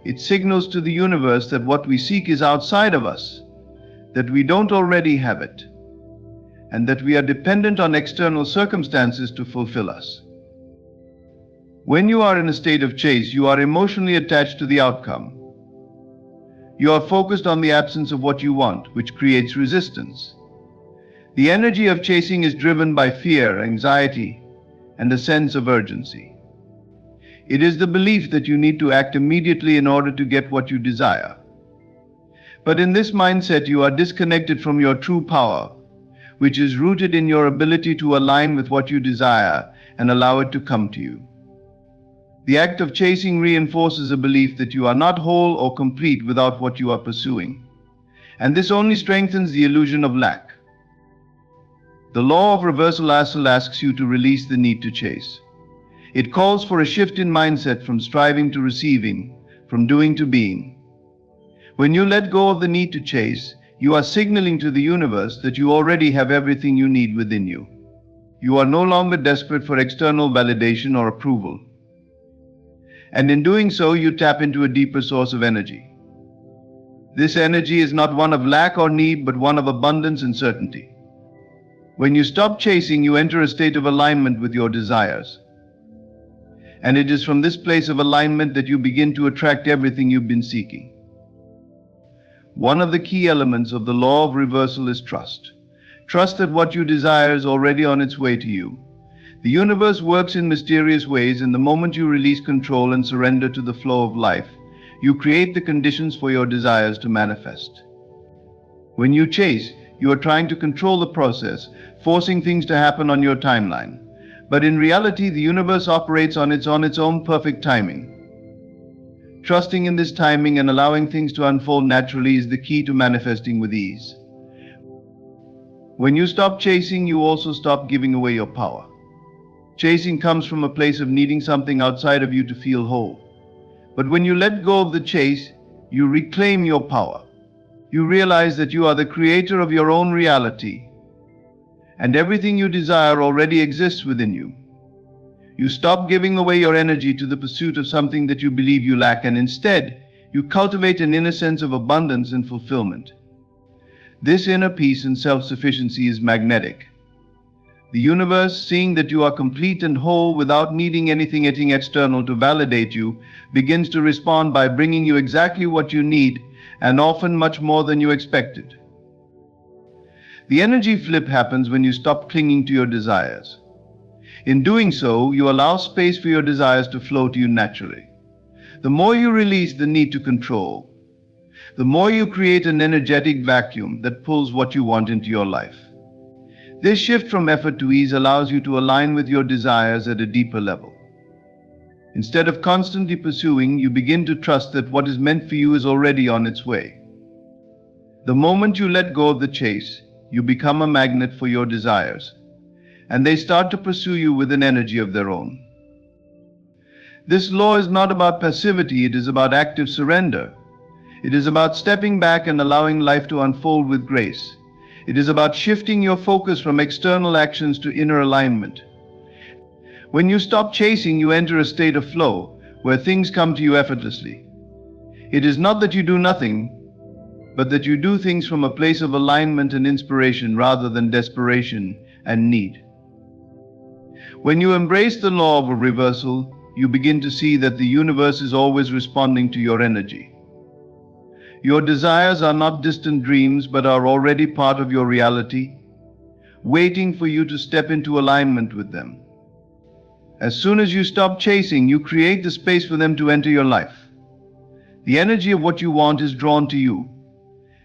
It signals to the universe that what we seek is outside of us, that we don't already have it, and that we are dependent on external circumstances to fulfill us. When you are in a state of chase, you are emotionally attached to the outcome. You are focused on the absence of what you want, which creates resistance. The energy of chasing is driven by fear, anxiety, and a sense of urgency. It is the belief that you need to act immediately in order to get what you desire. But in this mindset, you are disconnected from your true power, which is rooted in your ability to align with what you desire and allow it to come to you. The act of chasing reinforces a belief that you are not whole or complete without what you are pursuing, and this only strengthens the illusion of lack. The law of reversal asks you to release the need to chase. It calls for a shift in mindset from striving to receiving, from doing to being. When you let go of the need to chase, you are signaling to the universe that you already have everything you need within you. You are no longer desperate for external validation or approval. And in doing so, you tap into a deeper source of energy. This energy is not one of lack or need, but one of abundance and certainty. When you stop chasing, you enter a state of alignment with your desires. And it is from this place of alignment that you begin to attract everything you've been seeking. One of the key elements of the law of reversal is trust. Trust that what you desire is already on its way to you. The universe works in mysterious ways, and the moment you release control and surrender to the flow of life, you create the conditions for your desires to manifest. When you chase, you are trying to control the process, forcing things to happen on your timeline. But in reality, the universe operates on its own perfect timing. Trusting in this timing and allowing things to unfold naturally is the key to manifesting with ease. When you stop chasing, you also stop giving away your power. Chasing comes from a place of needing something outside of you to feel whole. But when you let go of the chase, you reclaim your power. You realize that you are the creator of your own reality, and everything you desire already exists within you. You stop giving away your energy to the pursuit of something that you believe you lack, and instead, you cultivate an inner sense of abundance and fulfillment. This inner peace and self-sufficiency is magnetic. The universe, seeing that you are complete and whole without needing anything external to validate you, begins to respond by bringing you exactly what you need, and often much more than you expected. The energy flip happens when you stop clinging to your desires. In doing so, you allow space for your desires to flow to you naturally. The more you release the need to control, the more you create an energetic vacuum that pulls what you want into your life. This shift from effort to ease allows you to align with your desires at a deeper level. Instead of constantly pursuing, you begin to trust that what is meant for you is already on its way. The moment you let go of the chase, you become a magnet for your desires, and they start to pursue you with an energy of their own. This law is not about passivity, it is about active surrender. It is about stepping back and allowing life to unfold with grace. It is about shifting your focus from external actions to inner alignment. When you stop chasing, you enter a state of flow, where things come to you effortlessly. It is not that you do nothing, but that you do things from a place of alignment and inspiration rather than desperation and need. When you embrace the law of a reversal, you begin to see that the universe is always responding to your energy. Your desires are not distant dreams, but are already part of your reality, waiting for you to step into alignment with them. As soon as you stop chasing, you create the space for them to enter your life. The energy of what you want is drawn to you.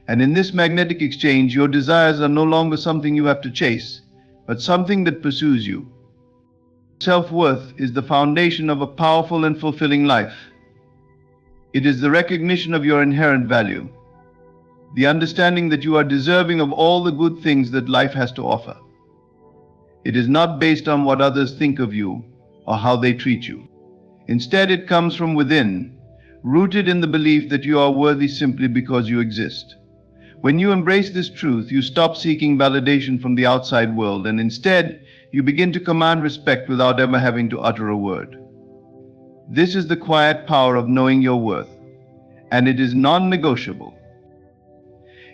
And in this magnetic exchange, your desires are no longer something you have to chase, but something that pursues you. Self-worth is the foundation of a powerful and fulfilling life. It is the recognition of your inherent value, the understanding that you are deserving of all the good things that life has to offer. It is not based on what others think of you or how they treat you. Instead, it comes from within, rooted in the belief that you are worthy simply because you exist. When you embrace this truth, you stop seeking validation from the outside world, and instead, you begin to command respect without ever having to utter a word. This is the quiet power of knowing your worth, and it is non-negotiable.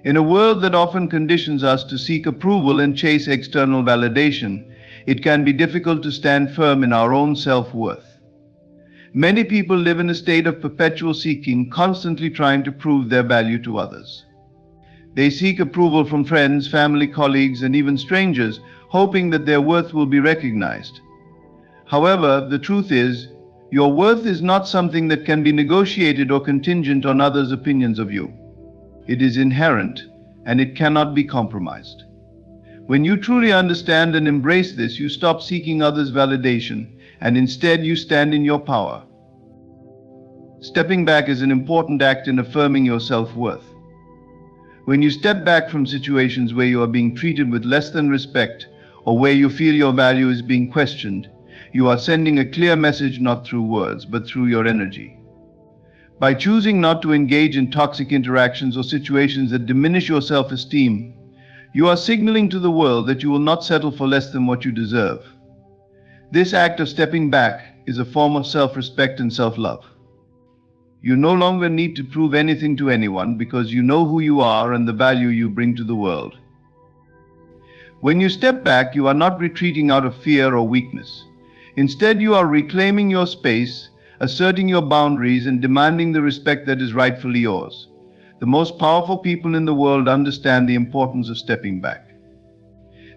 In a world that often conditions us to seek approval and chase external validation, it can be difficult to stand firm in our own self-worth. Many people live in a state of perpetual seeking, constantly trying to prove their value to others. They seek approval from friends, family, colleagues, and even strangers, hoping that their worth will be recognized. However, the truth is, your worth is not something that can be negotiated or contingent on others' opinions of you. It is inherent, and it cannot be compromised. When you truly understand and embrace this, you stop seeking others' validation, and instead you stand in your power. Stepping back is an important act in affirming your self-worth. When you step back from situations where you are being treated with less than respect, or where you feel your value is being questioned, you are sending a clear message not through words, but through your energy. By choosing not to engage in toxic interactions or situations that diminish your self-esteem, you are signaling to the world that you will not settle for less than what you deserve. This act of stepping back is a form of self-respect and self-love. You no longer need to prove anything to anyone because you know who you are and the value you bring to the world. When you step back, you are not retreating out of fear or weakness. Instead, you are reclaiming your space, asserting your boundaries, and demanding the respect that is rightfully yours. The most powerful people in the world understand the importance of stepping back.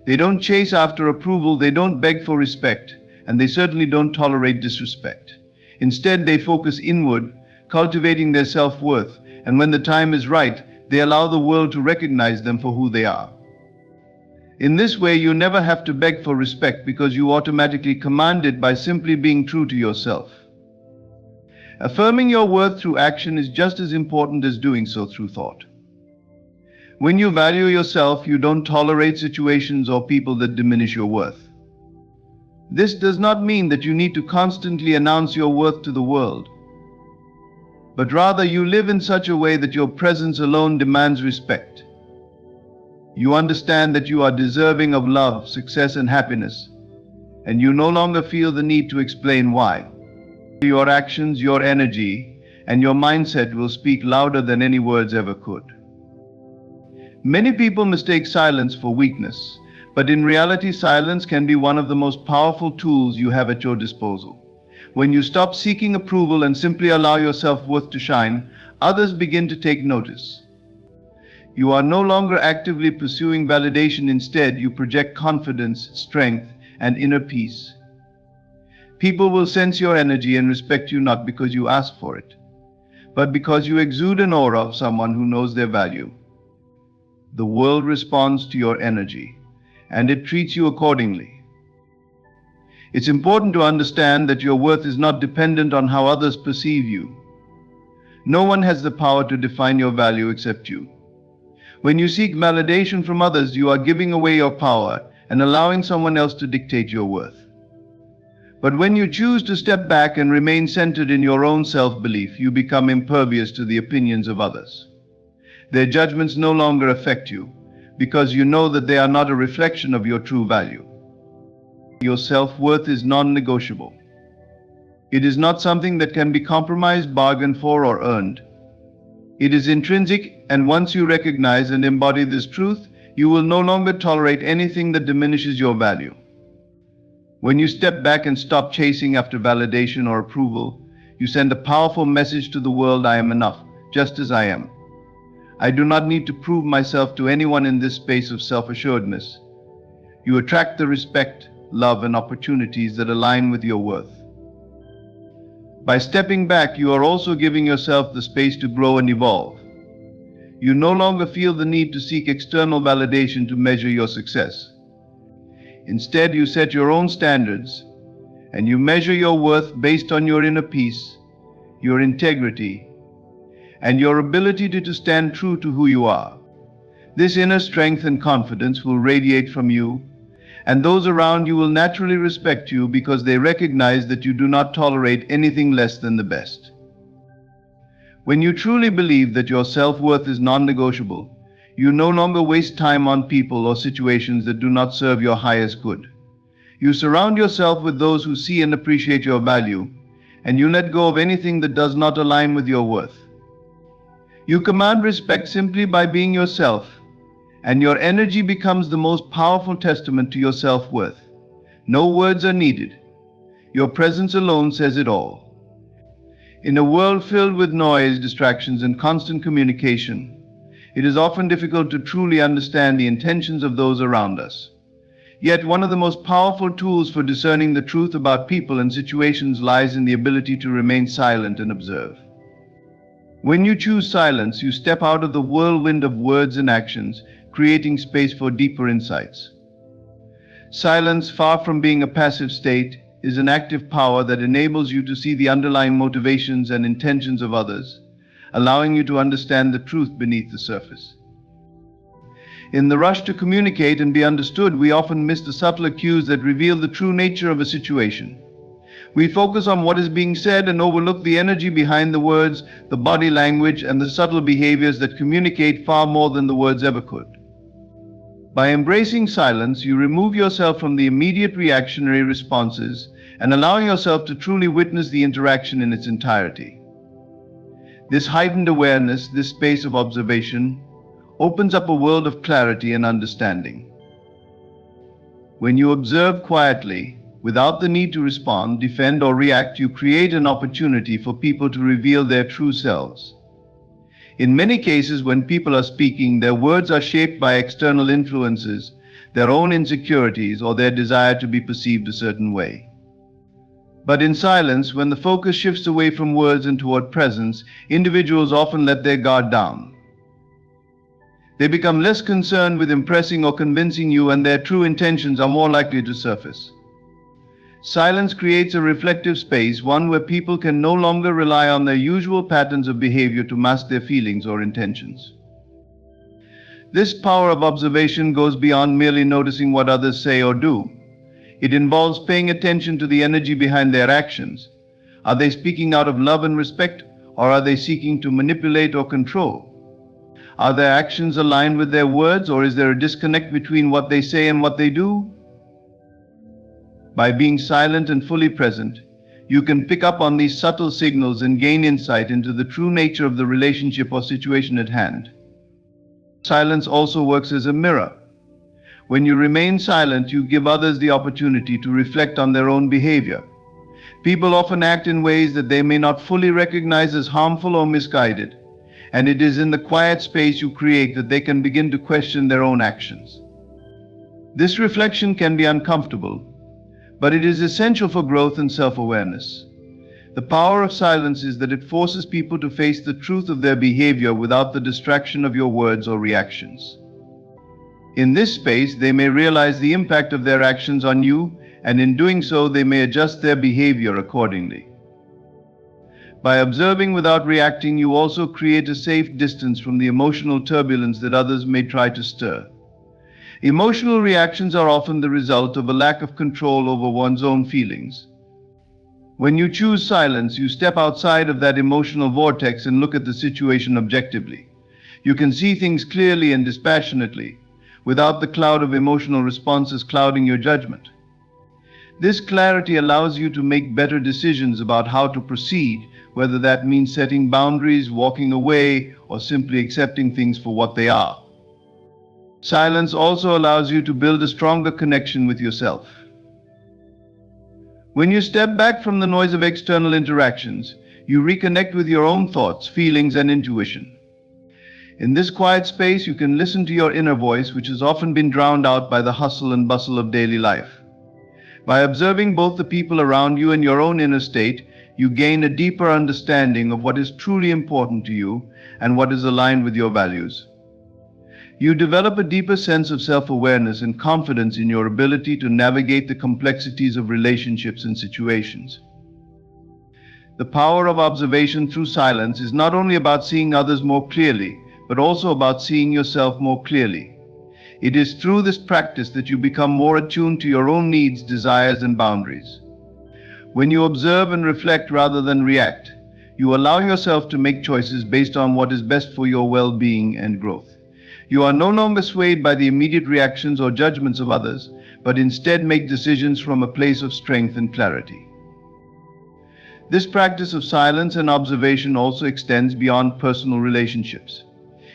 They don't chase after approval, they don't beg for respect, and they certainly don't tolerate disrespect. Instead, they focus inward, cultivating their self-worth, and when the time is right, they allow the world to recognize them for who they are. In this way, you never have to beg for respect because you automatically command it by simply being true to yourself. Affirming your worth through action is just as important as doing so through thought. When you value yourself, you don't tolerate situations or people that diminish your worth. This does not mean that you need to constantly announce your worth to the world, but rather you live in such a way that your presence alone demands respect. You understand that you are deserving of love, success, and happiness, and you no longer feel the need to explain why. Your actions, your energy, and your mindset will speak louder than any words ever could. Many people mistake silence for weakness, but in reality, silence can be one of the most powerful tools you have at your disposal. When you stop seeking approval and simply allow your self-worth to shine, others begin to take notice. You are no longer actively pursuing validation. Instead, you project confidence, strength, and inner peace. People will sense your energy and respect you not because you ask for it, but because you exude an aura of someone who knows their value. The world responds to your energy, and it treats you accordingly. It's important to understand that your worth is not dependent on how others perceive you. No one has the power to define your value except you. When you seek validation from others, you are giving away your power and allowing someone else to dictate your worth. But when you choose to step back and remain centered in your own self-belief, you become impervious to the opinions of others. Their judgments no longer affect you, because you know that they are not a reflection of your true value. Your self-worth is non-negotiable. It is not something that can be compromised, bargained for, or earned. It is intrinsic, and once you recognize and embody this truth, you will no longer tolerate anything that diminishes your value. When you step back and stop chasing after validation or approval, you send a powerful message to the world: I am enough, just as I am. I do not need to prove myself to anyone in this space of self-assuredness. You attract the respect, love, and opportunities that align with your worth. By stepping back, you are also giving yourself the space to grow and evolve. You no longer feel the need to seek external validation to measure your success. Instead, you set your own standards, and you measure your worth based on your inner peace, your integrity, and your ability to stand true to who you are. This inner strength and confidence will radiate from you, and those around you will naturally respect you because they recognize that you do not tolerate anything less than the best. When you truly believe that your self-worth is non-negotiable, you no longer waste time on people or situations that do not serve your highest good. You surround yourself with those who see and appreciate your value, and you let go of anything that does not align with your worth. You command respect simply by being yourself, and your energy becomes the most powerful testament to your self-worth. No words are needed. Your presence alone says it all. In a world filled with noise, distractions, and constant communication, it is often difficult to truly understand the intentions of those around us. Yet one of the most powerful tools for discerning the truth about people and situations lies in the ability to remain silent and observe. When you choose silence, you step out of the whirlwind of words and actions, creating space for deeper insights. Silence, far from being a passive state, is an active power that enables you to see the underlying motivations and intentions of others, allowing you to understand the truth beneath the surface. In the rush to communicate and be understood, we often miss the subtler cues that reveal the true nature of a situation. We focus on what is being said and overlook the energy behind the words, the body language, and the subtle behaviors that communicate far more than the words ever could. By embracing silence, you remove yourself from the immediate reactionary responses and allow yourself to truly witness the interaction in its entirety. This heightened awareness, this space of observation, opens up a world of clarity and understanding. When you observe quietly, without the need to respond, defend, or react, you create an opportunity for people to reveal their true selves. In many cases, when people are speaking, their words are shaped by external influences, their own insecurities, or their desire to be perceived a certain way. But in silence, when the focus shifts away from words and toward presence, individuals often let their guard down. They become less concerned with impressing or convincing you, and their true intentions are more likely to surface. Silence creates a reflective space, one where people can no longer rely on their usual patterns of behavior to mask their feelings or intentions. This power of observation goes beyond merely noticing what others say or do. It involves paying attention to the energy behind their actions. Are they speaking out of love and respect, or are they seeking to manipulate or control? Are their actions aligned with their words, or is there a disconnect between what they say and what they do? By being silent and fully present, you can pick up on these subtle signals and gain insight into the true nature of the relationship or situation at hand. Silence also works as a mirror. When you remain silent, you give others the opportunity to reflect on their own behavior. People often act in ways that they may not fully recognize as harmful or misguided, and it is in the quiet space you create that they can begin to question their own actions. This reflection can be uncomfortable, but it is essential for growth and self-awareness. The power of silence is that it forces people to face the truth of their behavior without the distraction of your words or reactions. In this space, they may realize the impact of their actions on you, and in doing so, they may adjust their behavior accordingly. By observing without reacting, you also create a safe distance from the emotional turbulence that others may try to stir. Emotional reactions are often the result of a lack of control over one's own feelings. When you choose silence, you step outside of that emotional vortex and look at the situation objectively. You can see things clearly and dispassionately, without the cloud of emotional responses clouding your judgment. This clarity allows you to make better decisions about how to proceed, whether that means setting boundaries, walking away, or simply accepting things for what they are. Silence also allows you to build a stronger connection with yourself. When you step back from the noise of external interactions, you reconnect with your own thoughts, feelings, and intuition. In this quiet space, you can listen to your inner voice, which has often been drowned out by the hustle and bustle of daily life. By observing both the people around you and your own inner state, you gain a deeper understanding of what is truly important to you and what is aligned with your values. You develop a deeper sense of self-awareness and confidence in your ability to navigate the complexities of relationships and situations. The power of observation through silence is not only about seeing others more clearly, but also about seeing yourself more clearly. It is through this practice that you become more attuned to your own needs, desires, and boundaries. When you observe and reflect rather than react, you allow yourself to make choices based on what is best for your well-being and growth. You are no longer swayed by the immediate reactions or judgments of others, but instead make decisions from a place of strength and clarity. This practice of silence and observation also extends beyond personal relationships.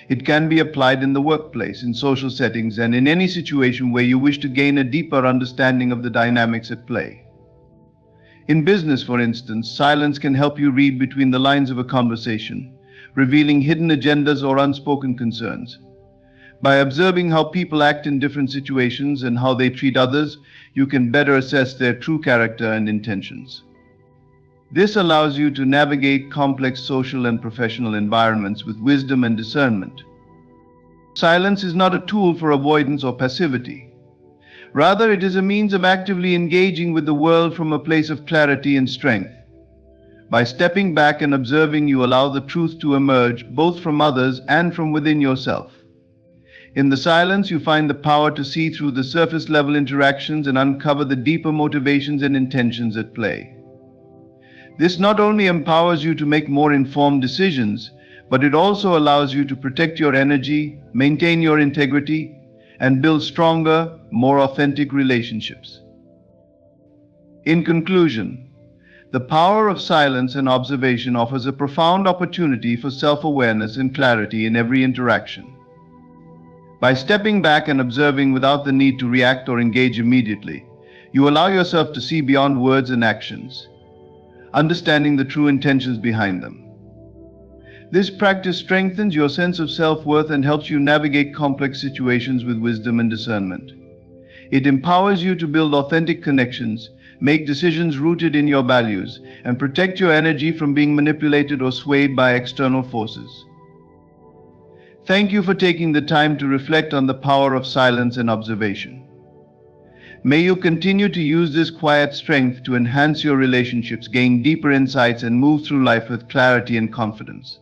It can be applied in the workplace, in social settings, and in any situation where you wish to gain a deeper understanding of the dynamics at play. In business, for instance, silence can help you read between the lines of a conversation, revealing hidden agendas or unspoken concerns. By observing how people act in different situations and how they treat others, you can better assess their true character and intentions. This allows you to navigate complex social and professional environments with wisdom and discernment. Silence is not a tool for avoidance or passivity. Rather, it is a means of actively engaging with the world from a place of clarity and strength. By stepping back and observing, you allow the truth to emerge both from others and from within yourself. In the silence, you find the power to see through the surface-level interactions and uncover the deeper motivations and intentions at play. This not only empowers you to make more informed decisions, but it also allows you to protect your energy, maintain your integrity, and build stronger, more authentic relationships. In conclusion, the power of silence and observation offers a profound opportunity for self-awareness and clarity in every interaction. By stepping back and observing without the need to react or engage immediately, you allow yourself to see beyond words and actions, understanding the true intentions behind them. This practice strengthens your sense of self-worth and helps you navigate complex situations with wisdom and discernment. It empowers you to build authentic connections, make decisions rooted in your values, and protect your energy from being manipulated or swayed by external forces. Thank you for taking the time to reflect on the power of silence and observation. May you continue to use this quiet strength to enhance your relationships, gain deeper insights, and move through life with clarity and confidence.